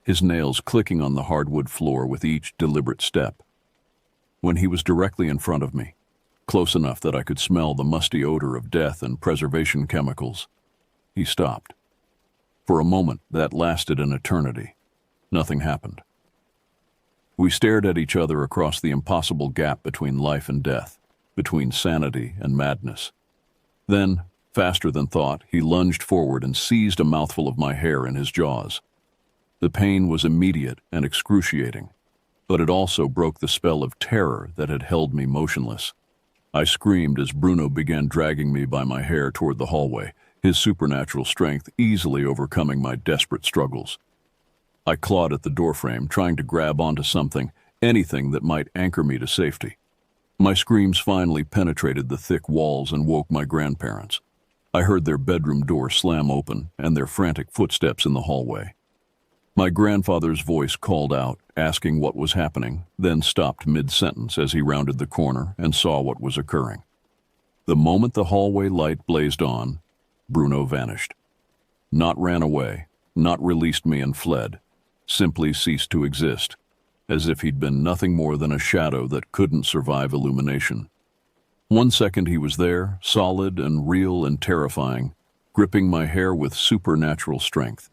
his nails clicking on the hardwood floor with each deliberate step. When he was directly in front of me, close enough that I could smell the musty odor of death and preservation chemicals, he stopped. For a moment that lasted an eternity. Nothing happened. We stared at each other across the impossible gap between life and death, between sanity and madness. Then, faster than thought, he lunged forward and seized a mouthful of my hair in his jaws. The pain was immediate and excruciating, but it also broke the spell of terror that had held me motionless. I screamed as Bruno began dragging me by my hair toward the hallway, his supernatural strength easily overcoming my desperate struggles. I clawed at the doorframe, trying to grab onto something, anything that might anchor me to safety. My screams finally penetrated the thick walls and woke my grandparents. I heard their bedroom door slam open and their frantic footsteps in the hallway. My grandfather's voice called out, asking what was happening, then stopped mid-sentence as he rounded the corner and saw what was occurring. The moment the hallway light blazed on, Bruno vanished. Not ran away, not released me and fled, simply ceased to exist, as if he'd been nothing more than a shadow that couldn't survive illumination. 1 second he was there, solid and real and terrifying, gripping my hair with supernatural strength.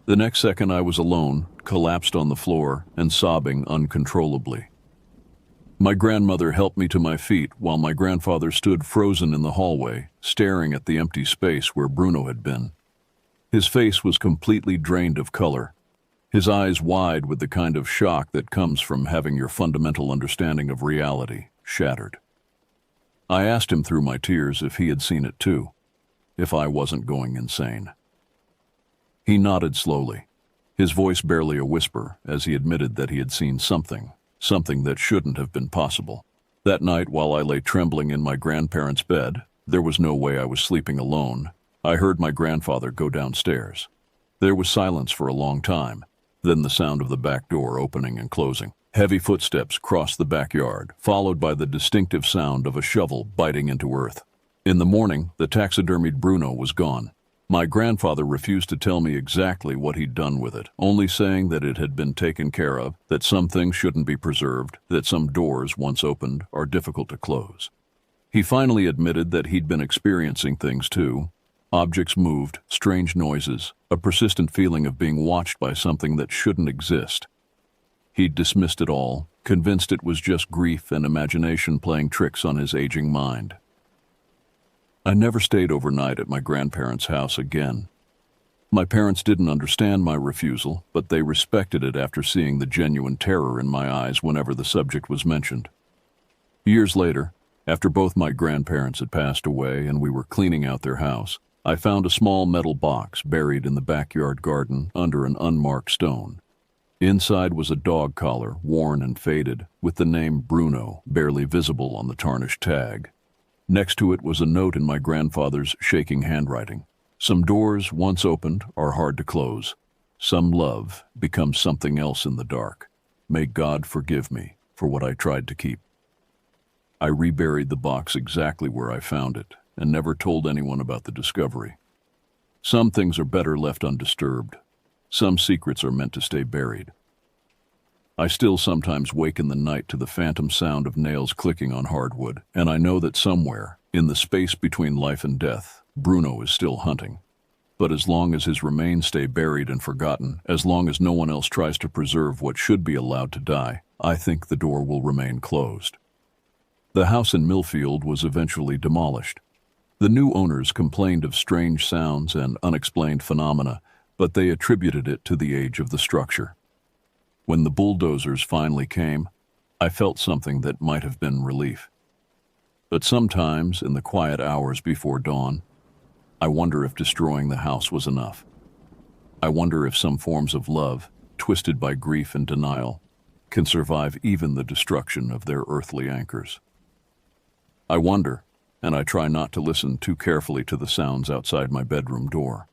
The next second I was alone, collapsed on the floor, and sobbing uncontrollably. My grandmother helped me to my feet while my grandfather stood frozen in the hallway, staring at the empty space where Bruno had been. His face was completely drained of color, his eyes wide with the kind of shock that comes from having your fundamental understanding of reality shattered. I asked him through my tears if he had seen it too, if I wasn't going insane. He nodded slowly, his voice barely a whisper as he admitted that he had seen something that shouldn't have been possible. That night, while I lay trembling in my grandparents' bed, there was no way I was sleeping alone. I heard my grandfather go downstairs. There was silence for a long time, then the sound of the back door opening and closing. Heavy footsteps crossed the backyard, followed by the distinctive sound of a shovel biting into earth. In the morning, the taxidermied Bruno was gone. My grandfather refused to tell me exactly what he'd done with it, only saying that it had been taken care of, that some things shouldn't be preserved, that some doors, once opened, are difficult to close. He finally admitted that he'd been experiencing things too. Objects moved, strange noises, a persistent feeling of being watched by something that shouldn't exist. He'd dismissed it all, convinced it was just grief and imagination playing tricks on his aging mind. I never stayed overnight at my grandparents' house again. My parents didn't understand my refusal, but they respected it after seeing the genuine terror in my eyes whenever the subject was mentioned. Years later, after both my grandparents had passed away and we were cleaning out their house, I found a small metal box buried in the backyard garden under an unmarked stone. Inside was a dog collar, worn and faded, with the name Bruno barely visible on the tarnished tag. Next to it was a note in my grandfather's shaking handwriting. Some doors, once opened, are hard to close. Some love becomes something else in the dark. May God forgive me for what I tried to keep. I reburied the box exactly where I found it and never told anyone about the discovery. Some things are better left undisturbed. Some secrets are meant to stay buried. I still sometimes wake in the night to the phantom sound of nails clicking on hardwood, and I know that somewhere, in the space between life and death, Bruno is still hunting. But as long as his remains stay buried and forgotten, as long as no one else tries to preserve what should be allowed to die, I think the door will remain closed. The house in Millfield was eventually demolished. The new owners complained of strange sounds and unexplained phenomena, but they attributed it to the age of the structure. When the bulldozers finally came, I felt something that might have been relief. But sometimes, in the quiet hours before dawn, I wonder if destroying the house was enough. I wonder if some forms of love, twisted by grief and denial, can survive even the destruction of their earthly anchors. I wonder, and I try not to listen too carefully to the sounds outside my bedroom door.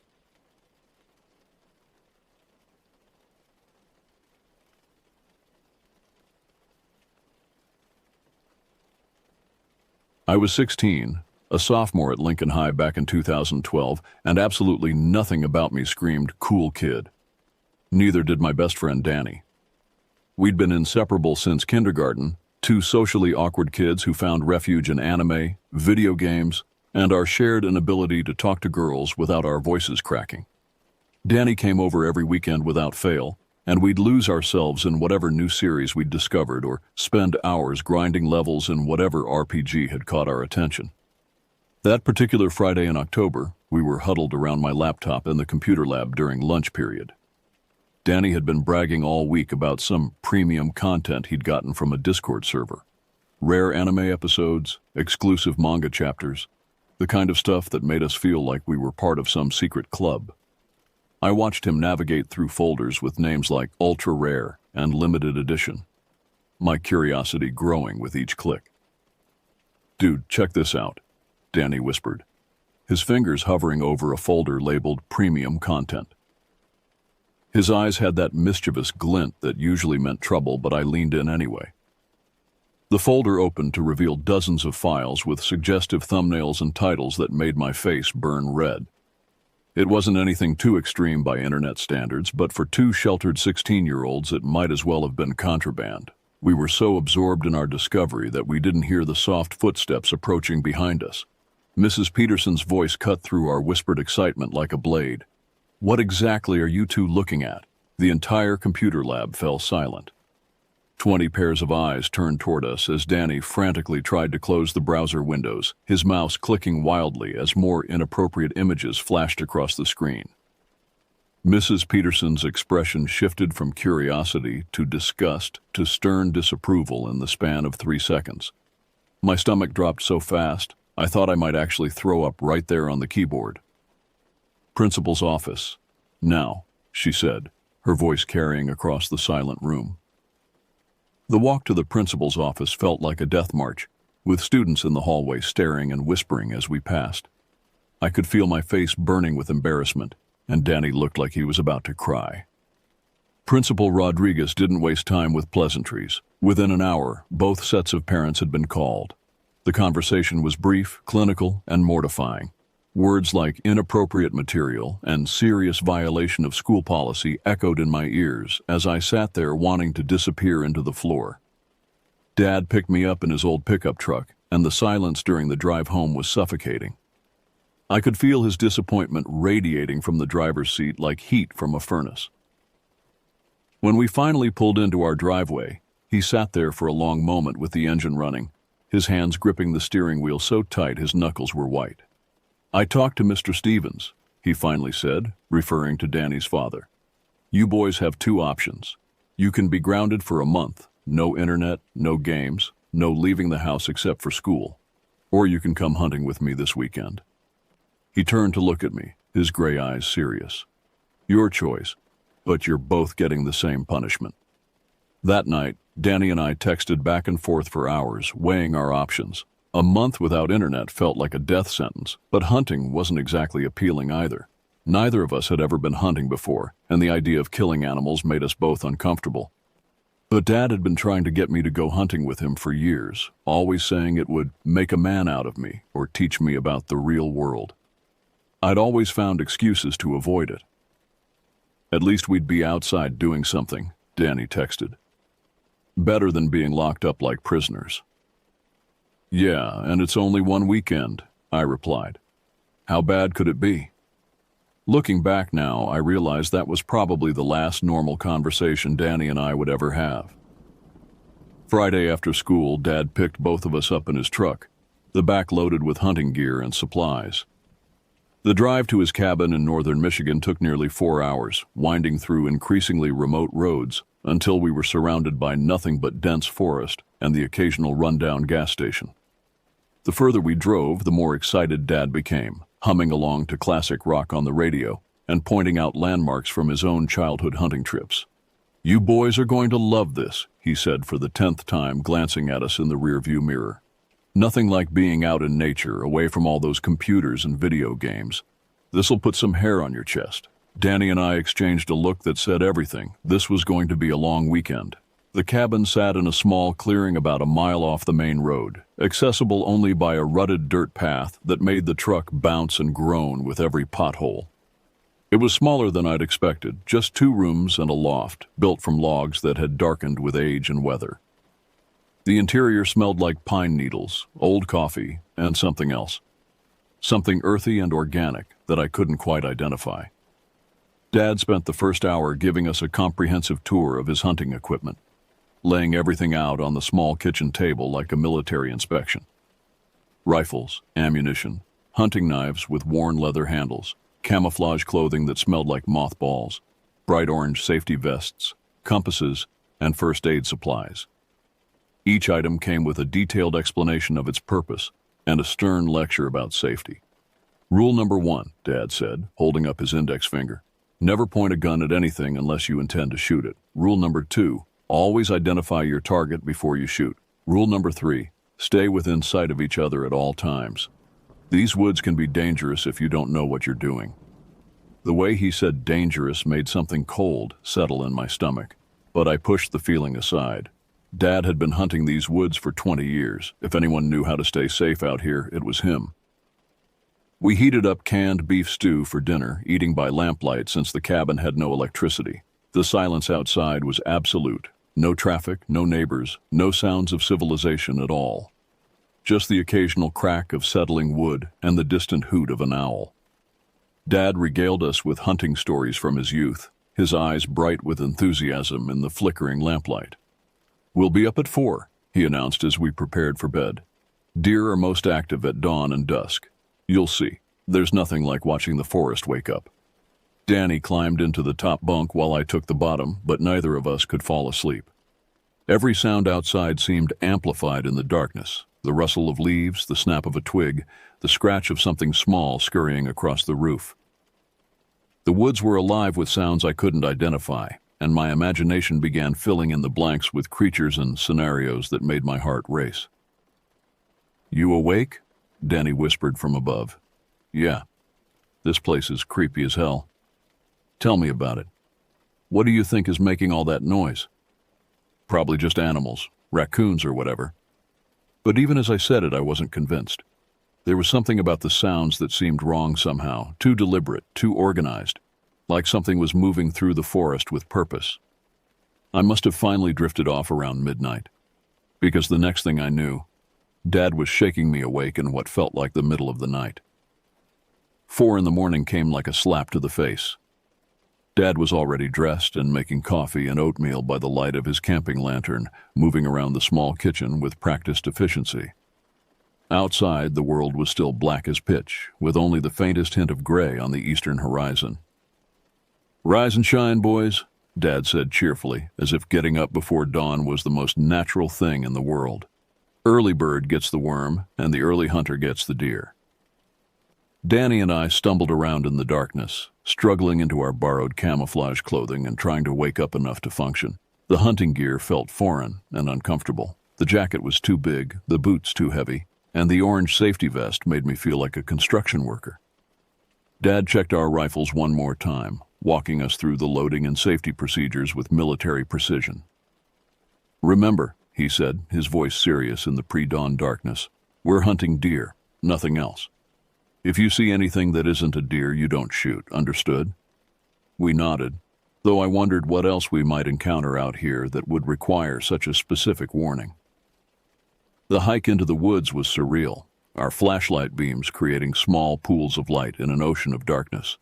I was 16, a sophomore at Lincoln High back in 2012, and absolutely nothing about me screamed cool kid. Neither did my best friend Danny. We'd been inseparable since kindergarten, two socially awkward kids who found refuge in anime, video games, and our shared inability to talk to girls without our voices cracking. Danny came over every weekend without fail, and we'd lose ourselves in whatever new series we'd discovered or spend hours grinding levels in whatever RPG had caught our attention. That particular Friday in October, we were huddled around my laptop in the computer lab during lunch period. Danny had been bragging all week about some premium content he'd gotten from a Discord server. Rare anime episodes, exclusive manga chapters, the kind of stuff that made us feel like we were part of some secret club. I watched him navigate through folders with names like Ultra Rare and Limited Edition, my curiosity growing with each click. "Dude, check this out," Danny whispered, his fingers hovering over a folder labeled Premium Content. His eyes had that mischievous glint that usually meant trouble, but I leaned in anyway. The folder opened to reveal dozens of files with suggestive thumbnails and titles that made my face burn red. It wasn't anything too extreme by internet standards, but for two sheltered 16-year-olds, it might as well have been contraband. We were so absorbed in our discovery that we didn't hear the soft footsteps approaching behind us. Mrs. Peterson's voice cut through our whispered excitement like a blade. "What exactly are you two looking at?" The entire computer lab fell silent. 20 pairs of eyes turned toward us as Danny frantically tried to close the browser windows, his mouse clicking wildly as more inappropriate images flashed across the screen. Mrs. Peterson's expression shifted from curiosity to disgust to stern disapproval in the span of 3 seconds. My stomach dropped so fast, I thought I might actually throw up right there on the keyboard. "Principal's office. Now," she said, her voice carrying across the silent room. The walk to the principal's office felt like a death march, with students in the hallway staring and whispering as we passed. I could feel my face burning with embarrassment, and Danny looked like he was about to cry. Principal Rodriguez didn't waste time with pleasantries. Within an hour, both sets of parents had been called. The conversation was brief, clinical, and mortifying. Words like inappropriate material and serious violation of school policy echoed in my ears as I sat there wanting to disappear into the floor. Dad picked me up in his old pickup truck, and the silence during the drive home was suffocating. I could feel his disappointment radiating from the driver's seat like heat from a furnace. When we finally pulled into our driveway, he sat there for a long moment with the engine running, his hands gripping the steering wheel so tight his knuckles were white. "I talked to Mr. Stevens," he finally said, referring to Danny's father. "You boys have two options. You can be grounded for a month, no internet, no games, no leaving the house except for school. Or you can come hunting with me this weekend." He turned to look at me, his gray eyes serious. "Your choice, but you're both getting the same punishment." That night, Danny and I texted back and forth for hours, weighing our options. A month without internet felt like a death sentence, but hunting wasn't exactly appealing either. Neither of us had ever been hunting before, and the idea of killing animals made us both uncomfortable. But Dad had been trying to get me to go hunting with him for years, always saying it would make a man out of me or teach me about the real world. I'd always found excuses to avoid it. "At least we'd be outside doing something," Danny texted. "Better than being locked up like prisoners." "Yeah, and it's only one weekend," I replied. "How bad could it be?" Looking back now, I realize that was probably the last normal conversation Danny and I would ever have. Friday after school, Dad picked both of us up in his truck, the back loaded with hunting gear and supplies. The drive to his cabin in northern Michigan took nearly 4 hours, winding through increasingly remote roads until we were surrounded by nothing but dense forest and the occasional rundown gas station. The further we drove, the more excited Dad became, humming along to classic rock on the radio and pointing out landmarks from his own childhood hunting trips. "You boys are going to love this," he said for the 10th time, glancing at us in the rearview mirror. "Nothing like being out in nature, away from all those computers and video games. This'll put some hair on your chest." Danny and I exchanged a look that said everything. This was going to be a long weekend. The cabin sat in a small clearing about a mile off the main road, accessible only by a rutted dirt path that made the truck bounce and groan with every pothole. It was smaller than I'd expected, just 2 rooms and a loft, built from logs that had darkened with age and weather. The interior smelled like pine needles, old coffee, and something else. Something earthy and organic that I couldn't quite identify. Dad spent the first hour giving us a comprehensive tour of his hunting equipment, laying everything out on the small kitchen table like a military inspection. Rifles, ammunition, hunting knives with worn leather handles, camouflage clothing that smelled like mothballs, bright orange safety vests, compasses, and first aid supplies. Each item came with a detailed explanation of its purpose and a stern lecture about safety. "Rule number 1, Dad said, holding up his index finger. Never point a gun at anything unless you intend to shoot it. Rule number 2, always identify your target before you shoot. Rule number 3, stay within sight of each other at all times. These woods can be dangerous if you don't know what you're doing." The way he said dangerous made something cold settle in my stomach, but I pushed the feeling aside. Dad had been hunting these woods for 20 years. If anyone knew how to stay safe out here, it was him. We heated up canned beef stew for dinner, eating by lamplight since the cabin had no electricity. The silence outside was absolute. No traffic, no neighbors, no sounds of civilization at all. Just the occasional crack of settling wood and the distant hoot of an owl. Dad regaled us with hunting stories from his youth, his eyes bright with enthusiasm in the flickering lamplight. "We'll be up at 4, he announced as we prepared for bed. "Deer are most active at dawn and dusk. You'll see. There's nothing like watching the forest wake up." Danny climbed into the top bunk while I took the bottom, but neither of us could fall asleep. Every sound outside seemed amplified in the darkness. The rustle of leaves, the snap of a twig, the scratch of something small scurrying across the roof. The woods were alive with sounds I couldn't identify, and my imagination began filling in the blanks with creatures and scenarios that made my heart race. "You awake?" Danny whispered from above. "Yeah. This place is creepy as hell." "Tell me about it. What do you think is making all that noise?" "Probably just animals, raccoons or whatever." But even as I said it, I wasn't convinced. There was something about the sounds that seemed wrong somehow, too deliberate, too organized, like something was moving through the forest with purpose. I must have finally drifted off around midnight, because the next thing I knew, Dad was shaking me awake in what felt like the middle of the night. 4 in the morning came like a slap to the face. Dad was already dressed and making coffee and oatmeal by the light of his camping lantern, moving around the small kitchen with practiced efficiency. Outside, the world was still black as pitch, with only the faintest hint of gray on the eastern horizon. "Rise and shine, boys," Dad said cheerfully, as if getting up before dawn was the most natural thing in the world. "Early bird gets the worm, and the early hunter gets the deer." Danny and I stumbled around in the darkness, struggling into our borrowed camouflage clothing and trying to wake up enough to function. The hunting gear felt foreign and uncomfortable. The jacket was too big, the boots too heavy, and the orange safety vest made me feel like a construction worker. Dad checked our rifles one more time, walking us through the loading and safety procedures with military precision. "Remember," he said, his voice serious in the pre-dawn darkness, "we're hunting deer, nothing else. If you see anything that isn't a deer, you don't shoot, understood?" We nodded, though I wondered what else we might encounter out here that would require such a specific warning. The hike into the woods was surreal, our flashlight beams creating small pools of light in an ocean of darkness.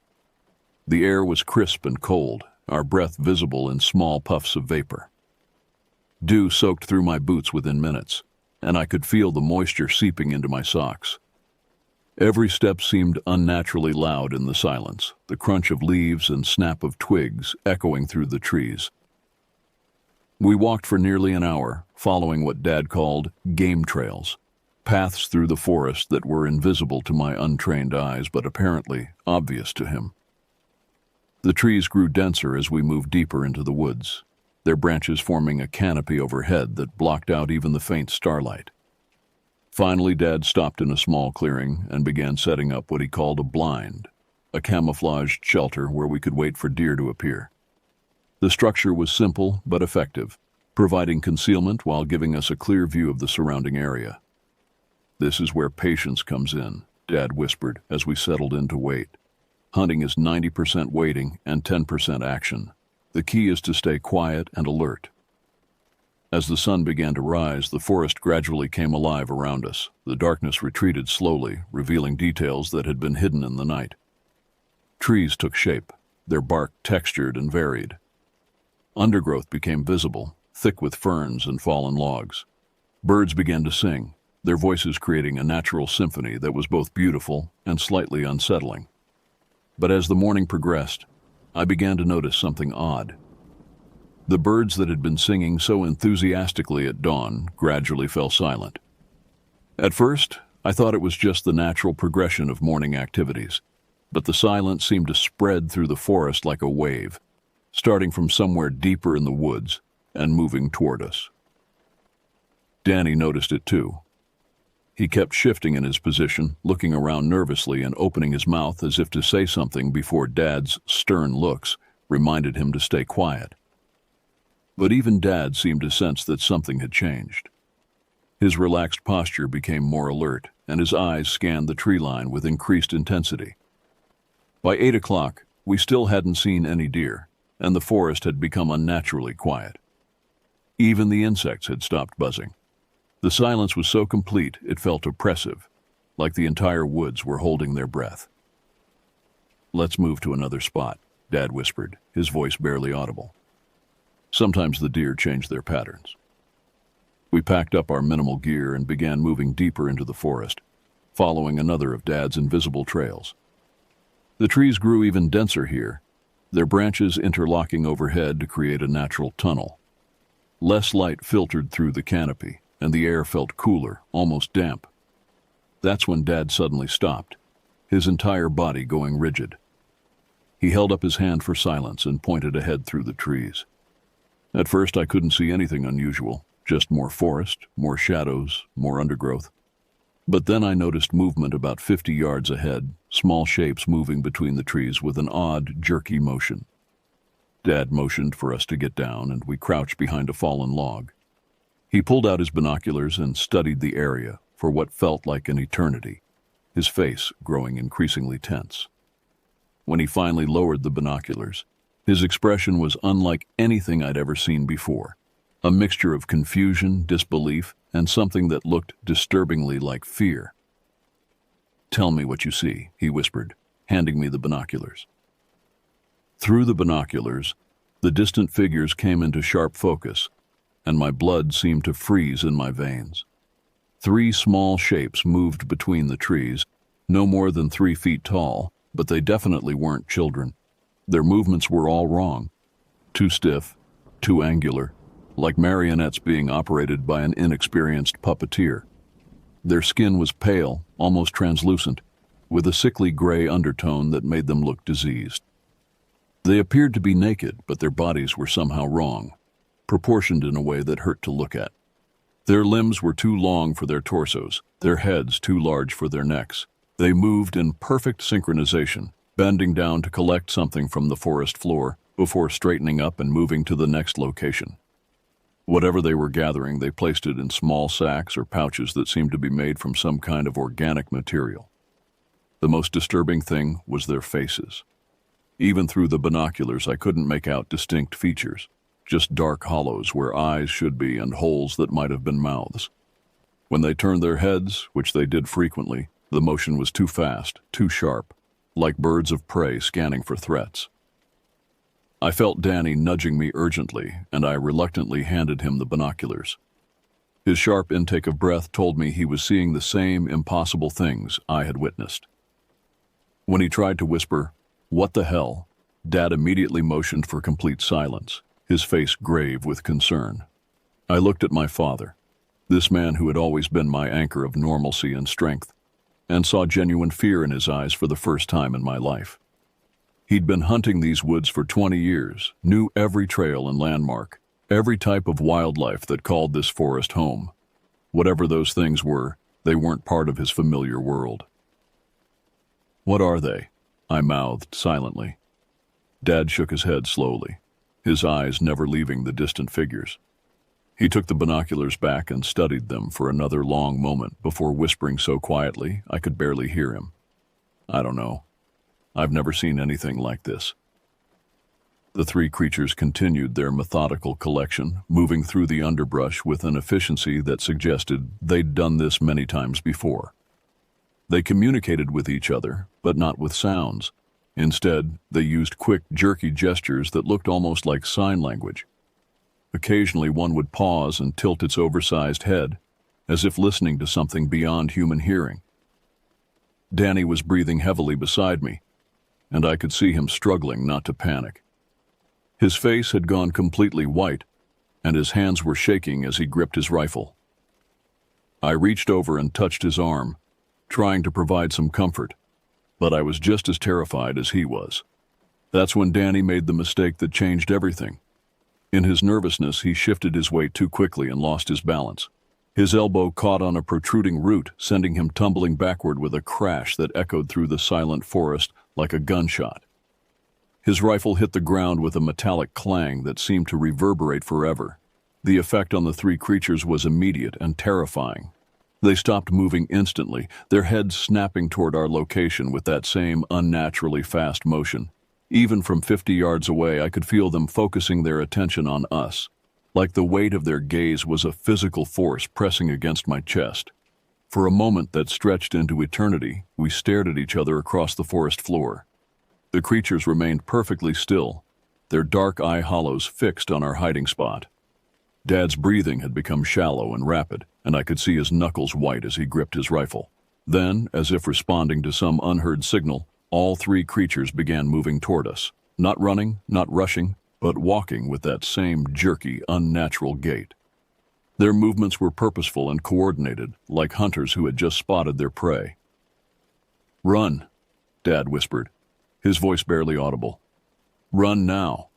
The air was crisp and cold, our breath visible in small puffs of vapor. Dew soaked through my boots within minutes, and I could feel the moisture seeping into my socks. Every step seemed unnaturally loud in the silence, the crunch of leaves and snap of twigs echoing through the trees. We walked for nearly an hour, following what Dad called game trails, paths through the forest that were invisible to my untrained eyes but apparently obvious to him. The trees grew denser as we moved deeper into the woods, their branches forming a canopy overhead that blocked out even the faint starlight. Finally, Dad stopped in a small clearing and began setting up what he called a blind, a camouflaged shelter where we could wait for deer to appear. The structure was simple but effective, providing concealment while giving us a clear view of the surrounding area. "This is where patience comes in," Dad whispered as we settled in to wait. "Hunting is 90% waiting and 10% action. The key is to stay quiet and alert." As the sun began to rise, the forest gradually came alive around us. The darkness retreated slowly, revealing details that had been hidden in the night. Trees took shape, their bark textured and varied. Undergrowth became visible, thick with ferns and fallen logs. Birds began to sing, their voices creating a natural symphony that was both beautiful and slightly unsettling. But as the morning progressed, I began to notice something odd. The birds that had been singing so enthusiastically at dawn gradually fell silent. At first, I thought it was just the natural progression of morning activities, but the silence seemed to spread through the forest like a wave, starting from somewhere deeper in the woods and moving toward us. Danny noticed it too. He kept shifting in his position, looking around nervously and opening his mouth as if to say something before Dad's stern looks reminded him to stay quiet. But even Dad seemed to sense that something had changed. His relaxed posture became more alert, and his eyes scanned the tree line with increased intensity. By 8 o'clock, we still hadn't seen any deer, and the forest had become unnaturally quiet. Even the insects had stopped buzzing. The silence was so complete it felt oppressive, like the entire woods were holding their breath. "Let's move to another spot," Dad whispered, his voice barely audible. Sometimes the deer change their patterns. We packed up our minimal gear and began moving deeper into the forest, following another of Dad's invisible trails. The trees grew even denser here, their branches interlocking overhead to create a natural tunnel. Less light filtered through the canopy, and the air felt cooler, almost damp. That's when Dad suddenly stopped, his entire body going rigid. He held up his hand for silence and pointed ahead through the trees. At first, I couldn't see anything unusual, just more forest, more shadows, more undergrowth. But then I noticed movement about 50 yards ahead, small shapes moving between the trees with an odd, jerky motion. Dad motioned for us to get down, and we crouched behind a fallen log. He pulled out his binoculars and studied the area for what felt like an eternity, his face growing increasingly tense. When he finally lowered the binoculars, his expression was unlike anything I'd ever seen before, a mixture of confusion, disbelief, and something that looked disturbingly like fear. "Tell me what you see," he whispered, handing me the binoculars. Through the binoculars, the distant figures came into sharp focus, and my blood seemed to freeze in my veins. 3 small shapes moved between the trees, no more than 3 feet tall, but they definitely weren't children. Their movements were all wrong. Too stiff, too angular, like marionettes being operated by an inexperienced puppeteer. Their skin was pale, almost translucent, with a sickly gray undertone that made them look diseased. They appeared to be naked, but their bodies were somehow wrong, proportioned in a way that hurt to look at. Their limbs were too long for their torsos, their heads too large for their necks. They moved in perfect synchronization, bending down to collect something from the forest floor before straightening up and moving to the next location. Whatever they were gathering, they placed it in small sacks or pouches that seemed to be made from some kind of organic material. The most disturbing thing was their faces. Even through the binoculars, I couldn't make out distinct features, just dark hollows where eyes should be and holes that might have been mouths. When they turned their heads, which they did frequently, the motion was too fast, too sharp, like birds of prey scanning for threats. I felt Danny nudging me urgently, and I reluctantly handed him the binoculars. His sharp intake of breath told me he was seeing the same impossible things I had witnessed. When he tried to whisper, "What the hell?" Dad immediately motioned for complete silence, his face grave with concern. I looked at my father, this man who had always been my anchor of normalcy and strength, and saw genuine fear in his eyes for the first time in my life. He'd been hunting these woods for 20 years, knew every trail and landmark, every type of wildlife that called this forest home. Whatever those things were, they weren't part of his familiar world. "What are they?" I mouthed silently. Dad shook his head slowly, his eyes never leaving the distant figures. He took the binoculars back and studied them for another long moment before whispering so quietly I could barely hear him. "I don't know. I've never seen anything like this." The 3 creatures continued their methodical collection, moving through the underbrush with an efficiency that suggested they'd done this many times before. They communicated with each other, but not with sounds. Instead, they used quick, jerky gestures that looked almost like sign language. Occasionally, one would pause and tilt its oversized head, as if listening to something beyond human hearing. Danny was breathing heavily beside me, and I could see him struggling not to panic. His face had gone completely white, and his hands were shaking as he gripped his rifle. I reached over and touched his arm, trying to provide some comfort, but I was just as terrified as he was. That's when Danny made the mistake that changed everything. In his nervousness, he shifted his weight too quickly and lost his balance. His elbow caught on a protruding root, sending him tumbling backward with a crash that echoed through the silent forest like a gunshot. His rifle hit the ground with a metallic clang that seemed to reverberate forever. The effect on the 3 creatures was immediate and terrifying. They stopped moving instantly, their heads snapping toward our location with that same unnaturally fast motion. Even from 50 yards away, I could feel them focusing their attention on us, like the weight of their gaze was a physical force pressing against my chest. For a moment that stretched into eternity, we stared at each other across the forest floor. The creatures remained perfectly still, their dark eye hollows fixed on our hiding spot. Dad's breathing had become shallow and rapid, and I could see his knuckles white as he gripped his rifle. Then, as if responding to some unheard signal, all 3 creatures began moving toward us, not running, not rushing, but walking with that same jerky, unnatural gait. Their movements were purposeful and coordinated, like hunters who had just spotted their prey. "Run," Dad whispered, his voice barely audible. "Run now."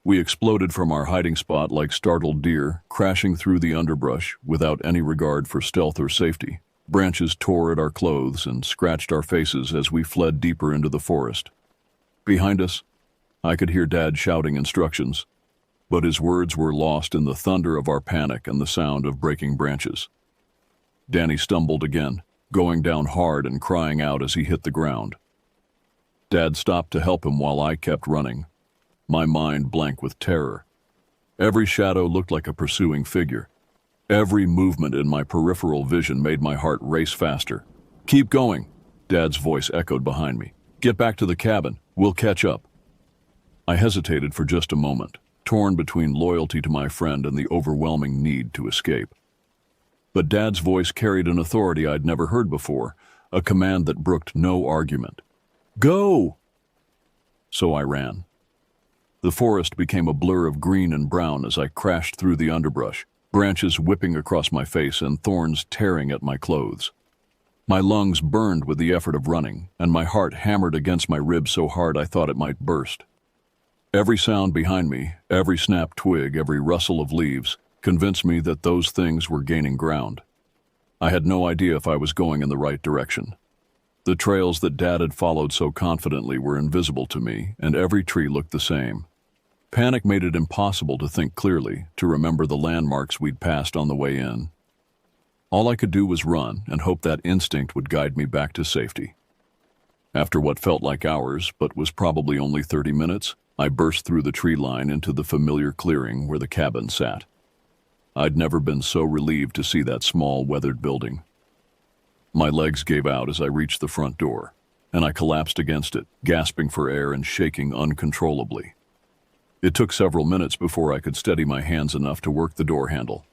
We exploded from our hiding spot like startled deer, crashing through the underbrush without any regard for stealth or safety. Branches tore at our clothes and scratched our faces as we fled deeper into the forest. Behind us, I could hear Dad shouting instructions, but his words were lost in the thunder of our panic and the sound of breaking branches. Danny stumbled again, going down hard and crying out as he hit the ground. Dad stopped to help him while I kept running, my mind blank with terror. Every shadow looked like a pursuing figure. Every movement in my peripheral vision made my heart race faster. "Keep going," Dad's voice echoed behind me. "Get back to the cabin. We'll catch up." I hesitated for just a moment, torn between loyalty to my friend and the overwhelming need to escape. But Dad's voice carried an authority I'd never heard before, a command that brooked no argument. Go! So I ran. The forest became a blur of green and brown as I crashed through the underbrush, branches whipping across my face and thorns tearing at my clothes. My lungs burned with the effort of running, and my heart hammered against my ribs so hard I thought it might burst. Every sound behind me, every snapped twig, every rustle of leaves, convinced me that those things were gaining ground. I had no idea if I was going in the right direction. The trails that Dad had followed so confidently were invisible to me, and every tree looked the same. Panic made it impossible to think clearly, to remember the landmarks we'd passed on the way in. All I could do was run and hope that instinct would guide me back to safety. After what felt like hours, but was probably only 30 minutes, I burst through the tree line into the familiar clearing where the cabin sat. I'd never been so relieved to see that small, weathered building. My legs gave out as I reached the front door, and I collapsed against it, gasping for air and shaking uncontrollably. It took several minutes before I could steady my hands enough to work the door handle.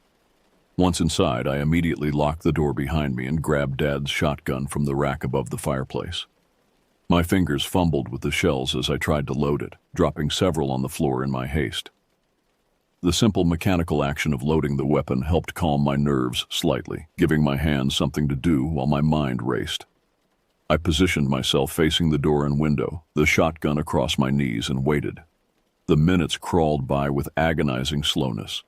Once inside, I immediately locked the door behind me and grabbed Dad's shotgun from the rack above the fireplace. My fingers fumbled with the shells as I tried to load it, dropping several on the floor in my haste. The simple mechanical action of loading the weapon helped calm my nerves slightly, giving my hands something to do while my mind raced. I positioned myself facing the door and window, the shotgun across my knees, and waited. The minutes crawled by with agonizing slowness.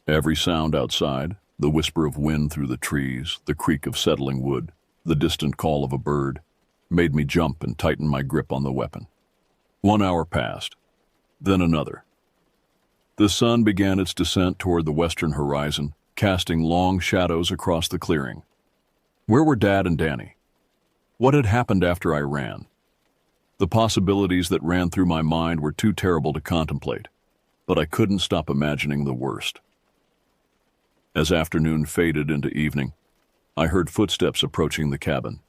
Every sound outside, the whisper of wind through the trees, the creak of settling wood, the distant call of a bird, made me jump and tighten my grip on the weapon. 1 hour passed, then another. The sun began its descent toward the western horizon, casting long shadows across the clearing. Where were Dad and Danny? What had happened after I ran? The possibilities that ran through my mind were too terrible to contemplate, but I couldn't stop imagining the worst. As afternoon faded into evening, I heard footsteps approaching the cabin.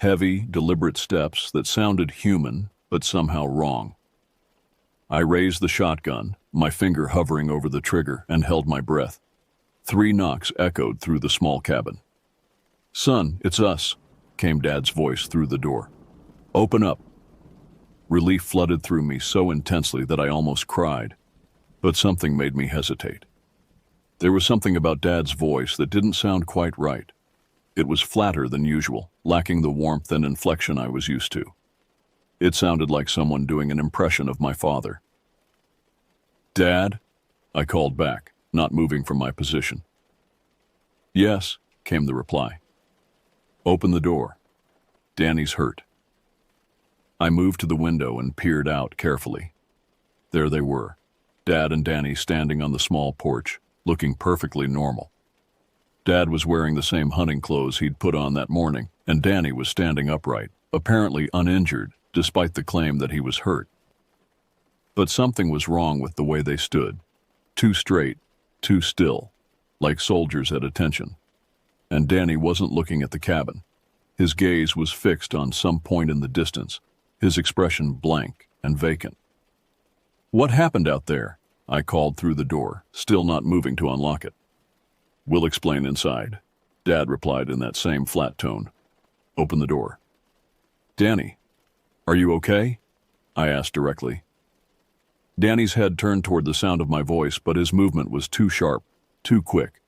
Heavy, deliberate steps that sounded human, but somehow wrong. I raised the shotgun, my finger hovering over the trigger, and held my breath. 3 knocks echoed through the small cabin. "Son, it's us," came Dad's voice through the door. "Open up." Relief flooded through me so intensely that I almost cried, but something made me hesitate. There was something about Dad's voice that didn't sound quite right. It was flatter than usual, lacking the warmth and inflection I was used to. It sounded like someone doing an impression of my father. "Dad?" I called back, not moving from my position. "Yes," came the reply. "Open the door. Danny's hurt." I moved to the window and peered out carefully. There they were, Dad and Danny standing on the small porch, looking perfectly normal. Dad was wearing the same hunting clothes he'd put on that morning, and Danny was standing upright, apparently uninjured, despite the claim that he was hurt. But something was wrong with the way they stood. Too straight, too still, like soldiers at attention. And Danny wasn't looking at the cabin. His gaze was fixed on some point in the distance, his expression blank and vacant. "What happened out there?" I called through the door, still not moving to unlock it. "We'll explain inside," Dad replied in that same flat tone. "Open the door." "Danny, are you okay?" I asked directly. Danny's head turned toward the sound of my voice, but his movement was too sharp, too quick,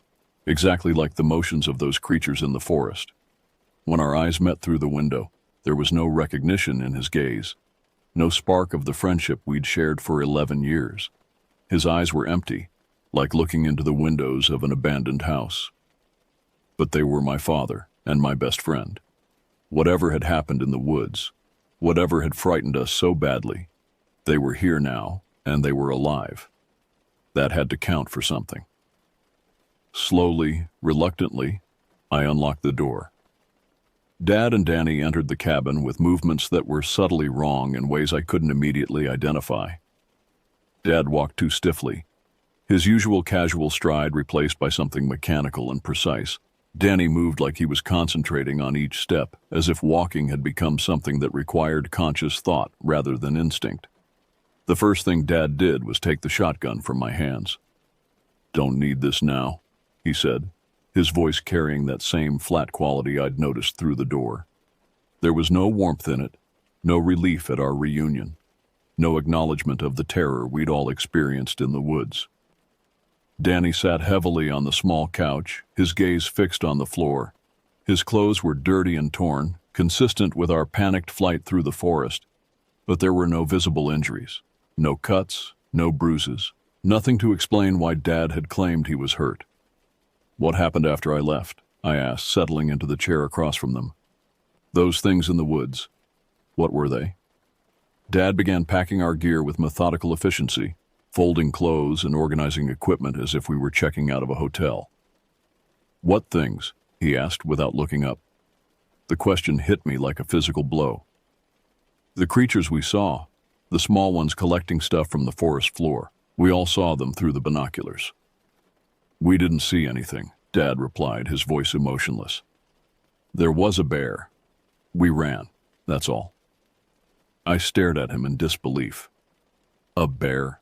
exactly like the motions of those creatures in the forest. When our eyes met through the window, there was no recognition in his gaze, no spark of the friendship we'd shared for 11 years. His eyes were empty, like looking into the windows of an abandoned house. But they were my father and my best friend. Whatever had happened in the woods, whatever had frightened us so badly, they were here now, and they were alive. That had to count for something. Slowly, reluctantly, I unlocked the door. Dad and Danny entered the cabin with movements that were subtly wrong in ways I couldn't immediately identify. Dad walked too stiffly, his usual casual stride replaced by something mechanical and precise. Danny moved like he was concentrating on each step, as if walking had become something that required conscious thought rather than instinct. The first thing Dad did was take the shotgun from my hands. "Don't need this now," he said, his voice carrying that same flat quality I'd noticed through the door. There was no warmth in it, no relief at our reunion, no acknowledgement of the terror we'd all experienced in the woods. Danny sat heavily on the small couch, his gaze fixed on the floor. His clothes were dirty and torn, consistent with our panicked flight through the forest, but there were no visible injuries, no cuts, no bruises, nothing to explain why Dad had claimed he was hurt. "What happened after I left?" I asked, settling into the chair across from them. "Those things in the woods, what were they?" Dad began packing our gear with methodical efficiency, folding clothes and organizing equipment as if we were checking out of a hotel. "What things?" he asked without looking up. The question hit me like a physical blow. "The creatures we saw, the small ones collecting stuff from the forest floor. We all saw them through the binoculars." "We didn't see anything," Dad replied, his voice emotionless. "There was a bear. We ran, that's all." I stared at him in disbelief. A bear?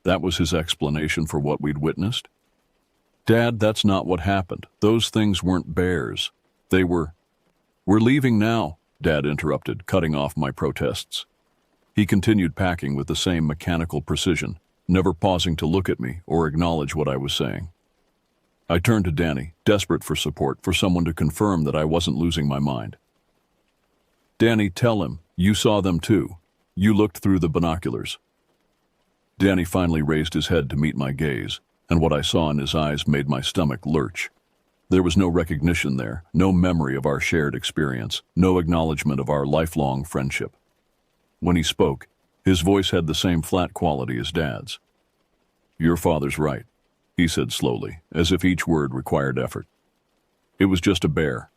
That was his explanation for what we'd witnessed? "Dad, that's not what happened. Those things weren't bears. They were—" "We're leaving now," Dad interrupted, cutting off my protests. He continued packing with the same mechanical precision, never pausing to look at me or acknowledge what I was saying. I turned to Danny, desperate for support, for someone to confirm that I wasn't losing my mind. "Danny, tell him. You saw them too. You looked through the binoculars." Danny finally raised his head to meet my gaze, and what I saw in his eyes made my stomach lurch. There was no recognition there, no memory of our shared experience, no acknowledgement of our lifelong friendship. When he spoke, his voice had the same flat quality as Dad's. "Your father's right," he said slowly, as if each word required effort. "It was just a bear."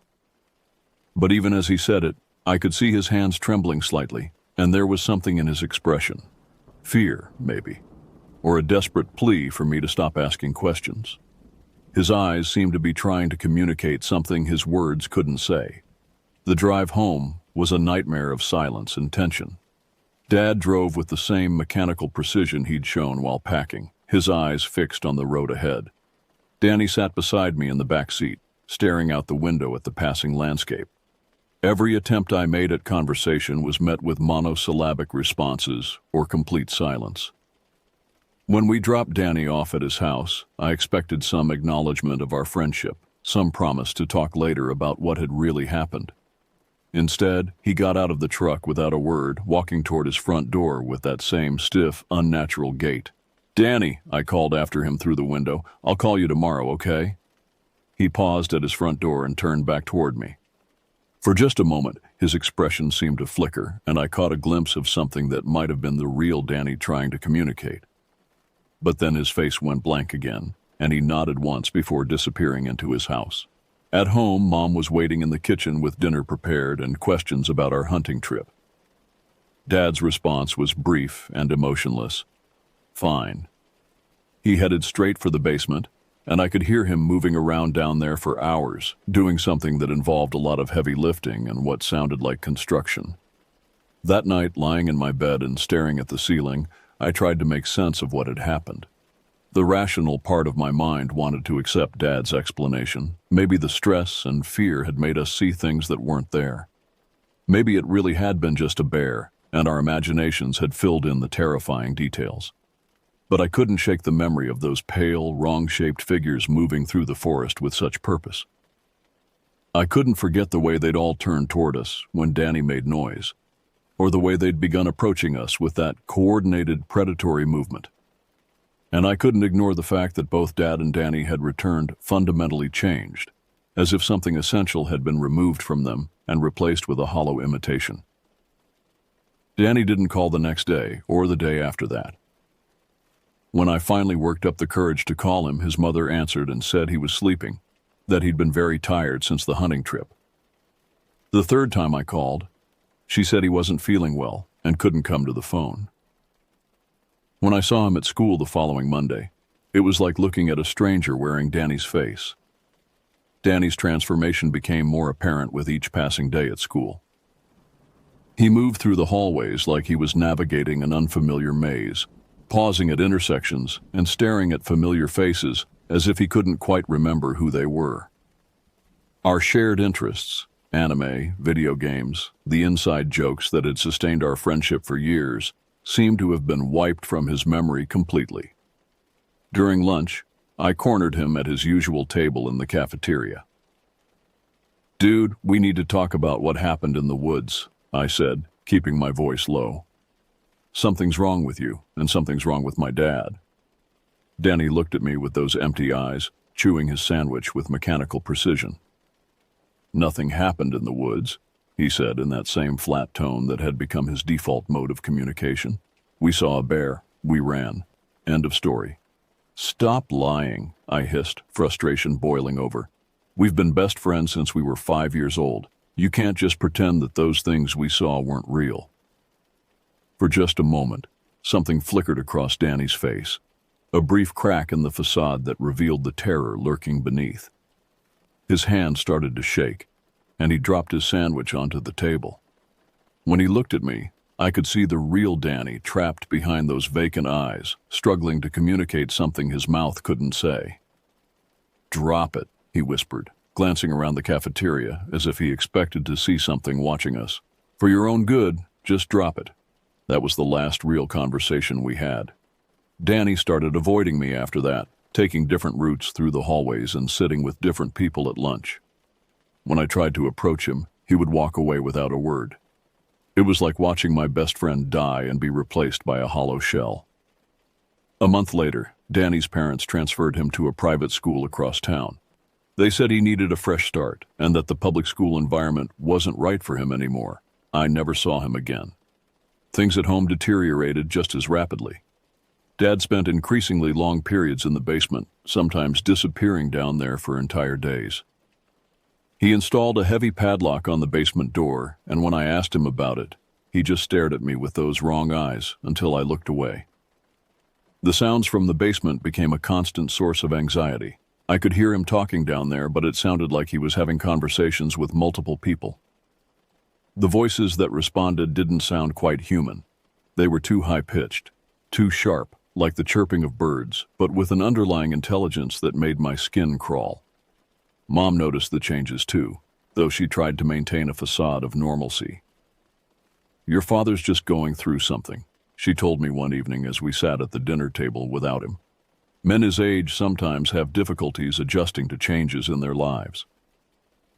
But even as he said it, I could see his hands trembling slightly, and there was something in his expression. Fear, maybe, or a desperate plea for me to stop asking questions. His eyes seemed to be trying to communicate something his words couldn't say. The drive home was a nightmare of silence and tension. Dad drove with the same mechanical precision he'd shown while packing, his eyes fixed on the road ahead. Danny sat beside me in the back seat, staring out the window at the passing landscape. Every attempt I made at conversation was met with monosyllabic responses or complete silence. When we dropped Danny off at his house, I expected some acknowledgement of our friendship, some promise to talk later about what had really happened. Instead, he got out of the truck without a word, walking toward his front door with that same stiff, unnatural gait. "Danny," I called after him through the window, "I'll call you tomorrow, okay?" He paused at his front door and turned back toward me. For just a moment, his expression seemed to flicker, and I caught a glimpse of something that might have been the real Danny trying to communicate. But then his face went blank again, and he nodded once before disappearing into his house. At home, Mom was waiting in the kitchen with dinner prepared and questions about our hunting trip. Dad's response was brief and emotionless. "Fine." He headed straight for the basement, and I could hear him moving around down there for hours, doing something that involved a lot of heavy lifting and what sounded like construction. That night, lying in my bed and staring at the ceiling, I tried to make sense of what had happened. The rational part of my mind wanted to accept Dad's explanation. Maybe the stress and fear had made us see things that weren't there. Maybe it really had been just a bear, and our imaginations had filled in the terrifying details. But I couldn't shake the memory of those pale, wrong-shaped figures moving through the forest with such purpose. I couldn't forget the way they'd all turned toward us when Danny made noise, or the way they'd begun approaching us with that coordinated predatory movement. And I couldn't ignore the fact that both Dad and Danny had returned fundamentally changed, as if something essential had been removed from them and replaced with a hollow imitation. Danny didn't call the next day or the day after that. When I finally worked up the courage to call him, his mother answered and said he was sleeping, that he'd been very tired since the hunting trip. The third time I called, she said he wasn't feeling well and couldn't come to the phone. When I saw him at school the following Monday, it was like looking at a stranger wearing Danny's face. Danny's transformation became more apparent with each passing day at school. He moved through the hallways like he was navigating an unfamiliar maze, pausing at intersections and staring at familiar faces as if he couldn't quite remember who they were. Our shared interests, anime, video games, the inside jokes that had sustained our friendship for years, seemed to have been wiped from his memory completely. During lunch, I cornered him at his usual table in the cafeteria. "Dude, we need to talk about what happened in the woods," I said, keeping my voice low. "Something's wrong with you, and something's wrong with my dad." Danny looked at me with those empty eyes, chewing his sandwich with mechanical precision. "Nothing happened in the woods," he said in that same flat tone that had become his default mode of communication. "We saw a bear. We ran. End of story." "Stop lying," I hissed, frustration boiling over. "We've been best friends since we were 5 years old. You can't just pretend that those things we saw weren't real." For just a moment, something flickered across Danny's face, a brief crack in the facade that revealed the terror lurking beneath. His hand started to shake, and he dropped his sandwich onto the table. When he looked at me, I could see the real Danny trapped behind those vacant eyes, struggling to communicate something his mouth couldn't say. "Drop it," he whispered, glancing around the cafeteria as if he expected to see something watching us. "For your own good, just drop it." That was the last real conversation we had. Danny started avoiding me after that, taking different routes through the hallways and sitting with different people at lunch. When I tried to approach him, he would walk away without a word. It was like watching my best friend die and be replaced by a hollow shell. A month later, Danny's parents transferred him to a private school across town. They said he needed a fresh start and that the public school environment wasn't right for him anymore. I never saw him again. Things at home deteriorated just as rapidly. Dad spent increasingly long periods in the basement, sometimes disappearing down there for entire days. He installed a heavy padlock on the basement door, and when I asked him about it, he just stared at me with those wrong eyes until I looked away. The sounds from the basement became a constant source of anxiety. I could hear him talking down there, but it sounded like he was having conversations with multiple people. The voices that responded didn't sound quite human. They were too high-pitched, too sharp, like the chirping of birds, but with an underlying intelligence that made my skin crawl. Mom noticed the changes too, though she tried to maintain a facade of normalcy. "Your father's just going through something," she told me one evening as we sat at the dinner table without him. "Men his age sometimes have difficulties adjusting to changes in their lives."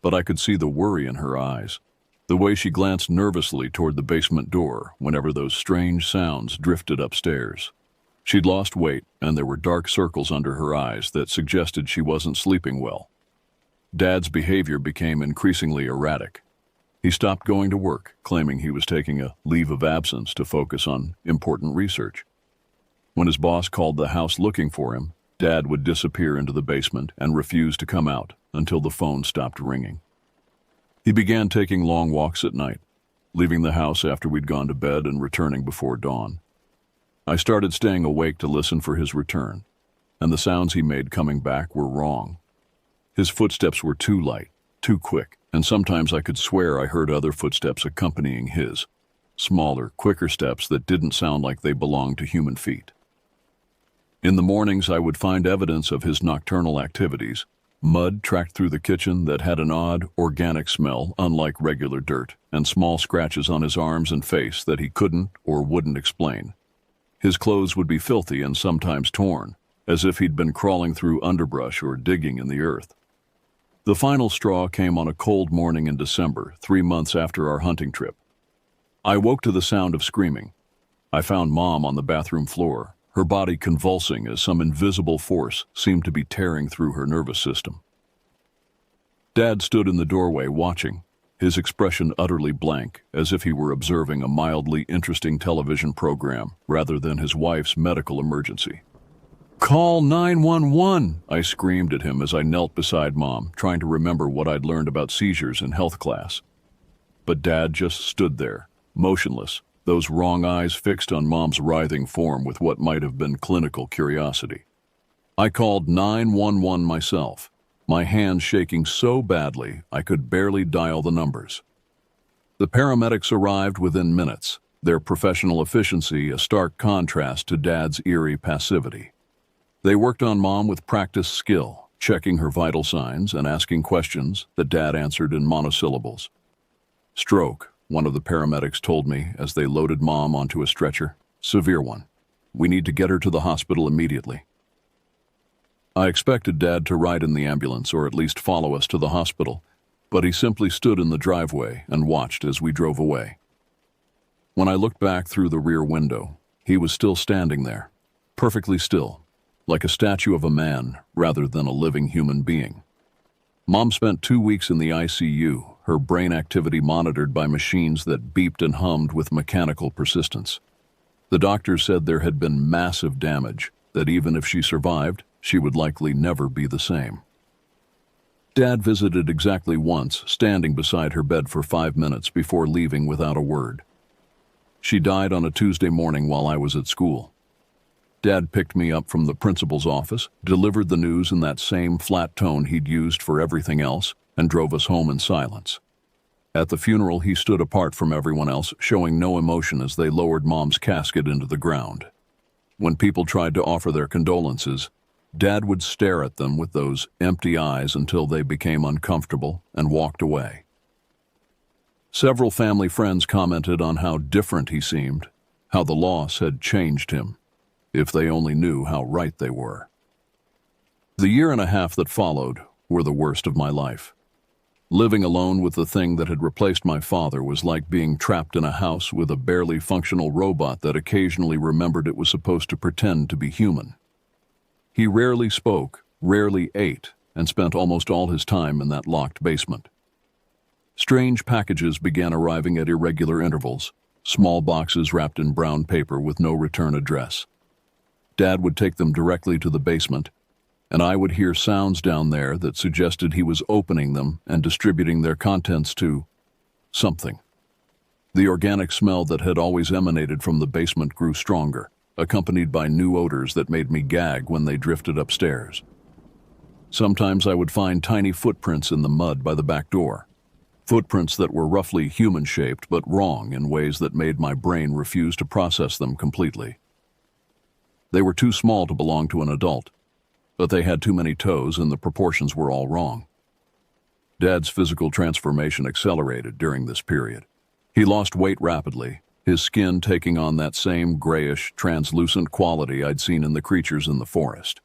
But I could see the worry in her eyes, the way she glanced nervously toward the basement door whenever those strange sounds drifted upstairs. She'd lost weight, and there were dark circles under her eyes that suggested she wasn't sleeping well. Dad's behavior became increasingly erratic. He stopped going to work, claiming he was taking a leave of absence to focus on important research. When his boss called the house looking for him, Dad would disappear into the basement and refuse to come out until the phone stopped ringing. He began taking long walks at night, leaving the house after we'd gone to bed and returning before dawn. I started staying awake to listen for his return, and the sounds he made coming back were wrong. His footsteps were too light, too quick, and sometimes I could swear I heard other footsteps accompanying his, smaller, quicker steps that didn't sound like they belonged to human feet. In the mornings, I would find evidence of his nocturnal activities, mud tracked through the kitchen that had an odd, organic smell unlike regular dirt, and small scratches on his arms and face that he couldn't or wouldn't explain. His clothes would be filthy and sometimes torn, as if he'd been crawling through underbrush or digging in the earth. The final straw came on a cold morning in December, 3 months after our hunting trip. I woke to the sound of screaming. I found Mom on the bathroom floor, her body convulsing as some invisible force seemed to be tearing through her nervous system. Dad stood in the doorway watching, his expression utterly blank, as if he were observing a mildly interesting television program rather than his wife's medical emergency. "Call 911!" I screamed at him as I knelt beside Mom, trying to remember what I'd learned about seizures in health class. But Dad just stood there, motionless, those wrong eyes fixed on Mom's writhing form with what might have been clinical curiosity. I called 911 myself, my hands shaking so badly I could barely dial the numbers. The paramedics arrived within minutes, their professional efficiency a stark contrast to Dad's eerie passivity. They worked on Mom with practiced skill, checking her vital signs and asking questions that Dad answered in monosyllables. "Stroke," one of the paramedics told me as they loaded Mom onto a stretcher. "Severe one. We need to get her to the hospital immediately." I expected Dad to ride in the ambulance or at least follow us to the hospital, but he simply stood in the driveway and watched as we drove away. When I looked back through the rear window, he was still standing there, perfectly still, like a statue of a man rather than a living human being. Mom spent 2 weeks in the ICU, her brain activity monitored by machines that beeped and hummed with mechanical persistence. The doctors said there had been massive damage, that even if she survived, she would likely never be the same. Dad visited exactly once, standing beside her bed for 5 minutes before leaving without a word. She died on a Tuesday morning while I was at school. Dad picked me up from the principal's office, delivered the news in that same flat tone he'd used for everything else, and drove us home in silence. At the funeral, he stood apart from everyone else, showing no emotion as they lowered Mom's casket into the ground. When people tried to offer their condolences, Dad would stare at them with those empty eyes until they became uncomfortable and walked away. Several family friends commented on how different he seemed, how the loss had changed him, if they only knew how right they were. The year and a half that followed were the worst of my life. Living alone with the thing that had replaced my father was like being trapped in a house with a barely functional robot that occasionally remembered it was supposed to pretend to be human. He rarely spoke, rarely ate, and spent almost all his time in that locked basement. Strange packages began arriving at irregular intervals, small boxes wrapped in brown paper with no return address. Dad would take them directly to the basement, and I would hear sounds down there that suggested he was opening them and distributing their contents to something. The organic smell that had always emanated from the basement grew stronger, accompanied by new odors that made me gag when they drifted upstairs. Sometimes I would find tiny footprints in the mud by the back door, footprints that were roughly human-shaped but wrong in ways that made my brain refuse to process them completely. They were too small to belong to an adult, but they had too many toes and the proportions were all wrong. Dad's physical transformation accelerated during this period. He lost weight rapidly, his skin taking on that same grayish, translucent quality I'd seen in the creatures in the forest.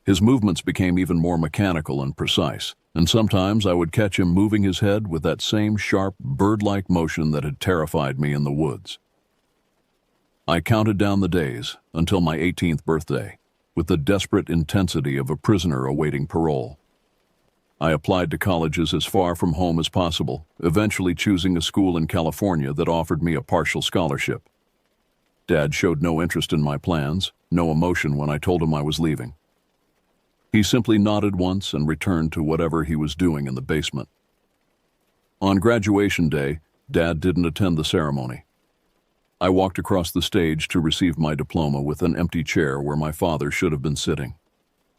His movements became even more mechanical and precise, and sometimes I would catch him moving his head with that same sharp, bird-like motion that had terrified me in the woods. I counted down the days until my 18th birthday, with the desperate intensity of a prisoner awaiting parole. I applied to colleges as far from home as possible, eventually choosing a school in California that offered me a partial scholarship. Dad showed no interest in my plans, no emotion when I told him I was leaving. He simply nodded once and returned to whatever he was doing in the basement. On graduation day, Dad didn't attend the ceremony. I walked across the stage to receive my diploma with an empty chair where my father should have been sitting.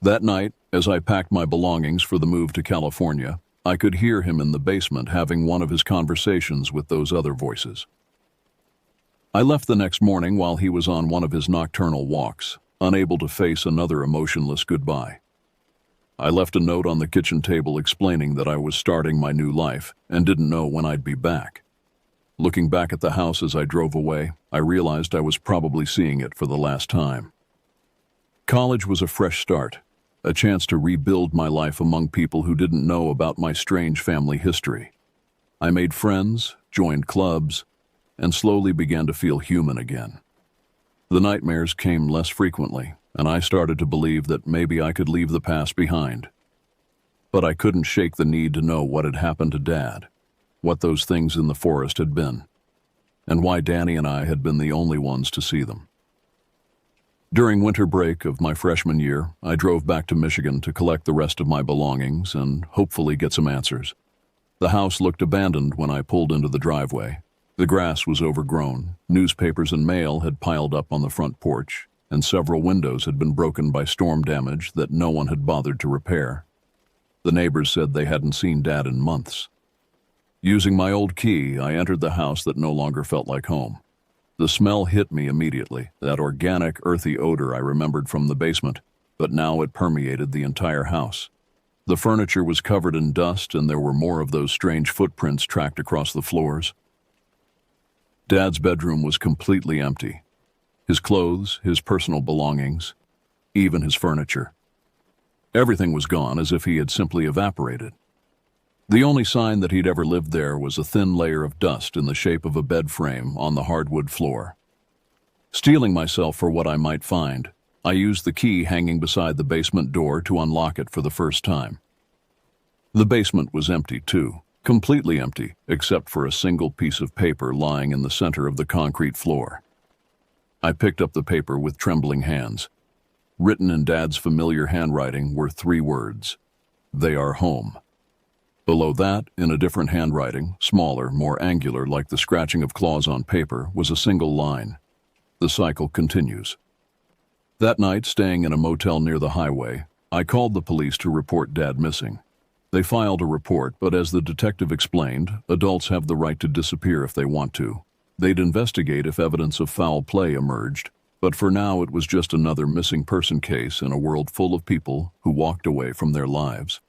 That night, as I packed my belongings for the move to California, I could hear him in the basement having one of his conversations with those other voices. I left the next morning while he was on one of his nocturnal walks, unable to face another emotionless goodbye. I left a note on the kitchen table explaining that I was starting my new life and didn't know when I'd be back. Looking back at the house as I drove away, I realized I was probably seeing it for the last time. College was a fresh start, a chance to rebuild my life among people who didn't know about my strange family history. I made friends, joined clubs, and slowly began to feel human again. The nightmares came less frequently, and I started to believe that maybe I could leave the past behind. But I couldn't shake the need to know what had happened to Dad, what those things in the forest had been, and why Danny and I had been the only ones to see them. During winter break of my freshman year, I drove back to Michigan to collect the rest of my belongings and hopefully get some answers. The house looked abandoned when I pulled into the driveway. The grass was overgrown, newspapers and mail had piled up on the front porch, and several windows had been broken by storm damage that no one had bothered to repair. The neighbors said they hadn't seen Dad in months. Using my old key, I entered the house that no longer felt like home. The smell hit me immediately, that organic, earthy odor I remembered from the basement, but now it permeated the entire house. The furniture was covered in dust, and there were more of those strange footprints tracked across the floors. Dad's bedroom was completely empty. His clothes, his personal belongings, even his furniture. Everything was gone, as if he had simply evaporated. The only sign that he'd ever lived there was a thin layer of dust in the shape of a bed frame on the hardwood floor. Steeling myself for what I might find, I used the key hanging beside the basement door to unlock it for the first time. The basement was empty, too, completely empty, except for a single piece of paper lying in the center of the concrete floor. I picked up the paper with trembling hands. Written in Dad's familiar handwriting were 3 words: "They are home." Below that, in a different handwriting, smaller, more angular, like the scratching of claws on paper, was a single line: "The cycle continues." That night, staying in a motel near the highway, I called the police to report Dad missing. They filed a report, but as the detective explained, adults have the right to disappear if they want to. They'd investigate if evidence of foul play emerged, but for now it was just another missing person case in a world full of people who walked away from their lives.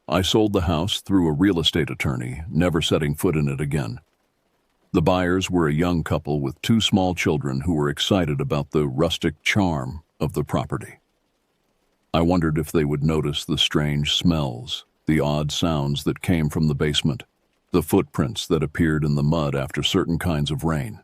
I sold the house through a real estate attorney, never setting foot in it again. The buyers were a young couple with 2 small children who were excited about the rustic charm of the property. I wondered if they would notice the strange smells, the odd sounds that came from the basement, the footprints that appeared in the mud after certain kinds of rain.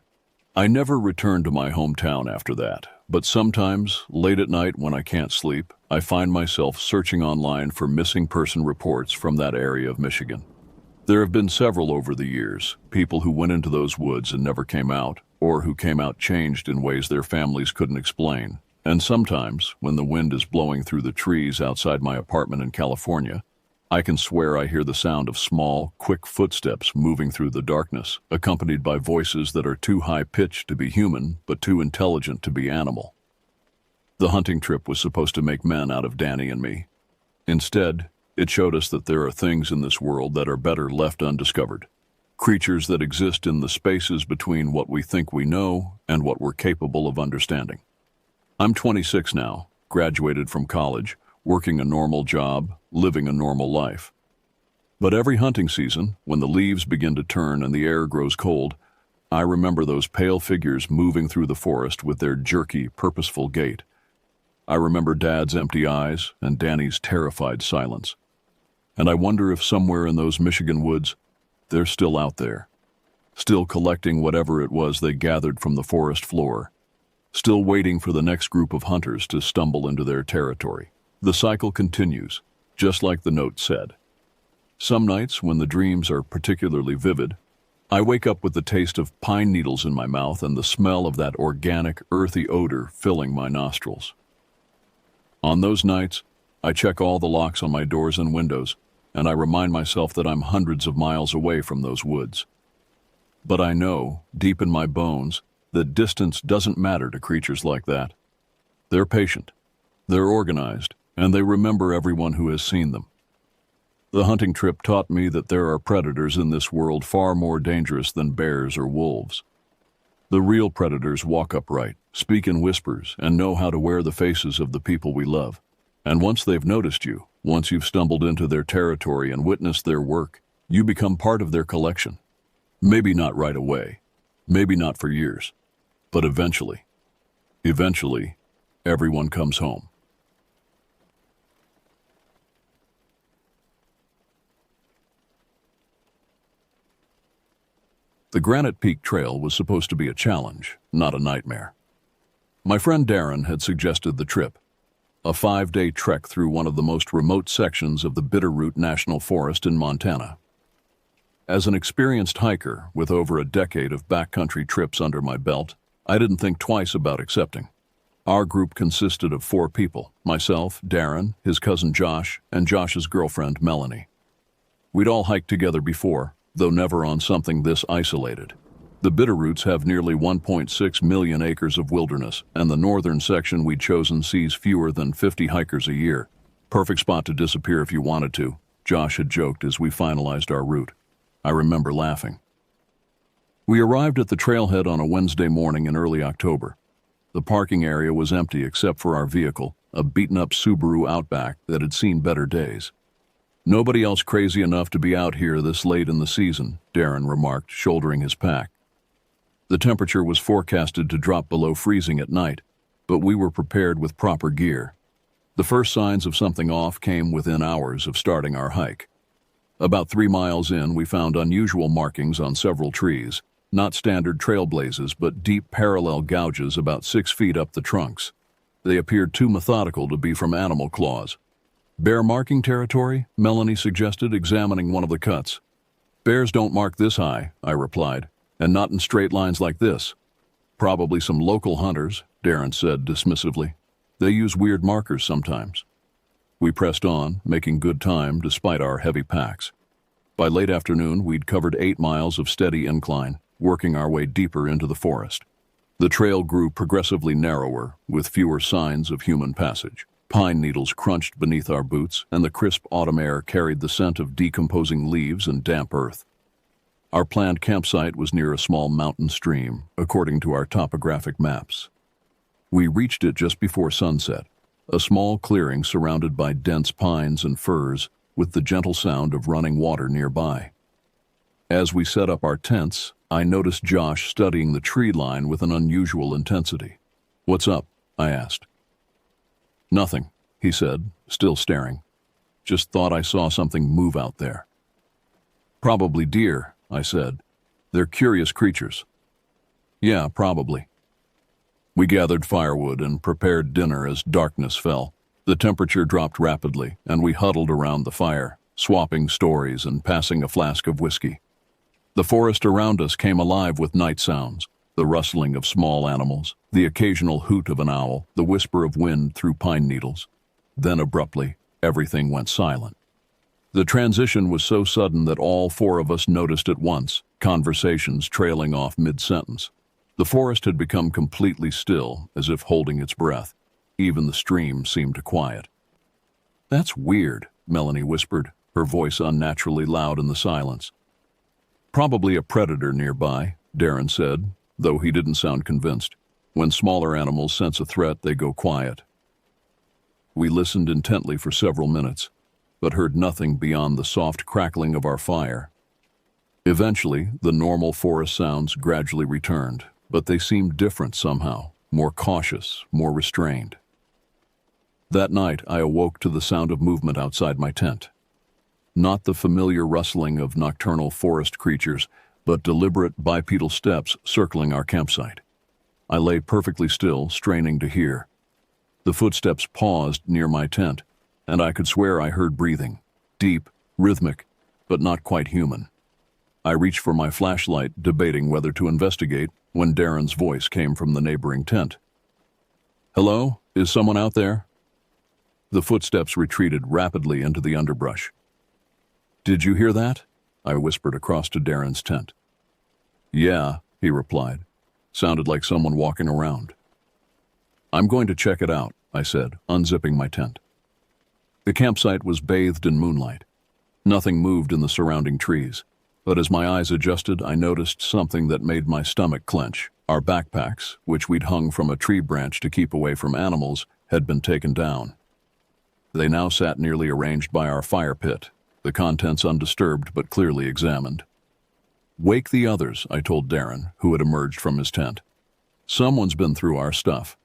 I never returned to my hometown after that, but sometimes, late at night when I can't sleep, I find myself searching online for missing person reports from that area of Michigan. There have been several over the years, people who went into those woods and never came out, or who came out changed in ways their families couldn't explain. And sometimes, when the wind is blowing through the trees outside my apartment in California, I can swear I hear the sound of small, quick footsteps moving through the darkness, accompanied by voices that are too high-pitched to be human, but too intelligent to be animal. The hunting trip was supposed to make men out of Danny and me. Instead, it showed us that there are things in this world that are better left undiscovered. Creatures that exist in the spaces between what we think we know and what we're capable of understanding. I'm 26 now, graduated from college, working a normal job, living a normal life. But every hunting season, when the leaves begin to turn and the air grows cold, I remember those pale figures moving through the forest with their jerky, purposeful gait. I remember Dad's empty eyes and Danny's terrified silence. And I wonder if somewhere in those Michigan woods, they're still out there, still collecting whatever it was they gathered from the forest floor, still waiting for the next group of hunters to stumble into their territory. The cycle continues, just like the note said. Some nights, when the dreams are particularly vivid, I wake up with the taste of pine needles in my mouth and the smell of that organic, earthy odor filling my nostrils. On those nights, I check all the locks on my doors and windows, and I remind myself that I'm hundreds of miles away from those woods. But I know, deep in my bones, that distance doesn't matter to creatures like that. They're patient, they're organized, and they remember everyone who has seen them. The hunting trip taught me that there are predators in this world far more dangerous than bears or wolves. The real predators walk upright, speak in whispers, and know how to wear the faces of the people we love. And once they've noticed you, once you've stumbled into their territory and witnessed their work, you become part of their collection. Maybe not right away, maybe not for years, but eventually, everyone comes home. The Granite Peak Trail was supposed to be a challenge, not a nightmare. My friend Darren had suggested the trip, a 5-day trek through one of the most remote sections of the Bitterroot National Forest in Montana. As an experienced hiker with over a decade of backcountry trips under my belt, I didn't think twice about accepting. Our group consisted of 4 people, myself, Darren, his cousin Josh, and Josh's girlfriend Melanie. We'd all hiked together before, though never on something this isolated. The Bitterroots have nearly 1.6 million acres of wilderness, and the northern section we'd chosen sees fewer than 50 hikers a year. Perfect spot to disappear if you wanted to, Josh had joked as we finalized our route. I remember laughing. We arrived at the trailhead on a Wednesday morning in early October. The parking area was empty except for our vehicle, a beaten-up Subaru Outback that had seen better days. "Nobody else crazy enough to be out here this late in the season," Darren remarked, shouldering his pack. The temperature was forecasted to drop below freezing at night, but we were prepared with proper gear. The first signs of something off came within hours of starting our hike. About 3 miles in, we found unusual markings on several trees, not standard trail blazes, but deep parallel gouges about 6 feet up the trunks. They appeared too methodical to be from animal claws. "Bear marking territory?" Melanie suggested, examining one of the cuts. "Bears don't mark this high," I replied, "and not in straight lines like this." "Probably some local hunters," Darren said dismissively. "They use weird markers sometimes." We pressed on, making good time despite our heavy packs. By late afternoon, we'd covered 8 miles of steady incline, working our way deeper into the forest. The trail grew progressively narrower, with fewer signs of human passage. Pine needles crunched beneath our boots, and the crisp autumn air carried the scent of decomposing leaves and damp earth. Our planned campsite was near a small mountain stream, according to our topographic maps. We reached it just before sunset, a small clearing surrounded by dense pines and firs, with the gentle sound of running water nearby. As we set up our tents, I noticed Josh studying the tree line with an unusual intensity. "What's up?" I asked. "Nothing," he said, still staring. "Just thought I saw something move out there." "Probably deer," I said. "They're curious creatures." "Yeah, probably." We gathered firewood and prepared dinner as darkness fell. The temperature dropped rapidly, and we huddled around the fire, swapping stories and passing a flask of whiskey. The forest around us came alive with night sounds, the rustling of small animals, the occasional hoot of an owl, the whisper of wind through pine needles. Then abruptly, everything went silent. The transition was so sudden that all 4 of us noticed at once, conversations trailing off mid-sentence. The forest had become completely still, as if holding its breath. Even the stream seemed to quiet. "That's weird," Melanie whispered, her voice unnaturally loud in the silence. "Probably a predator nearby," Darren said, though he didn't sound convinced. "When smaller animals sense a threat, they go quiet." We listened intently for several minutes, but heard nothing beyond the soft crackling of our fire. Eventually, the normal forest sounds gradually returned, but they seemed different somehow, more cautious, more restrained. That night, I awoke to the sound of movement outside my tent. Not the familiar rustling of nocturnal forest creatures, but deliberate bipedal steps circling our campsite. I lay perfectly still, straining to hear. The footsteps paused near my tent, and I could swear I heard breathing, deep, rhythmic, but not quite human. I reached for my flashlight, debating whether to investigate, when Darren's voice came from the neighboring tent. "Hello? Is someone out there?" The footsteps retreated rapidly into the underbrush. "Did you hear that?" I whispered across to Darren's tent. "Yeah," he replied. "Sounded like someone walking around." "I'm going to check it out," I said, unzipping my tent. The campsite was bathed in moonlight. Nothing moved in the surrounding trees, but as my eyes adjusted, I noticed something that made my stomach clench. Our backpacks, which we'd hung from a tree branch to keep away from animals, had been taken down. They now sat nearly arranged by our fire pit, the contents undisturbed but clearly examined. "Wake the others," I told Darren, who had emerged from his tent. "Someone's been through our stuff."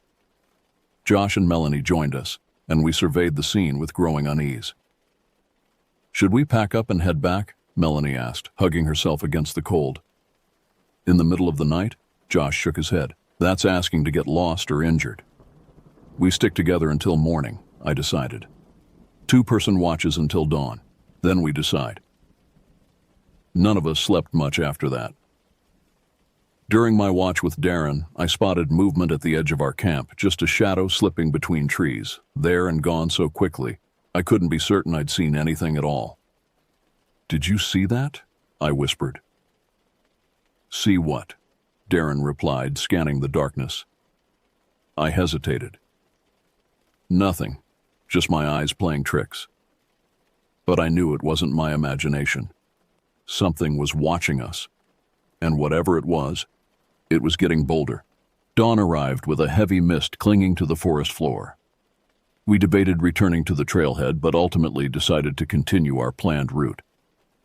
Josh and Melanie joined us, and we surveyed the scene with growing unease. "Should we pack up and head back?" Melanie asked, hugging herself against the cold. "In the middle of the night?" Josh shook his head. "That's asking to get lost or injured." "We stick together until morning," I decided. 2-person watches until dawn. Then we decide. None of us slept much after that. During my watch with Darren, I spotted movement at the edge of our camp, just a shadow slipping between trees, there and gone so quickly, I couldn't be certain I'd seen anything at all. "Did you see that?" I whispered. "See what?" Darren replied, scanning the darkness. I hesitated. "Nothing, just my eyes playing tricks." But I knew it wasn't my imagination. something was watching us. And whatever it was getting bolder. Dawn arrived with a heavy mist clinging to the forest floor. We debated returning to the trailhead, but ultimately decided to continue our planned route.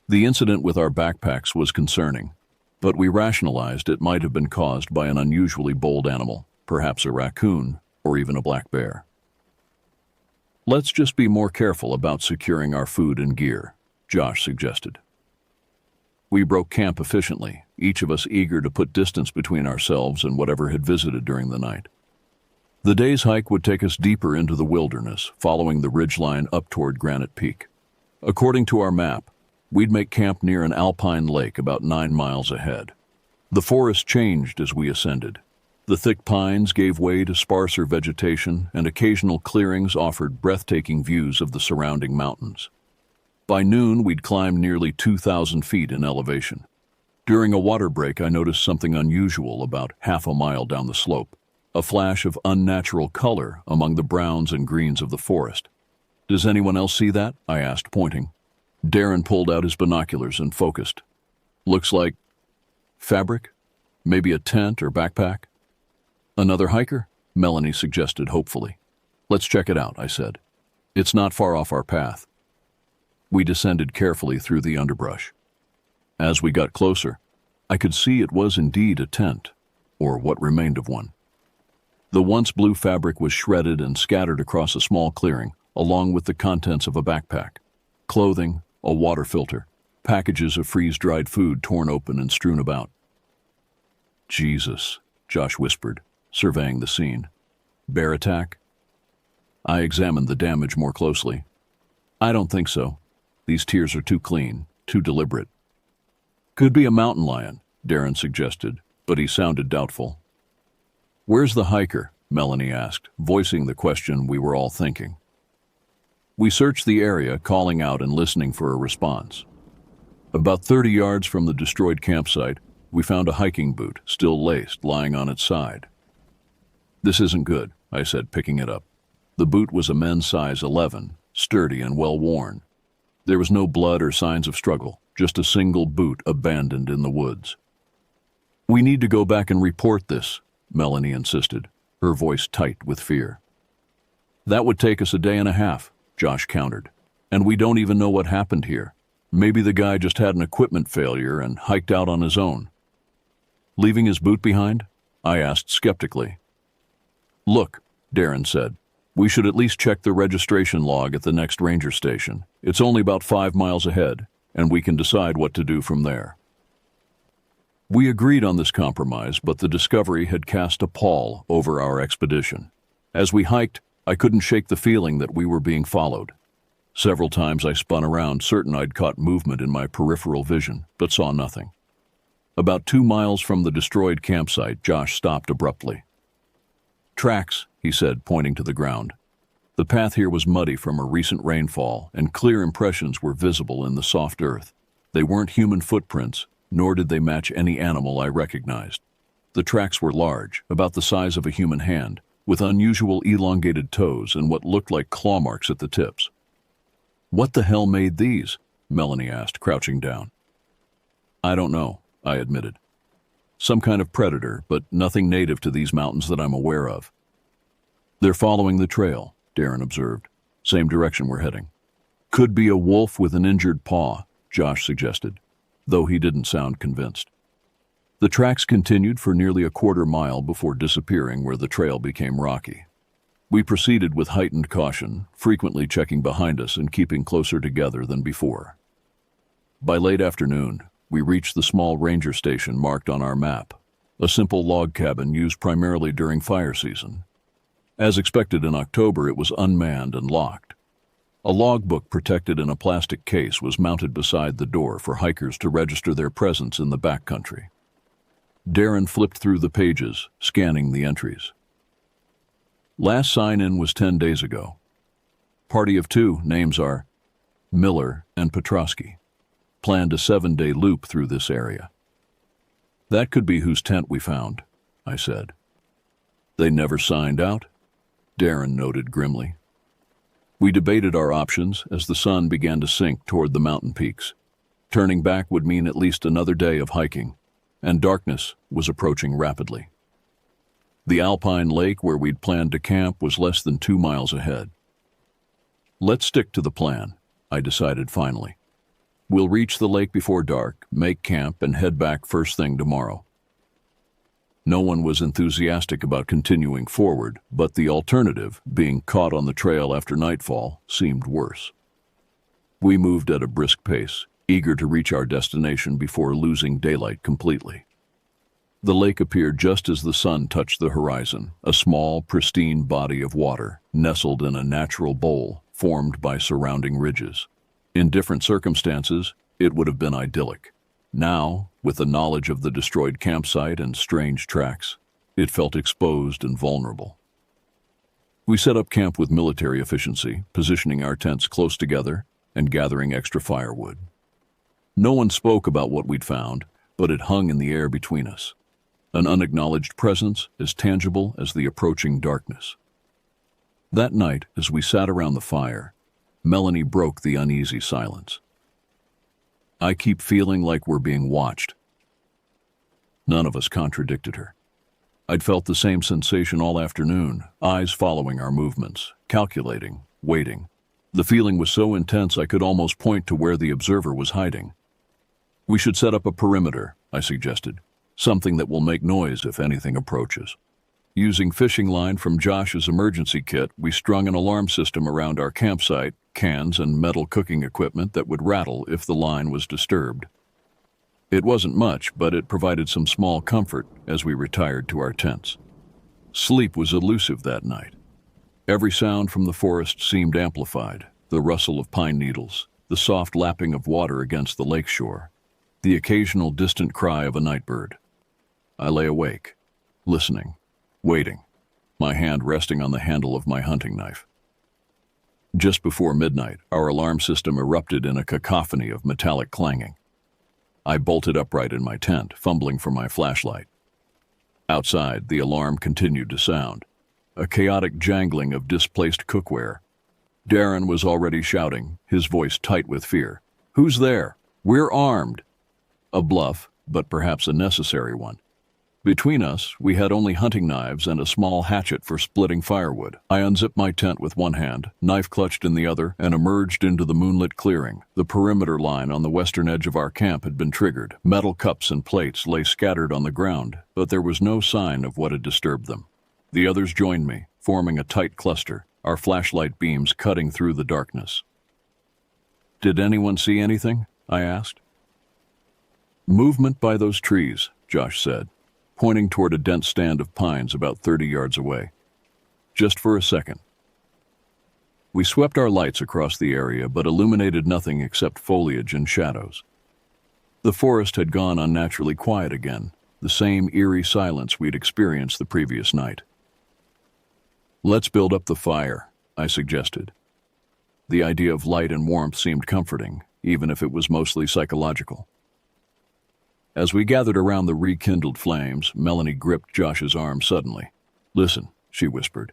The incident with our backpacks was concerning, but we rationalized it might have been caused by an unusually bold animal, perhaps a raccoon or even a black bear. Let's just be more careful about securing our food and gear, Josh suggested. We broke camp efficiently, each of us eager to put distance between ourselves and whatever had visited during the night. The day's hike would take us deeper into the wilderness, following the ridgeline up toward Granite Peak. According to our map, we'd make camp near an alpine lake about 9 miles ahead. The forest changed as we ascended. The thick pines gave way to sparser vegetation, and occasional clearings offered breathtaking views of the surrounding mountains. By noon, we'd climbed nearly 2,000 feet in elevation. During a water break, I noticed something unusual about half a mile down the slope, a flash of unnatural color among the browns and greens of the forest. "Does anyone else see that?" I asked, pointing. Darren pulled out his binoculars and focused. "Looks like fabric? Maybe a tent or backpack?" "Another hiker?" Melanie suggested hopefully. "Let's check it out," I said. "It's not far off our path." We descended carefully through the underbrush. As we got closer, I could see it was indeed a tent, or what remained of one. The once blue fabric was shredded and scattered across a small clearing, along with the contents of a backpack, clothing, a water filter, packages of freeze-dried food torn open and strewn about. "Jesus," Josh whispered, surveying the scene. "Bear attack?" I examined the damage more closely. "I don't think so. These tears are too clean, too deliberate." "Could be a mountain lion," Darren suggested, but he sounded doubtful. "Where's the hiker?" Melanie asked, voicing the question we were all thinking. We searched the area, calling out and listening for a response. About 30 yards from the destroyed campsite, we found a hiking boot, still laced, lying on its side. "This isn't good," I said, picking it up. The boot was a men's size 11, sturdy and well-worn. There was no blood or signs of struggle, just a single boot abandoned in the woods. "We need to go back and report this," Melanie insisted, her voice tight with fear. "That would take us a day and a half," Josh countered. "And we don't even know what happened here. Maybe the guy just had an equipment failure and hiked out on his own." "Leaving his boot behind?" I asked skeptically. "Look," Darren said, "we should at least check the registration log at the next ranger station. It's only about 5 miles ahead, and we can decide what to do from there." We agreed on this compromise, but the discovery had cast a pall over our expedition. As we hiked, I couldn't shake the feeling that we were being followed. Several times I spun around, certain I'd caught movement in my peripheral vision, but saw nothing. About 2 miles from the destroyed campsite, Josh stopped abruptly. "Tracks," he said, pointing to the ground. The path here was muddy from a recent rainfall, and clear impressions were visible in the soft earth. They weren't human footprints, nor did they match any animal I recognized. The tracks were large, about the size of a human hand, with unusual elongated toes and what looked like claw marks at the tips. "What the hell made these?" Melanie asked, crouching down. "I don't know," I admitted. "Some kind of predator, but nothing native to these mountains that I'm aware of." "They're following the trail," Darren observed. "Same direction we're heading." "Could be a wolf with an injured paw," Josh suggested, though he didn't sound convinced. The tracks continued for nearly a quarter mile before disappearing where the trail became rocky. We proceeded with heightened caution, frequently checking behind us and keeping closer together than before. By late afternoon, we reached the small ranger station marked on our map, a simple log cabin used primarily during fire season. As expected in October, it was unmanned and locked. A logbook protected in a plastic case was mounted beside the door for hikers to register their presence in the backcountry. Darren flipped through the pages, scanning the entries. Last sign-in was 10 days ago. Party of 2, names are Miller and Petrosky. Planned a 7-day loop through this area. "That could be whose tent we found," I said. "They never signed out?" Darren noted grimly. We debated our options as the sun began to sink toward the mountain peaks. Turning back would mean at least another day of hiking, and darkness was approaching rapidly. The alpine lake where we'd planned to camp was less than 2 miles ahead. Let's stick to the plan, I decided finally. We'll reach the lake before dark, make camp, and head back first thing tomorrow. No one was enthusiastic about continuing forward, but the alternative, being caught on the trail after nightfall, seemed worse. We moved at a brisk pace, eager to reach our destination before losing daylight completely. The lake appeared just as the sun touched the horizon, a small, pristine body of water, nestled in a natural bowl formed by surrounding ridges. In different circumstances, it would have been idyllic. Now, with the knowledge of the destroyed campsite and strange tracks, it felt exposed and vulnerable. We set up camp with military efficiency, positioning our tents close together and gathering extra firewood. No one spoke about what we'd found, but it hung in the air between us, an unacknowledged presence as tangible as the approaching darkness. That night, as we sat around the fire, Melanie broke the uneasy silence. I keep feeling like we're being watched. None of us contradicted her. I'd felt the same sensation all afternoon, eyes following our movements, calculating, waiting. The feeling was so intense I could almost point to where the observer was hiding. We should set up a perimeter, I suggested, something that will make noise if anything approaches. Using fishing line from Josh's emergency kit, we strung an alarm system around our campsite, cans and metal cooking equipment that would rattle if the line was disturbed. It wasn't much, but it provided some small comfort as we retired to our tents. Sleep was elusive that night. Every sound from the forest seemed amplified, the rustle of pine needles, the soft lapping of water against the lake shore, the occasional distant cry of a night bird. I lay awake, listening, waiting, my hand resting on the handle of my hunting knife. Just before midnight, our alarm system erupted in a cacophony of metallic clanging. I bolted upright in my tent, fumbling for my flashlight. Outside, the alarm continued to sound, a chaotic jangling of displaced cookware. Darren was already shouting, his voice tight with fear. "Who's there? We're armed!" A bluff, but perhaps a necessary one. Between us, we had only hunting knives and a small hatchet for splitting firewood. I unzipped my tent with one hand, knife clutched in the other, and emerged into the moonlit clearing. The perimeter line on the western edge of our camp had been triggered. Metal cups and plates lay scattered on the ground, but there was no sign of what had disturbed them. The others joined me, forming a tight cluster, our flashlight beams cutting through the darkness. "Did anyone see anything?" I asked. "Movement by those trees," Josh said, pointing toward a dense stand of pines about 30 yards away. "Just for a second." We swept our lights across the area, but illuminated nothing except foliage and shadows. The forest had gone unnaturally quiet again, the same eerie silence we'd experienced the previous night. "Let's build up the fire," I suggested. The idea of light and warmth seemed comforting, even if it was mostly psychological. As we gathered around the rekindled flames, Melanie gripped Josh's arm suddenly. "Listen," she whispered.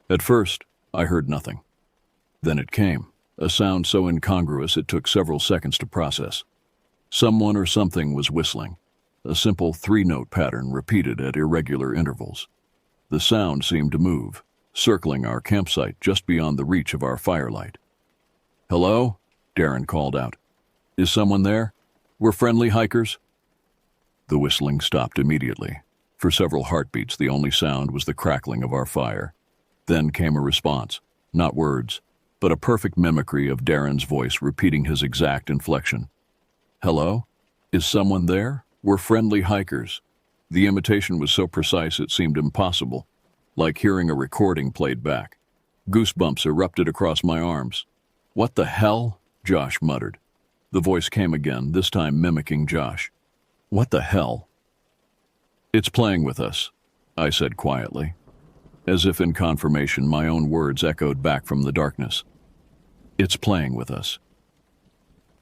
At first, I heard nothing. Then it came, a sound so incongruous it took several seconds to process. Someone or something was whistling, a simple 3-note pattern repeated at irregular intervals. The sound seemed to move, circling our campsite just beyond the reach of our firelight. "Hello?" Darren called out. "Is someone there? We're friendly hikers." The whistling stopped immediately. For several heartbeats, the only sound was the crackling of our fire. Then came a response, not words, but a perfect mimicry of Darren's voice repeating his exact inflection. "Hello? Is someone there? We're friendly hikers." The imitation was so precise it seemed impossible, like hearing a recording played back. Goosebumps erupted across my arms. "What the hell?" Josh muttered. The voice came again, this time mimicking Josh. "What the hell?" "It's playing with us," I said quietly. As if in confirmation, my own words echoed back from the darkness. "It's playing with us."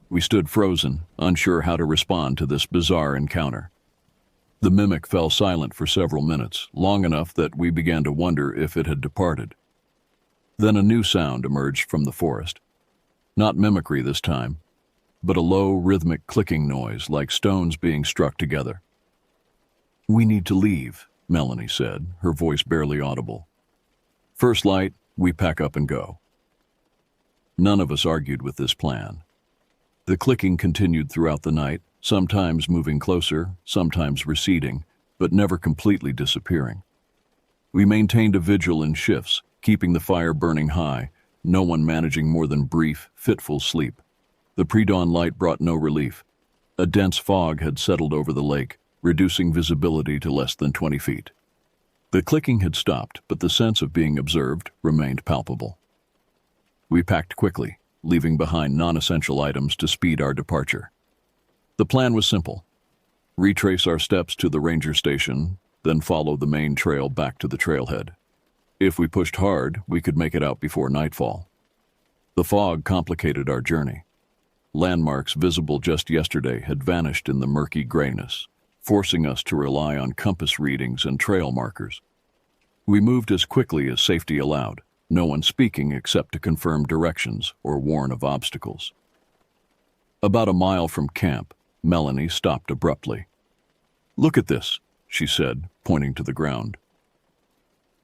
We stood frozen, unsure how to respond to this bizarre encounter. The mimic fell silent for several minutes, long enough that we began to wonder if it had departed. Then a new sound emerged from the forest. Not mimicry this time. but a low, rhythmic clicking noise like stones being struck together. "We need to leave," Melanie said, her voice barely audible. "First light, we pack up and go." None of us argued with this plan. The clicking continued throughout the night, sometimes moving closer, sometimes receding, but never completely disappearing. We maintained a vigil in shifts, keeping the fire burning high, no one managing more than brief, fitful sleep. The pre-dawn light brought no relief. A dense fog had settled over the lake, reducing visibility to less than 20 feet. The clicking had stopped, but the sense of being observed remained palpable. We packed quickly, leaving behind non-essential items to speed our departure. The plan was simple: retrace our steps to the ranger station, then follow the main trail back to the trailhead. If we pushed hard, we could make it out before nightfall. The fog complicated our journey. Landmarks visible just yesterday had vanished in the murky grayness, forcing us to rely on compass readings and trail markers. We moved as quickly as safety allowed, no one speaking except to confirm directions or warn of obstacles. About a mile from camp, Melanie stopped abruptly. "Look at this," she said, pointing to the ground.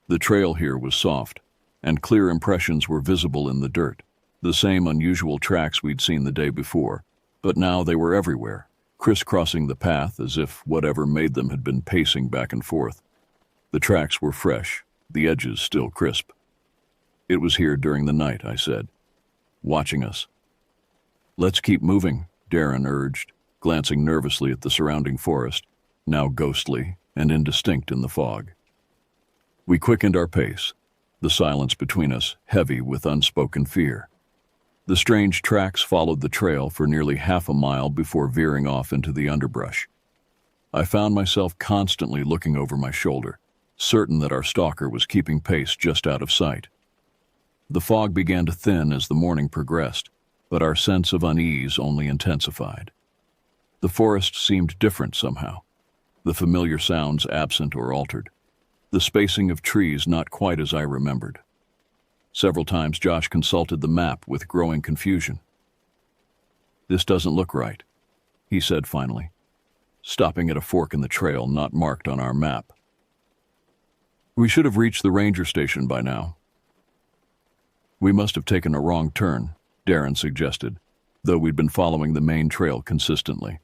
The trail here was soft, and clear impressions were visible in the dirt, the same unusual tracks we'd seen the day before, but now they were everywhere, crisscrossing the path as if whatever made them had been pacing back and forth. The tracks were fresh, the edges still crisp. "It was here during the night," I said, watching us. "Let's keep moving," Darren urged, glancing nervously at the surrounding forest, now ghostly and indistinct in the fog. We quickened our pace, the silence between us heavy with unspoken fear. The strange tracks followed the trail for nearly half a mile before veering off into the underbrush. I found myself constantly looking over my shoulder, certain that our stalker was keeping pace just out of sight. The fog began to thin as the morning progressed, but our sense of unease only intensified. The forest seemed different somehow, the familiar sounds absent or altered, the spacing of trees not quite as I remembered. Several times Josh consulted the map with growing confusion. "This doesn't look right," he said finally, stopping at a fork in the trail not marked on our map. "We should have reached the ranger station by now." "We must have taken a wrong turn," Darren suggested, though we'd been following the main trail consistently.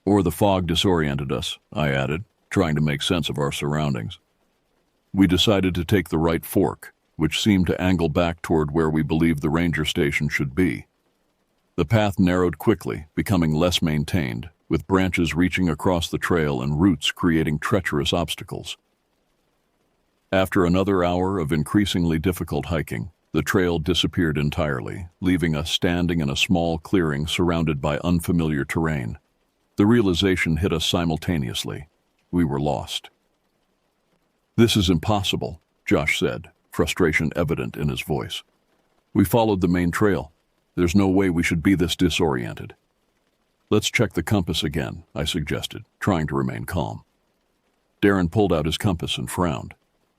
"Or the fog disoriented us," I added, trying to make sense of our surroundings. We decided to take the right fork, which seemed to angle back toward where we believed the ranger station should be. The path narrowed quickly, becoming less maintained, with branches reaching across the trail and roots creating treacherous obstacles. After another hour of increasingly difficult hiking, the trail disappeared entirely, leaving us standing in a small clearing surrounded by unfamiliar terrain. The realization hit us simultaneously. We were lost. "This is impossible," Josh said, frustration evident in his voice. "We followed the main trail. There's no way we should be this disoriented." "Let's check the compass again," I suggested, trying to remain calm. Darren pulled out his compass and frowned.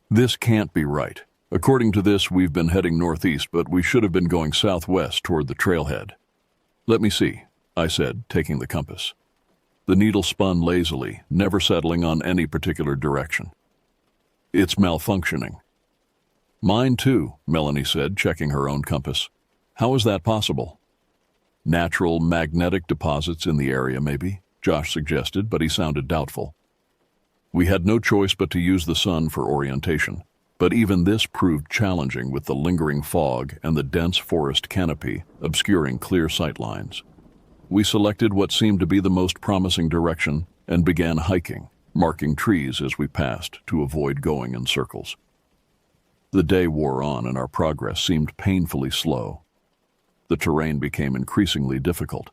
"This can't be right. According to this, we've been heading northeast, but we should have been going southwest toward the trailhead." "Let me see," I said, taking the compass. The needle spun lazily, never settling on any particular direction. "It's malfunctioning." "Mine too," Melanie said, checking her own compass. "How is that possible?" "Natural magnetic deposits in the area, maybe," Josh suggested, but he sounded doubtful. We had no choice but to use the sun for orientation, but even this proved challenging with the lingering fog and the dense forest canopy obscuring clear sight lines. We selected what seemed to be the most promising direction and began hiking, marking trees as we passed to avoid going in circles. The day wore on and our progress seemed painfully slow. The terrain became increasingly difficult.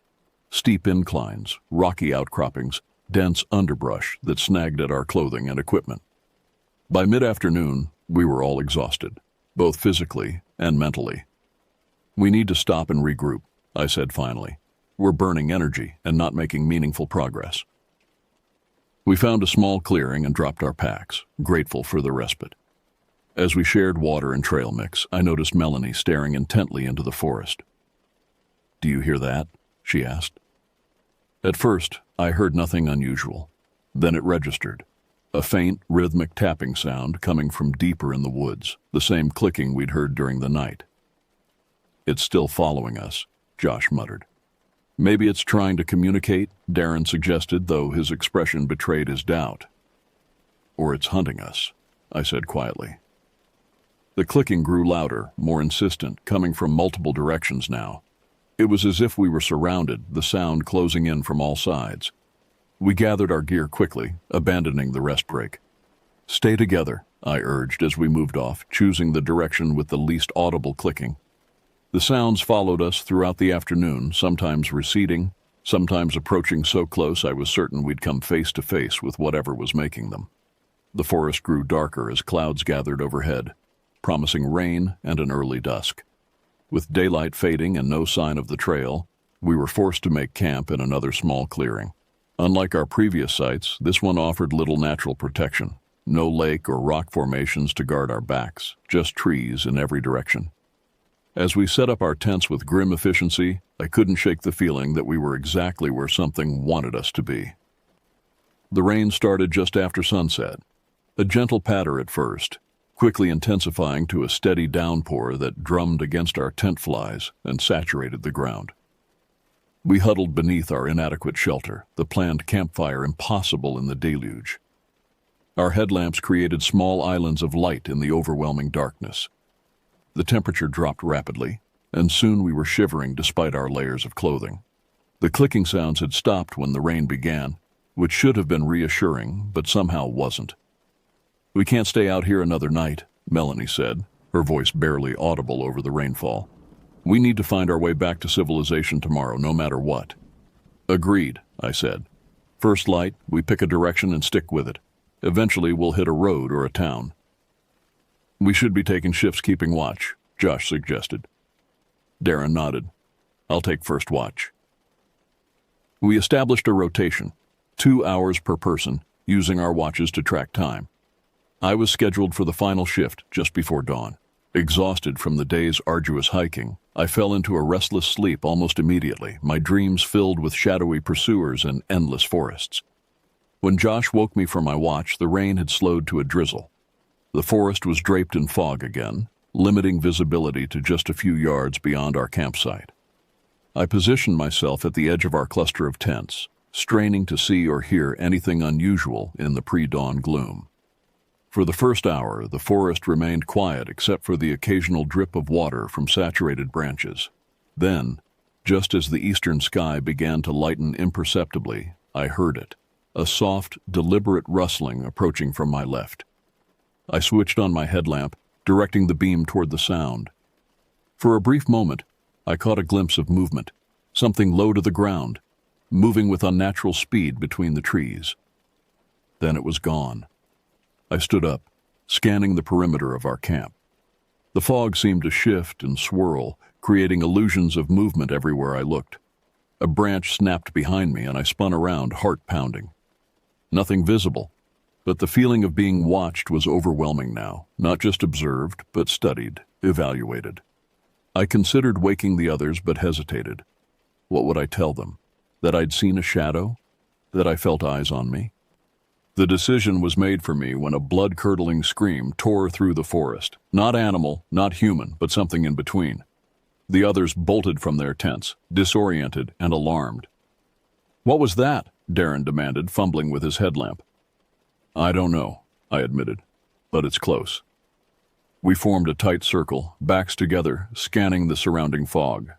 Steep inclines, rocky outcroppings, dense underbrush that snagged at our clothing and equipment. By mid-afternoon, we were all exhausted, both physically and mentally. "We need to stop and regroup," I said finally. "We're burning energy and not making meaningful progress." We found a small clearing and dropped our packs, grateful for the respite. As we shared water and trail mix, I noticed Melanie staring intently into the forest. "Do you hear that?" she asked. At first, I heard nothing unusual. Then it registered. A faint, rhythmic tapping sound coming from deeper in the woods, the same clicking we'd heard during the night. It's still following us, Josh muttered. Maybe it's trying to communicate, Darren suggested, though his expression betrayed his doubt. Or it's hunting us, I said quietly. The clicking grew louder, more insistent, coming from multiple directions now. It was as if we were surrounded, the sound closing in from all sides. We gathered our gear quickly, abandoning the rest break. Stay together, I urged as we moved off, choosing the direction with the least audible clicking. The sounds followed us throughout the afternoon, sometimes receding, sometimes approaching so close I was certain we'd come face to face with whatever was making them. The forest grew darker as clouds gathered overhead, promising rain and an early dusk. With daylight fading and no sign of the trail, we were forced to make camp in another small clearing. Unlike our previous sites, this one offered little natural protection. No lake or rock formations to guard our backs, just trees in every direction. As we set up our tents with grim efficiency, I couldn't shake the feeling that we were exactly where something wanted us to be. The rain started just after sunset. A gentle patter at first, quickly intensifying to a steady downpour that drummed against our tent flies and saturated the ground. We huddled beneath our inadequate shelter, the planned campfire impossible in the deluge. Our headlamps created small islands of light in the overwhelming darkness. The temperature dropped rapidly, and soon we were shivering despite our layers of clothing. The clicking sounds had stopped when the rain began, which should have been reassuring, but somehow wasn't. "We can't stay out here another night," Melanie said, her voice barely audible over the rainfall. "We need to find our way back to civilization tomorrow, no matter what." "Agreed," I said. "First light, we pick a direction and stick with it. Eventually we'll hit a road or a town." "We should be taking shifts keeping watch," Josh suggested. Darren nodded. "I'll take first watch." We established a rotation, 2 hours per person, using our watches to track time. I was scheduled for the final shift just before dawn. Exhausted from the day's arduous hiking, I fell into a restless sleep almost immediately, my dreams filled with shadowy pursuers and endless forests. When Josh woke me from my watch, the rain had slowed to a drizzle. The forest was draped in fog again, limiting visibility to just a few yards beyond our campsite. I positioned myself at the edge of our cluster of tents, straining to see or hear anything unusual in the pre-dawn gloom. For the first hour, the forest remained quiet except for the occasional drip of water from saturated branches. Then, just as the eastern sky began to lighten imperceptibly, I heard it, a soft, deliberate rustling approaching from my left. I switched on my headlamp, directing the beam toward the sound. For a brief moment, I caught a glimpse of movement, something low to the ground, moving with unnatural speed between the trees. Then it was gone. I stood up, scanning the perimeter of our camp. The fog seemed to shift and swirl, creating illusions of movement everywhere I looked. A branch snapped behind me and I spun around, heart pounding. Nothing visible, but the feeling of being watched was overwhelming now, not just observed, but studied, evaluated. I considered waking the others but hesitated. What would I tell them? That I'd seen a shadow? That I felt eyes on me? The decision was made for me when a blood-curdling scream tore through the forest. Not animal, not human, but something in between. The others bolted from their tents, disoriented and alarmed. "What was that?" Darren demanded, fumbling with his headlamp. "I don't know," I admitted, "but it's close." We formed a tight circle, backs together, scanning the surrounding fog.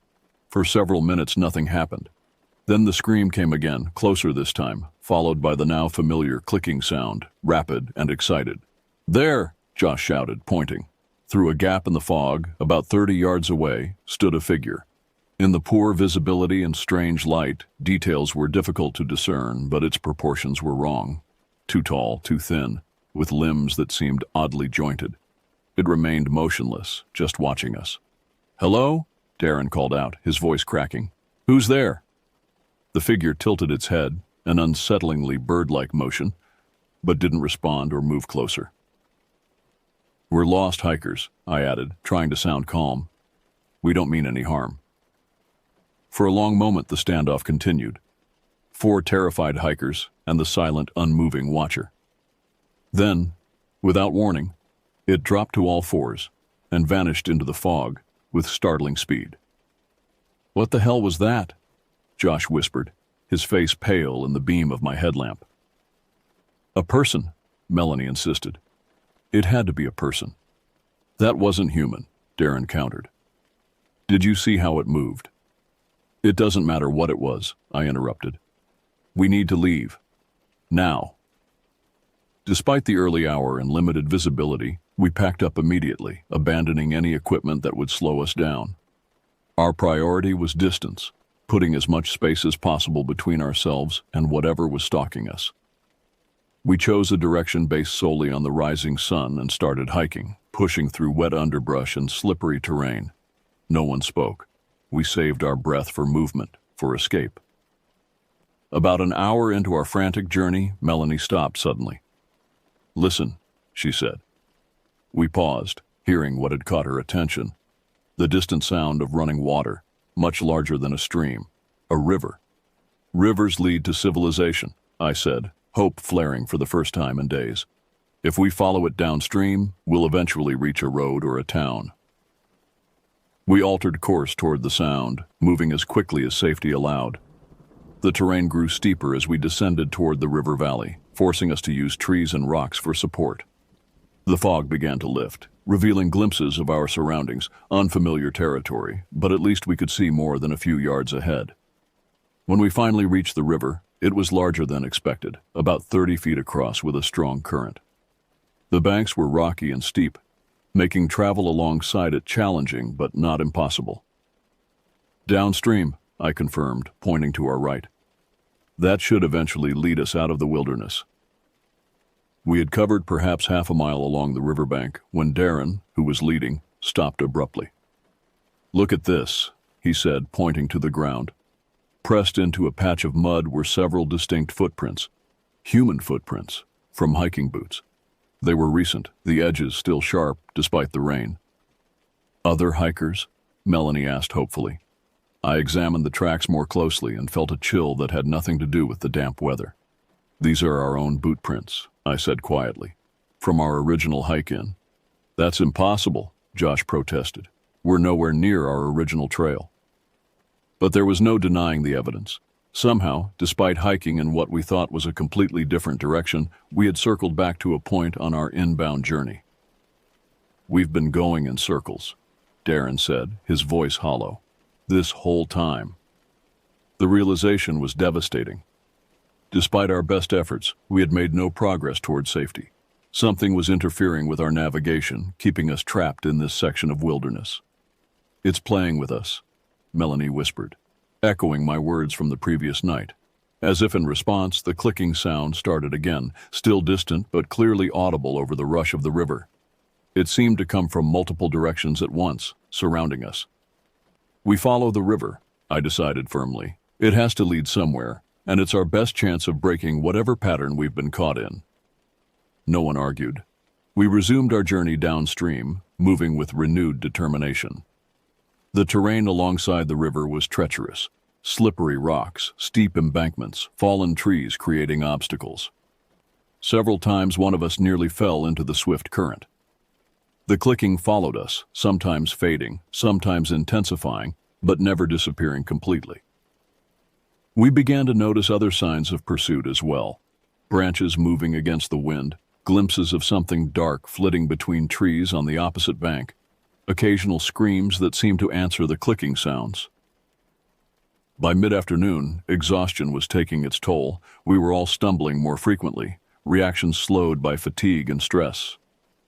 For several minutes nothing happened. Then the scream came again, closer this time, followed by the now familiar clicking sound, rapid and excited. "There!" Josh shouted, pointing. Through a gap in the fog, about 30 yards away, stood a figure. In the poor visibility and strange light, details were difficult to discern, but its proportions were wrong. Too tall, too thin, with limbs that seemed oddly jointed. It remained motionless, just watching us. "Hello?" Darren called out, his voice cracking. "Who's there?" The figure tilted its head, an unsettlingly bird-like motion, but didn't respond or move closer. "We're lost hikers," I added, trying to sound calm. "We don't mean any harm." For a long moment the standoff continued. 4 terrified hikers and the silent, unmoving watcher. Then, without warning, it dropped to all fours and vanished into the fog with startling speed. "What the hell was that?" Josh whispered, his face pale in the beam of my headlamp. "A person," Melanie insisted. "It had to be a person." "That wasn't human," Darren countered. "Did you see how it moved?" "It doesn't matter what it was," I interrupted. "We need to leave. Now." Despite the early hour and limited visibility, we packed up immediately, abandoning any equipment that would slow us down. Our priority was distance, putting as much space as possible between ourselves and whatever was stalking us. We chose a direction based solely on the rising sun and started hiking, pushing through wet underbrush and slippery terrain. No one spoke. We saved our breath for movement, for escape. About an hour into our frantic journey, Melanie stopped suddenly. "Listen," she said. We paused, hearing what had caught her attention. The distant sound of running water, much larger than a stream, a river. "Rivers lead to civilization," I said, hope flaring for the first time in days. "If we follow it downstream, we'll eventually reach a road or a town." We altered course toward the sound, moving as quickly as safety allowed. The terrain grew steeper as we descended toward the river valley, forcing us to use trees and rocks for support. The fog began to lift, revealing glimpses of our surroundings, unfamiliar territory, but at least we could see more than a few yards ahead. When we finally reached the river, it was larger than expected, about 30 feet across with a strong current. The banks were rocky and steep, making travel alongside it challenging but not impossible. "Downstream," I confirmed, pointing to our right. "That should eventually lead us out of the wilderness." We had covered perhaps half a mile along the riverbank when Darren, who was leading, stopped abruptly. "Look at this," he said, pointing to the ground. Pressed into a patch of mud were several distinct footprints, human footprints, from hiking boots. They were recent, the edges still sharp despite the rain. "Other hikers?" Melanie asked hopefully. I examined the tracks more closely and felt a chill that had nothing to do with the damp weather. "These are our own boot prints," I said quietly, "from our original hike-in." "That's impossible," Josh protested. "We're nowhere near our original trail." But there was no denying the evidence. Somehow, despite hiking in what we thought was a completely different direction, we had circled back to a point on our inbound journey. "We've been going in circles," Darren said, his voice hollow. "This whole time." The realization was devastating. Despite our best efforts, we had made no progress toward safety. Something was interfering with our navigation, keeping us trapped in this section of wilderness. "It's playing with us," Melanie whispered, echoing my words from the previous night. As if in response, the clicking sound started again, still distant but clearly audible over the rush of the river. It seemed to come from multiple directions at once, surrounding us. "We follow the river," I decided firmly. "It has to lead somewhere, and it's our best chance of breaking whatever pattern we've been caught in." No one argued. We resumed our journey downstream, moving with renewed determination. The terrain alongside the river was treacherous. Slippery rocks, steep embankments, fallen trees creating obstacles. Several times one of us nearly fell into the swift current. The clicking followed us, sometimes fading, sometimes intensifying, but never disappearing completely. We began to notice other signs of pursuit as well. Branches moving against the wind, glimpses of something dark flitting between trees on the opposite bank, occasional screams that seemed to answer the clicking sounds. By mid-afternoon, exhaustion was taking its toll. We were all stumbling more frequently, reactions slowed by fatigue and stress.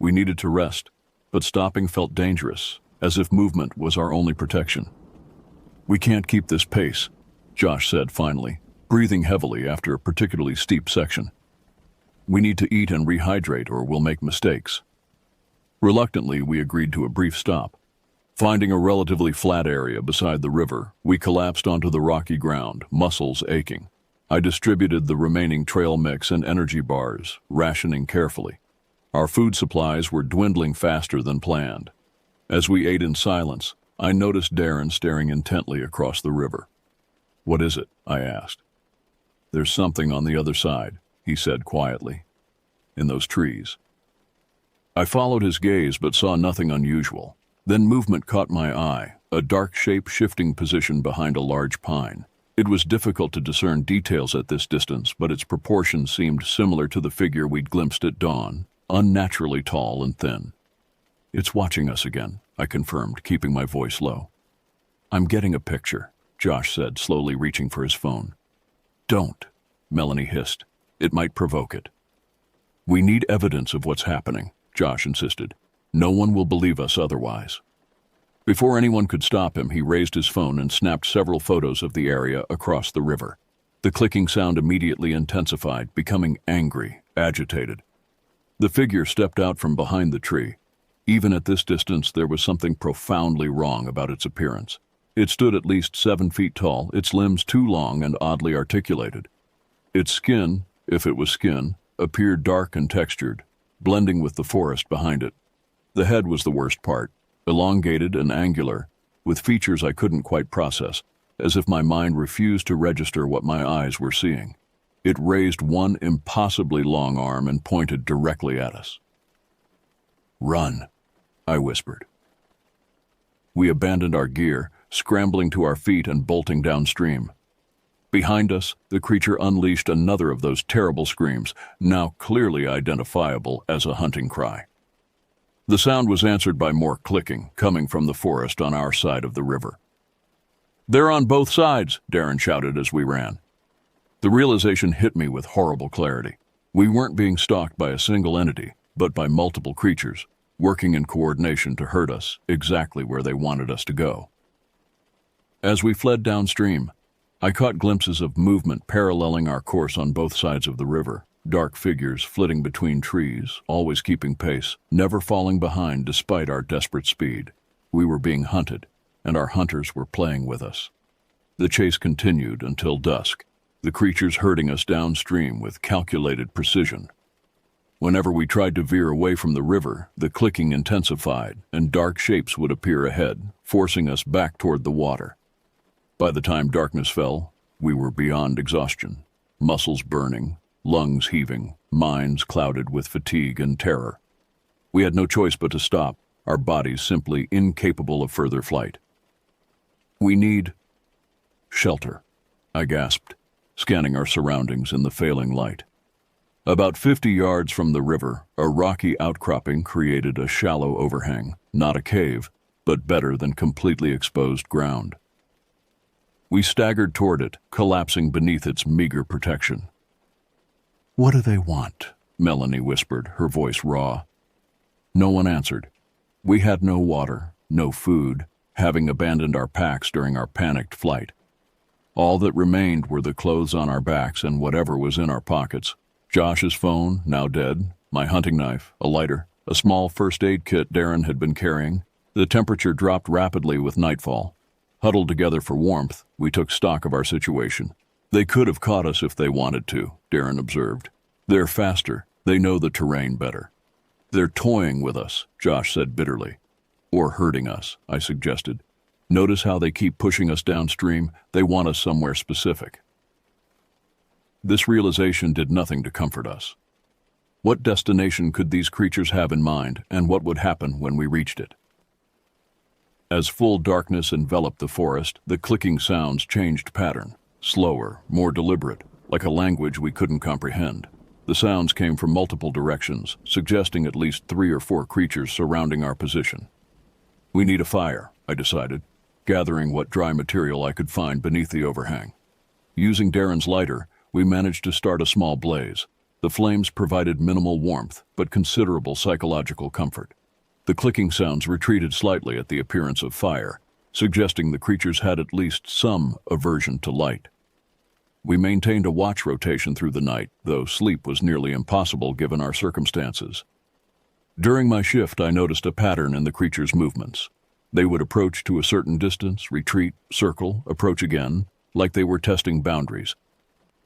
We needed to rest, but stopping felt dangerous, as if movement was our only protection. "We can't keep this pace," Josh said finally, breathing heavily after a particularly steep section. "We need to eat and rehydrate or we'll make mistakes." Reluctantly, we agreed to a brief stop. Finding a relatively flat area beside the river, we collapsed onto the rocky ground, muscles aching. I distributed the remaining trail mix and energy bars, rationing carefully. Our food supplies were dwindling faster than planned. As we ate in silence, I noticed Darren staring intently across the river. "What is it?" I asked. "There's something on the other side," he said quietly. "In those trees." I followed his gaze but saw nothing unusual. Then movement caught my eye, a dark shape shifting position behind a large pine. It was difficult to discern details at this distance, but its proportions seemed similar to the figure we'd glimpsed at dawn, unnaturally tall and thin. "It's watching us again," I confirmed, keeping my voice low. "I'm getting a picture," Josh said, slowly reaching for his phone. "Don't," Melanie hissed. "It might provoke it." "We need evidence of what's happening," Josh insisted. "No one will believe us otherwise." Before anyone could stop him, he raised his phone and snapped several photos of the area across the river. The clicking sound immediately intensified, becoming angry, agitated. The figure stepped out from behind the tree. Even at this distance, there was something profoundly wrong about its appearance. It stood at least 7 feet tall, its limbs too long and oddly articulated. Its skin, if it was skin, appeared dark and textured, blending with the forest behind it. The head was the worst part, elongated and angular, with features I couldn't quite process, as if my mind refused to register what my eyes were seeing. It raised one impossibly long arm and pointed directly at us. "Run," I whispered. We abandoned our gear, scrambling to our feet and bolting downstream. Behind us, the creature unleashed another of those terrible screams, now clearly identifiable as a hunting cry. The sound was answered by more clicking, coming from the forest on our side of the river. "They're on both sides," Darren shouted as we ran. The realization hit me with horrible clarity. We weren't being stalked by a single entity, but by multiple creatures, working in coordination to hurt us exactly where they wanted us to go. As we fled downstream, I caught glimpses of movement paralleling our course on both sides of the river. Dark figures flitting between trees, always keeping pace, never falling behind despite our desperate speed. We were being hunted, and our hunters were playing with us. The chase continued until dusk, the creatures herding us downstream with calculated precision. Whenever we tried to veer away from the river, the clicking intensified, and dark shapes would appear ahead, forcing us back toward the water. By the time darkness fell, we were beyond exhaustion, muscles burning, lungs heaving, minds clouded with fatigue and terror. We had no choice but to stop, our bodies simply incapable of further flight. "We need shelter," I gasped, scanning our surroundings in the failing light. About 50 yards from the river, a rocky outcropping created a shallow overhang, not a cave, but better than completely exposed ground. We staggered toward it, collapsing beneath its meager protection. "What do they want?" Melanie whispered, her voice raw. No one answered. We had no water, no food, having abandoned our packs during our panicked flight. All that remained were the clothes on our backs and whatever was in our pockets. Josh's phone, now dead, my hunting knife, a lighter, a small first aid kit Darren had been carrying. The temperature dropped rapidly with nightfall. Huddled together for warmth, we took stock of our situation. "They could have caught us if they wanted to," Darren observed. "They're faster. They know the terrain better." "They're toying with us," Josh said bitterly. "Or hurting us," I suggested. "Notice how they keep pushing us downstream? They want us somewhere specific." This realization did nothing to comfort us. What destination could these creatures have in mind, and what would happen when we reached it? As full darkness enveloped the forest, the clicking sounds changed pattern, slower, more deliberate, like a language we couldn't comprehend. The sounds came from multiple directions, suggesting at least 3 or 4 creatures surrounding our position. "We need a fire," I decided, gathering what dry material I could find beneath the overhang. Using Darren's lighter, we managed to start a small blaze. The flames provided minimal warmth, but considerable psychological comfort. The clicking sounds retreated slightly at the appearance of fire, suggesting the creatures had at least some aversion to light. We maintained a watch rotation through the night, though sleep was nearly impossible given our circumstances. During my shift, I noticed a pattern in the creatures' movements. They would approach to a certain distance, retreat, circle, approach again, like they were testing boundaries.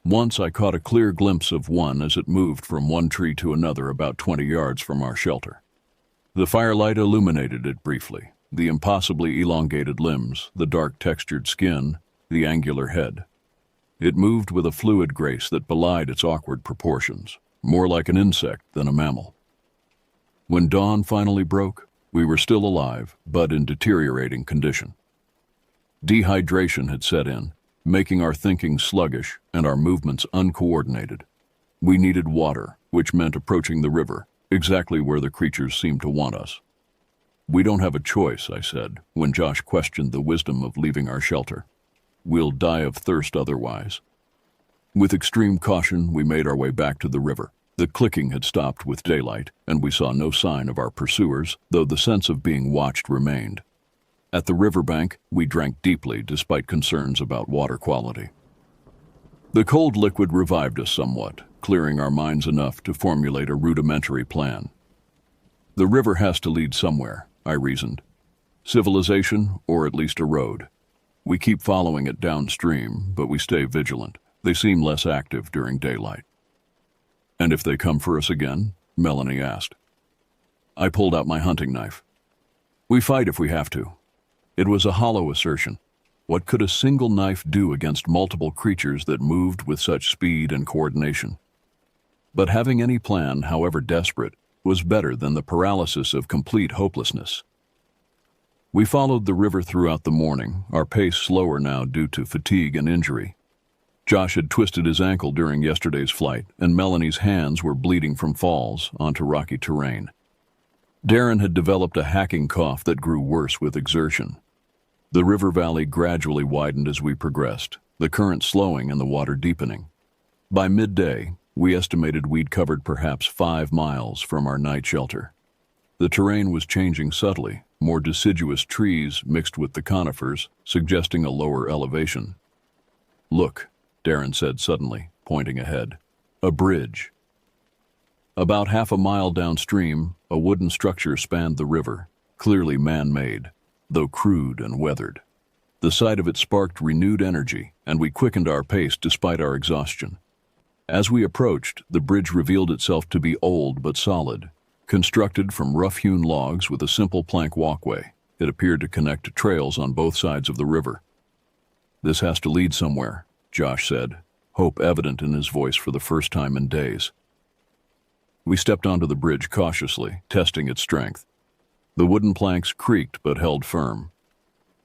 Once I caught a clear glimpse of one as it moved from one tree to another about 20 yards from our shelter. The firelight illuminated it briefly, the impossibly elongated limbs, the dark textured skin, the angular head. It moved with a fluid grace that belied its awkward proportions, more like an insect than a mammal. When dawn finally broke, we were still alive, but in deteriorating condition. Dehydration had set in, making our thinking sluggish and our movements uncoordinated. We needed water, which meant approaching the river, exactly where the creatures seemed to want us. "We don't have a choice," I said, when Josh questioned the wisdom of leaving our shelter. "We'll die of thirst otherwise." With extreme caution, we made our way back to the river. The clicking had stopped with daylight, and we saw no sign of our pursuers, though the sense of being watched remained. At the riverbank, we drank deeply despite concerns about water quality. The cold liquid revived us somewhat, clearing our minds enough to formulate a rudimentary plan. "The river has to lead somewhere," I reasoned. "Civilization, or at least a road. We keep following it downstream, but we stay vigilant. They seem less active during daylight." "And if they come for us again?" Melanie asked. I pulled out my hunting knife. "We fight if we have to." It was a hollow assertion. What could a single knife do against multiple creatures that moved with such speed and coordination? But having any plan, however desperate, was better than the paralysis of complete hopelessness. We followed the river throughout the morning, our pace slower now due to fatigue and injury. Josh had twisted his ankle during yesterday's flight, and Melanie's hands were bleeding from falls onto rocky terrain. Darren had developed a hacking cough that grew worse with exertion. The river valley gradually widened as we progressed, the current slowing and the water deepening. By midday, we estimated we'd covered perhaps 5 miles from our night shelter. The terrain was changing subtly, more deciduous trees mixed with the conifers, suggesting a lower elevation. "Look," Darren said suddenly, pointing ahead. "A bridge." About half a mile downstream, a wooden structure spanned the river, clearly man-made, though crude and weathered. The sight of it sparked renewed energy, and we quickened our pace despite our exhaustion. As we approached, the bridge revealed itself to be old but solid. Constructed from rough-hewn logs with a simple plank walkway, it appeared to connect trails on both sides of the river. "This has to lead somewhere," Josh said, hope evident in his voice for the first time in days. We stepped onto the bridge cautiously, testing its strength. The wooden planks creaked but held firm.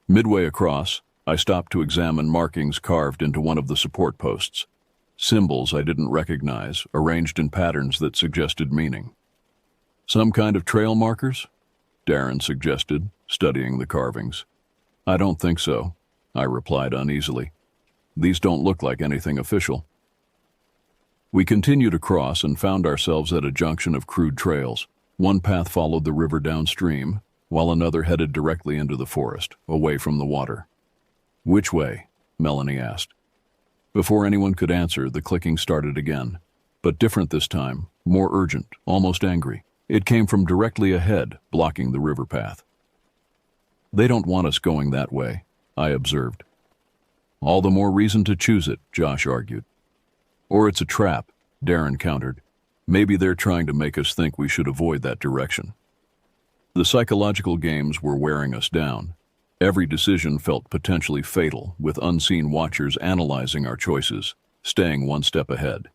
Midway across, I stopped to examine markings carved into one of the support posts. Symbols I didn't recognize, arranged in patterns that suggested meaning. "Some kind of trail markers?" Darren suggested, studying the carvings. "I don't think so," I replied uneasily. "These don't look like anything official." We continued across and found ourselves at a junction of crude trails. One path followed the river downstream, while another headed directly into the forest, away from the water. "Which way?" Melanie asked. Before anyone could answer, the clicking started again, but different this time, more urgent, almost angry. It came from directly ahead, blocking the river path. "They don't want us going that way," I observed. "All the more reason to choose it," Josh argued. "Or it's a trap," Darren countered. "Maybe they're trying to make us think we should avoid that direction." The psychological games were wearing us down. Every decision felt potentially fatal, with unseen watchers analyzing our choices, staying one step ahead.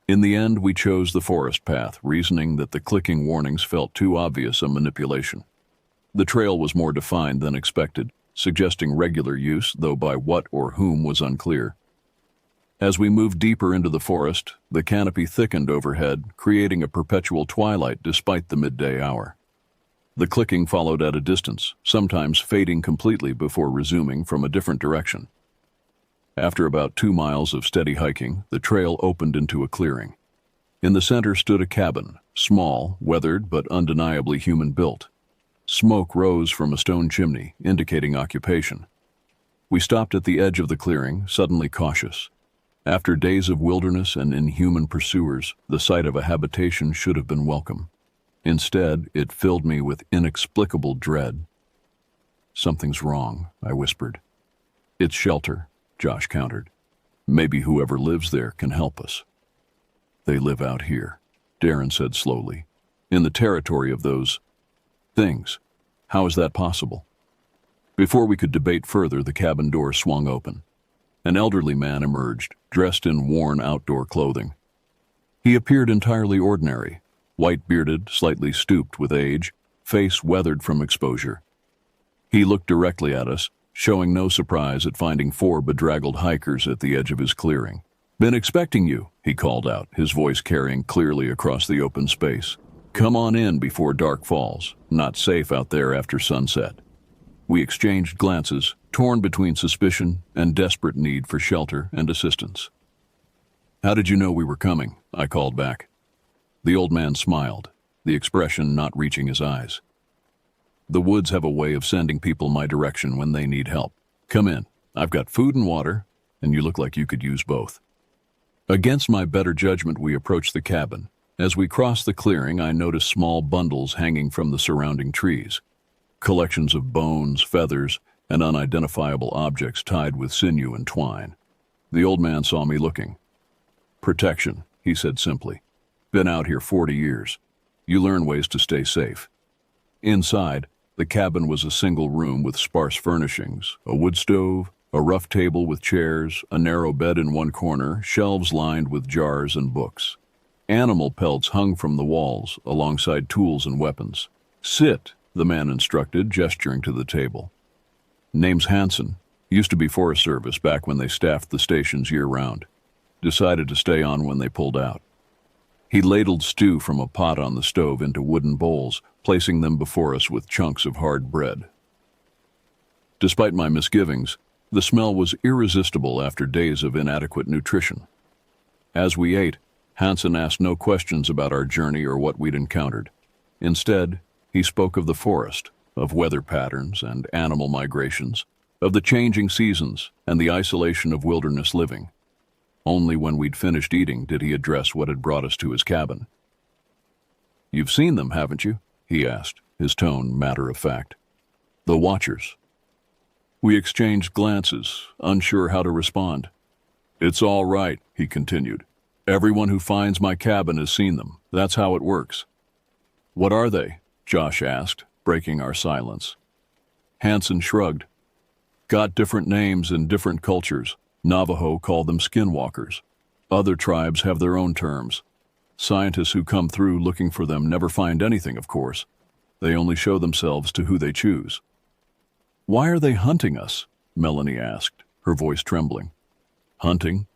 In the end, we chose the forest path, reasoning that the clicking warnings felt too obvious a manipulation. The trail was more defined than expected, suggesting regular use, though by what or whom was unclear. As we moved deeper into the forest, the canopy thickened overhead, creating a perpetual twilight despite the midday hour. The clicking followed at a distance, sometimes fading completely before resuming from a different direction. After about 2 miles of steady hiking, the trail opened into a clearing. In the center stood a cabin, small, weathered, but undeniably human-built. Smoke rose from a stone chimney, indicating occupation. We stopped at the edge of the clearing, suddenly cautious. After days of wilderness and inhuman pursuers, the sight of a habitation should have been welcome. Instead, it filled me with inexplicable dread. "Something's wrong," I whispered. "It's shelter," Josh countered. "Maybe whoever lives there can help us." "They live out here," Darren said slowly, "in the territory of those things. How is that possible?" Before we could debate further, the cabin door swung open. An elderly man emerged, dressed in worn outdoor clothing. He appeared entirely ordinary, white-bearded, slightly stooped with age, face weathered from exposure. He looked directly at us, showing no surprise at finding 4 bedraggled hikers at the edge of his clearing. "Been expecting you," he called out, his voice carrying clearly across the open space. "Come on in before dark falls. Not safe out there after sunset." We exchanged glances, torn between suspicion and desperate need for shelter and assistance. "How did you know we were coming?" I called back. The old man smiled, the expression not reaching his eyes. "The woods have a way of sending people my direction when they need help. Come in. I've got food and water, and you look like you could use both." Against my better judgment, we approached the cabin. As we crossed the clearing, I noticed small bundles hanging from the surrounding trees. Collections of bones, feathers, and unidentifiable objects tied with sinew and twine. The old man saw me looking. "Protection," he said simply. "Been out here 40 years. You learn ways to stay safe." Inside, the cabin was a single room with sparse furnishings, a wood stove, a rough table with chairs, a narrow bed in one corner, shelves lined with jars and books. Animal pelts hung from the walls, alongside tools and weapons. "Sit," the man instructed, gesturing to the table. "Name's Hansen. Used to be Forest Service back when they staffed the stations year-round. Decided to stay on when they pulled out." He ladled stew from a pot on the stove into wooden bowls, placing them before us with chunks of hard bread. Despite my misgivings, the smell was irresistible after days of inadequate nutrition. As we ate, Hansen asked no questions about our journey or what we'd encountered. Instead, he spoke of the forest, of weather patterns and animal migrations, of the changing seasons and the isolation of wilderness living. Only when we'd finished eating did he address what had brought us to his cabin. "You've seen them, haven't you?" he asked, his tone matter of fact. "The Watchers." We exchanged glances, unsure how to respond. "It's all right," he continued. "Everyone who finds my cabin has seen them. That's how it works." "What are they?" Josh asked, breaking our silence. Hansen shrugged. "Got different names in different cultures. Navajo call them skinwalkers. Other tribes have their own terms. Scientists who come through looking for them never find anything, of course. They only show themselves to who they choose." "Why are they hunting us?" Melanie asked, her voice trembling. "Hunting?"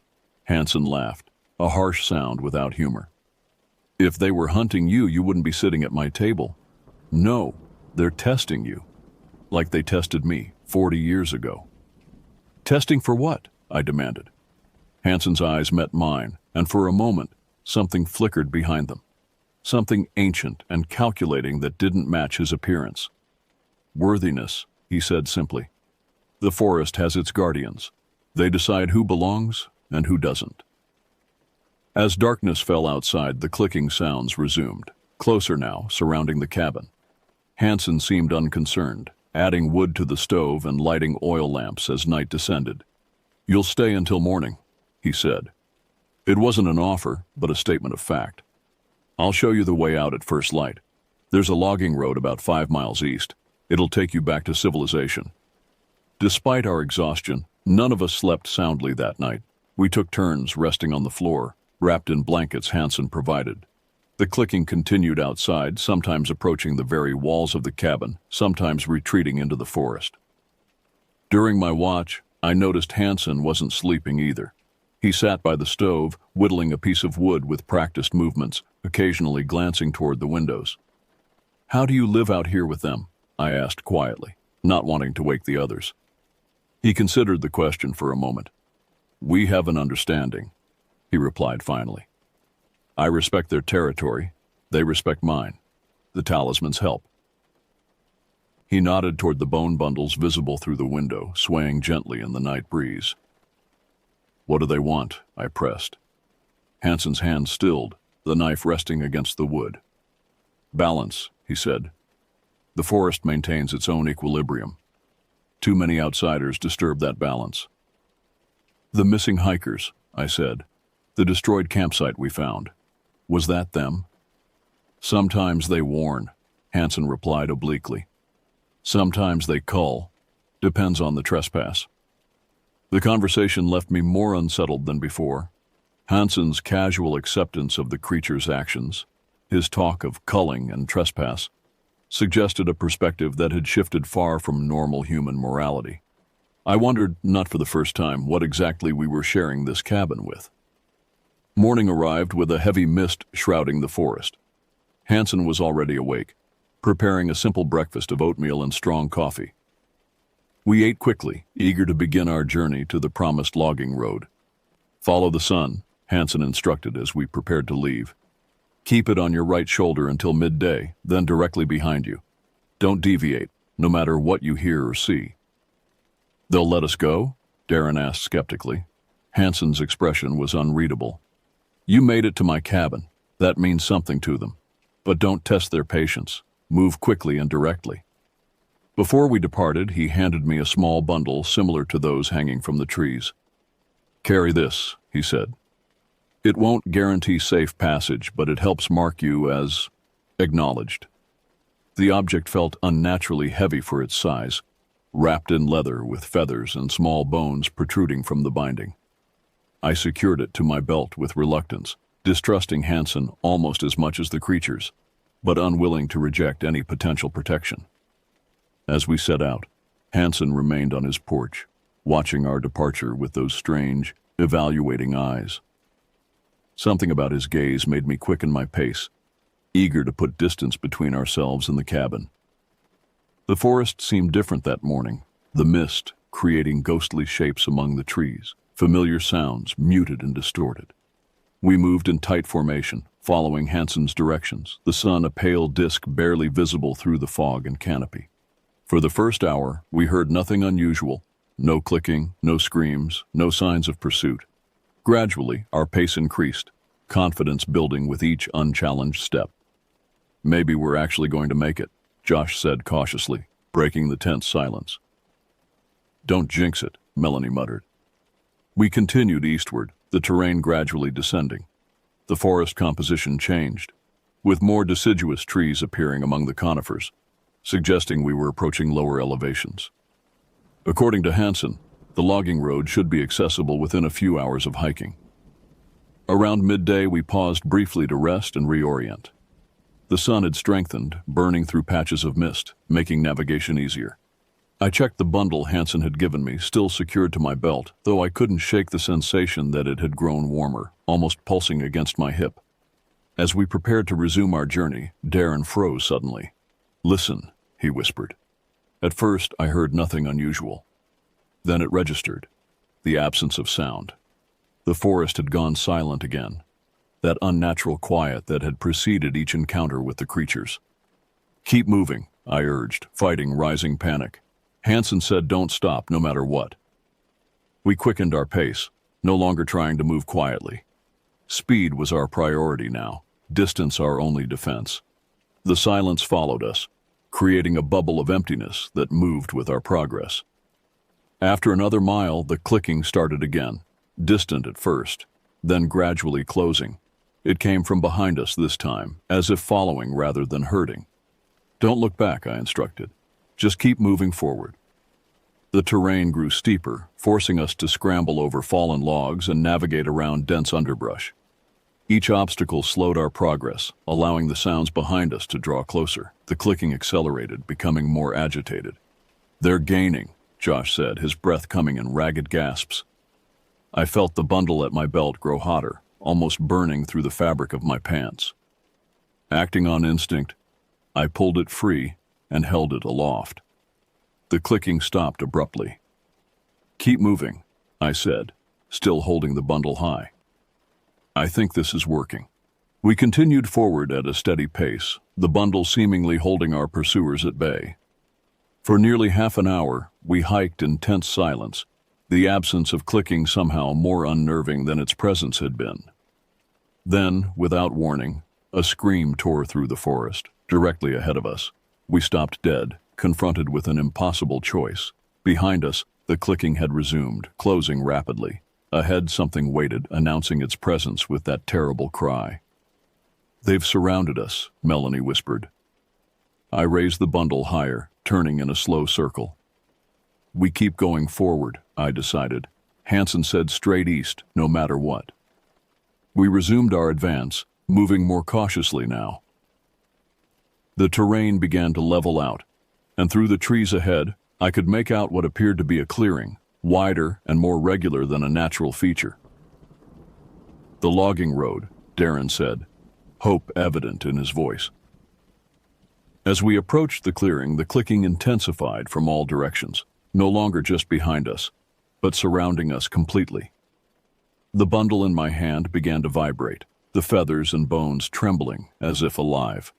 Hansen laughed, a harsh sound without humor. "If they were hunting you, you wouldn't be sitting at my table. No, they're testing you. Like they tested me 40 years ago." "Testing for what?" I demanded. Hansen's eyes met mine, and for a moment, something flickered behind them. Something ancient and calculating that didn't match his appearance. "Worthiness," he said simply. "The forest has its guardians. They decide who belongs and who doesn't." As darkness fell outside, the clicking sounds resumed, closer now, surrounding the cabin. Hansen seemed unconcerned, adding wood to the stove and lighting oil lamps as night descended. "You'll stay until morning," he said. It wasn't an offer, but a statement of fact. "I'll show you the way out at first light. There's a logging road about 5 miles east. It'll take you back to civilization." Despite our exhaustion, none of us slept soundly that night. We took turns resting on the floor, wrapped in blankets Hansen provided. The clicking continued outside, sometimes approaching the very walls of the cabin, sometimes retreating into the forest. During my watch, I noticed Hansen wasn't sleeping either. He sat by the stove, whittling a piece of wood with practiced movements, occasionally glancing toward the windows. "How do you live out here with them?" I asked quietly, not wanting to wake the others. He considered the question for a moment. "We have an understanding," he replied finally. "I respect their territory. They respect mine. The talismans help." He nodded toward the bone bundles visible through the window, swaying gently in the night breeze. "What do they want?" I pressed. Hansen's hand stilled, the knife resting against the wood. "Balance," he said. "The forest maintains its own equilibrium. Too many outsiders disturb that balance." "The missing hikers," I said. "The destroyed campsite we found. Was that them?" "Sometimes they warn," Hansen replied obliquely. "Sometimes they cull. Depends on the trespass." The conversation left me more unsettled than before. Hansen's casual acceptance of the creature's actions, his talk of culling and trespass, suggested a perspective that had shifted far from normal human morality. I wondered, not for the first time, what exactly we were sharing this cabin with. Morning arrived with a heavy mist shrouding the forest. Hansen was already awake, preparing a simple breakfast of oatmeal and strong coffee. We ate quickly, eager to begin our journey to the promised logging road. "Follow the sun," Hansen instructed as we prepared to leave. "Keep it on your right shoulder until midday, then directly behind you. Don't deviate, no matter what you hear or see." "They'll let us go?" Darren asked skeptically. Hansen's expression was unreadable. "You made it to my cabin. That means something to them. But don't test their patience. Move quickly and directly." Before we departed, he handed me a small bundle similar to those hanging from the trees. "Carry this," he said. "It won't guarantee safe passage, but it helps mark you as acknowledged." The object felt unnaturally heavy for its size, wrapped in leather with feathers and small bones protruding from the binding. I secured it to my belt with reluctance, distrusting Hansen almost as much as the creatures, but unwilling to reject any potential protection. As we set out, Hansen remained on his porch, watching our departure with those strange, evaluating eyes. Something about his gaze made me quicken my pace, eager to put distance between ourselves and the cabin. The forest seemed different that morning, the mist creating ghostly shapes among the trees, familiar sounds muted and distorted. We moved in tight formation, following Hansen's directions, the sun a pale disk barely visible through the fog and canopy. For the first hour, we heard nothing unusual, no clicking, no screams, no signs of pursuit. Gradually, our pace increased, confidence building with each unchallenged step. "Maybe we're actually going to make it," Josh said cautiously, breaking the tense silence. "Don't jinx it," Melanie muttered. We continued eastward, the terrain gradually descending. The forest composition changed, with more deciduous trees appearing among the conifers, suggesting we were approaching lower elevations. According to Hansen, the logging road should be accessible within a few hours of hiking. Around midday, we paused briefly to rest and reorient. The sun had strengthened, burning through patches of mist, making navigation easier. I checked the bundle Hansen had given me, still secured to my belt, though I couldn't shake the sensation that it had grown warmer, almost pulsing against my hip. As we prepared to resume our journey, Darren froze suddenly. "Listen," he whispered. At first, I heard nothing unusual. Then it registered, the absence of sound. The forest had gone silent again, that unnatural quiet that had preceded each encounter with the creatures. "Keep moving," I urged, fighting rising panic. Hansen said don't stop no matter what. We quickened our pace, no longer trying to move quietly. Speed was our priority now, distance our only defense. The silence followed us, creating a bubble of emptiness that moved with our progress. After another mile, the clicking started again, distant at first, then gradually closing. It came from behind us this time, as if following rather than herding. "Don't look back," I instructed. "Just keep moving forward." The terrain grew steeper, forcing us to scramble over fallen logs and navigate around dense underbrush. Each obstacle slowed our progress, allowing the sounds behind us to draw closer. The clicking accelerated, becoming more agitated. "They're gaining," Josh said, his breath coming in ragged gasps. I felt the bundle at my belt grow hotter, almost burning through the fabric of my pants. Acting on instinct, I pulled it free and held it aloft. The clicking stopped abruptly. "Keep moving," I said, still holding the bundle high. "I think this is working." We continued forward at a steady pace, the bundle seemingly holding our pursuers at bay. For nearly half an hour, we hiked in tense silence, the absence of clicking somehow more unnerving than its presence had been. Then, without warning, a scream tore through the forest, directly ahead of us. We stopped dead, confronted with an impossible choice. Behind us, the clicking had resumed, closing rapidly. Ahead, something waited, announcing its presence with that terrible cry. "They've surrounded us," Melanie whispered. I raised the bundle higher, turning in a slow circle. "We keep going forward," I decided, Hansen said straight east, no matter what. We resumed our advance, moving more cautiously now. The terrain began to level out, and through the trees ahead, I could make out what appeared to be a clearing, wider and more regular than a natural feature. The logging road, Darren said, hope evident in his voice. As we approached the clearing, the clicking intensified from all directions, no longer just behind us, but surrounding us completely. The bundle in my hand began to vibrate, the feathers and bones trembling as if alive.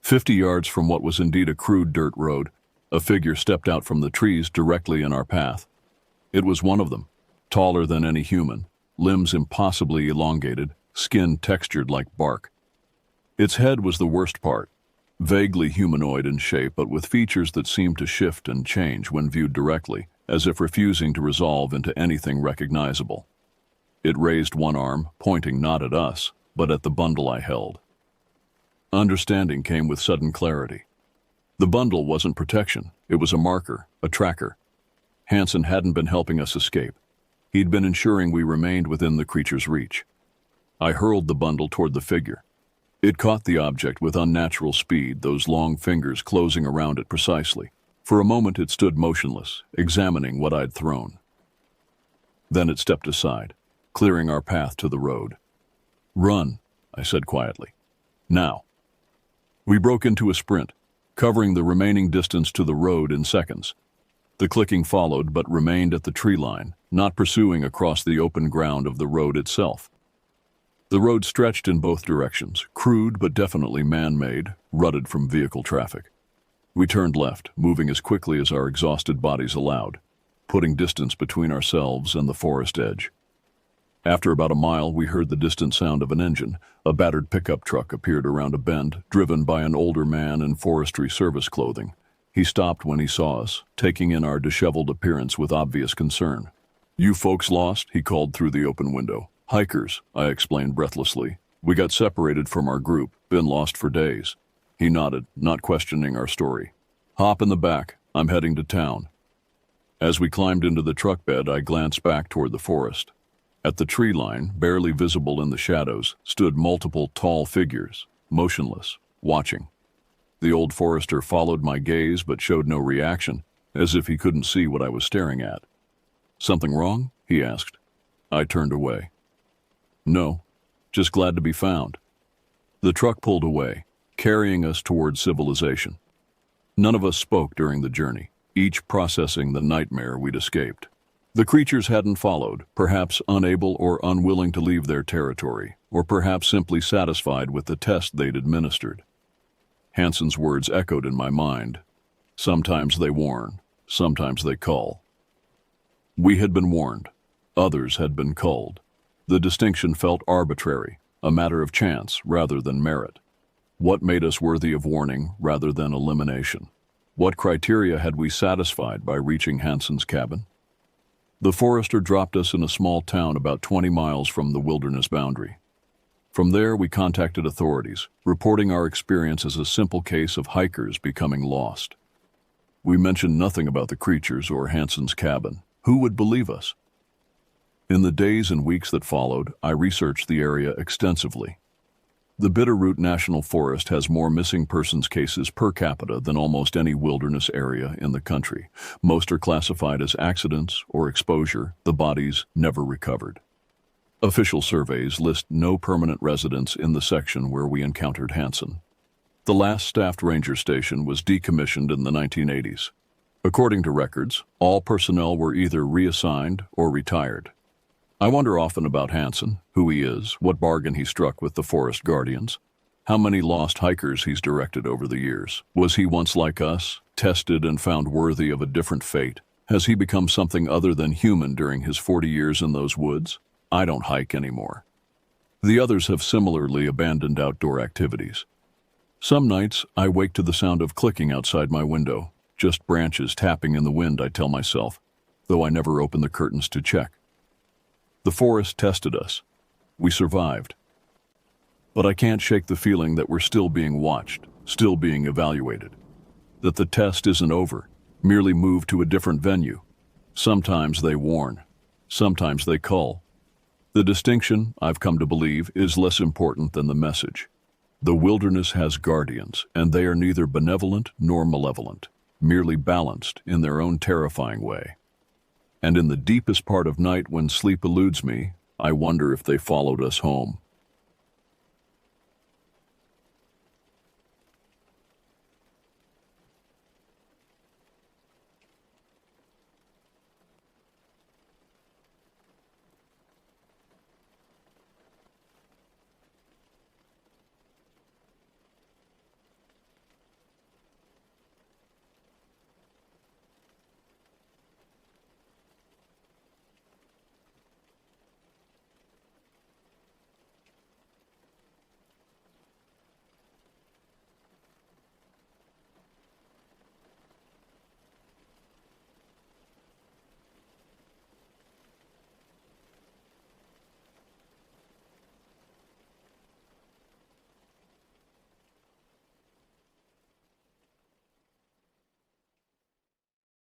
50 yards from what was indeed a crude dirt road, a figure stepped out from the trees directly in our path. It was one of them, taller than any human, limbs impossibly elongated, skin textured like bark. Its head was the worst part, vaguely humanoid in shape but with features that seemed to shift and change when viewed directly, as if refusing to resolve into anything recognizable. It raised one arm, pointing not at us, but at the bundle I held. Understanding came with sudden clarity. The bundle wasn't protection, it was a marker, a tracker. Hansen hadn't been helping us escape. He'd been ensuring we remained within the creature's reach. I hurled the bundle toward the figure. It caught the object with unnatural speed, those long fingers closing around it precisely. For a moment it stood motionless, examining what I'd thrown. Then it stepped aside, clearing our path to the road. "Run," I said quietly. "Now." We broke into a sprint, covering the remaining distance to the road in seconds. The clicking followed but remained at the tree line, not pursuing across the open ground of the road itself. The road stretched in both directions, crude but definitely man-made, rutted from vehicle traffic. We turned left, moving as quickly as our exhausted bodies allowed, putting distance between ourselves and the forest edge. After about a mile, we heard the distant sound of an engine. A battered pickup truck appeared around a bend, driven by an older man in forestry service clothing. He stopped when he saw us, taking in our disheveled appearance with obvious concern. "You folks lost?" he called through the open window. "Hikers," I explained breathlessly. "We got separated from our group, been lost for days." He nodded, not questioning our story. "Hop in the back, I'm heading to town." As we climbed into the truck bed, I glanced back toward the forest. At the tree line, barely visible in the shadows, stood multiple tall figures, motionless, watching. The old forester followed my gaze but showed no reaction, as if he couldn't see what I was staring at. "Something wrong?" he asked. I turned away. "No, just glad to be found." The truck pulled away, carrying us toward civilization. None of us spoke during the journey, each processing the nightmare we'd escaped. The creatures hadn't followed, perhaps unable or unwilling to leave their territory, or perhaps simply satisfied with the test they'd administered. Hansen's words echoed in my mind. Sometimes they warn, sometimes they cull. We had been warned. Others had been culled. The distinction felt arbitrary, a matter of chance rather than merit. What made us worthy of warning rather than elimination? What criteria had we satisfied by reaching Hansen's cabin? The forester dropped us in a small town about 20 miles from the wilderness boundary. From there, we contacted authorities, reporting our experience as a simple case of hikers becoming lost. We mentioned nothing about the creatures or Hansen's cabin. Who would believe us? In the days and weeks that followed, I researched the area extensively. The Bitterroot National Forest has more missing persons cases per capita than almost any wilderness area in the country. Most are classified as accidents or exposure, the bodies never recovered. Official surveys list no permanent residents in the section where we encountered Hansen. The last staffed ranger station was decommissioned in the 1980s. According to records, all personnel were either reassigned or retired. I wonder often about Hansen, who he is, what bargain he struck with the forest guardians, how many lost hikers he's directed over the years. Was he once like us, tested and found worthy of a different fate? Has he become something other than human during his 40 years in those woods? I don't hike anymore. The others have similarly abandoned outdoor activities. Some nights, I wake to the sound of clicking outside my window, just branches tapping in the wind, I tell myself, though I never open the curtains to check. The forest tested us. We survived. But I can't shake the feeling that we're still being watched, still being evaluated. That the test isn't over, merely moved to a different venue. Sometimes they warn, Sometimes they cull. The distinction, I've come to believe, is less important than the message. The wilderness has guardians, and they are neither benevolent nor malevolent, merely balanced in their own terrifying way. And in the deepest part of night when sleep eludes me, I wonder if they followed us home.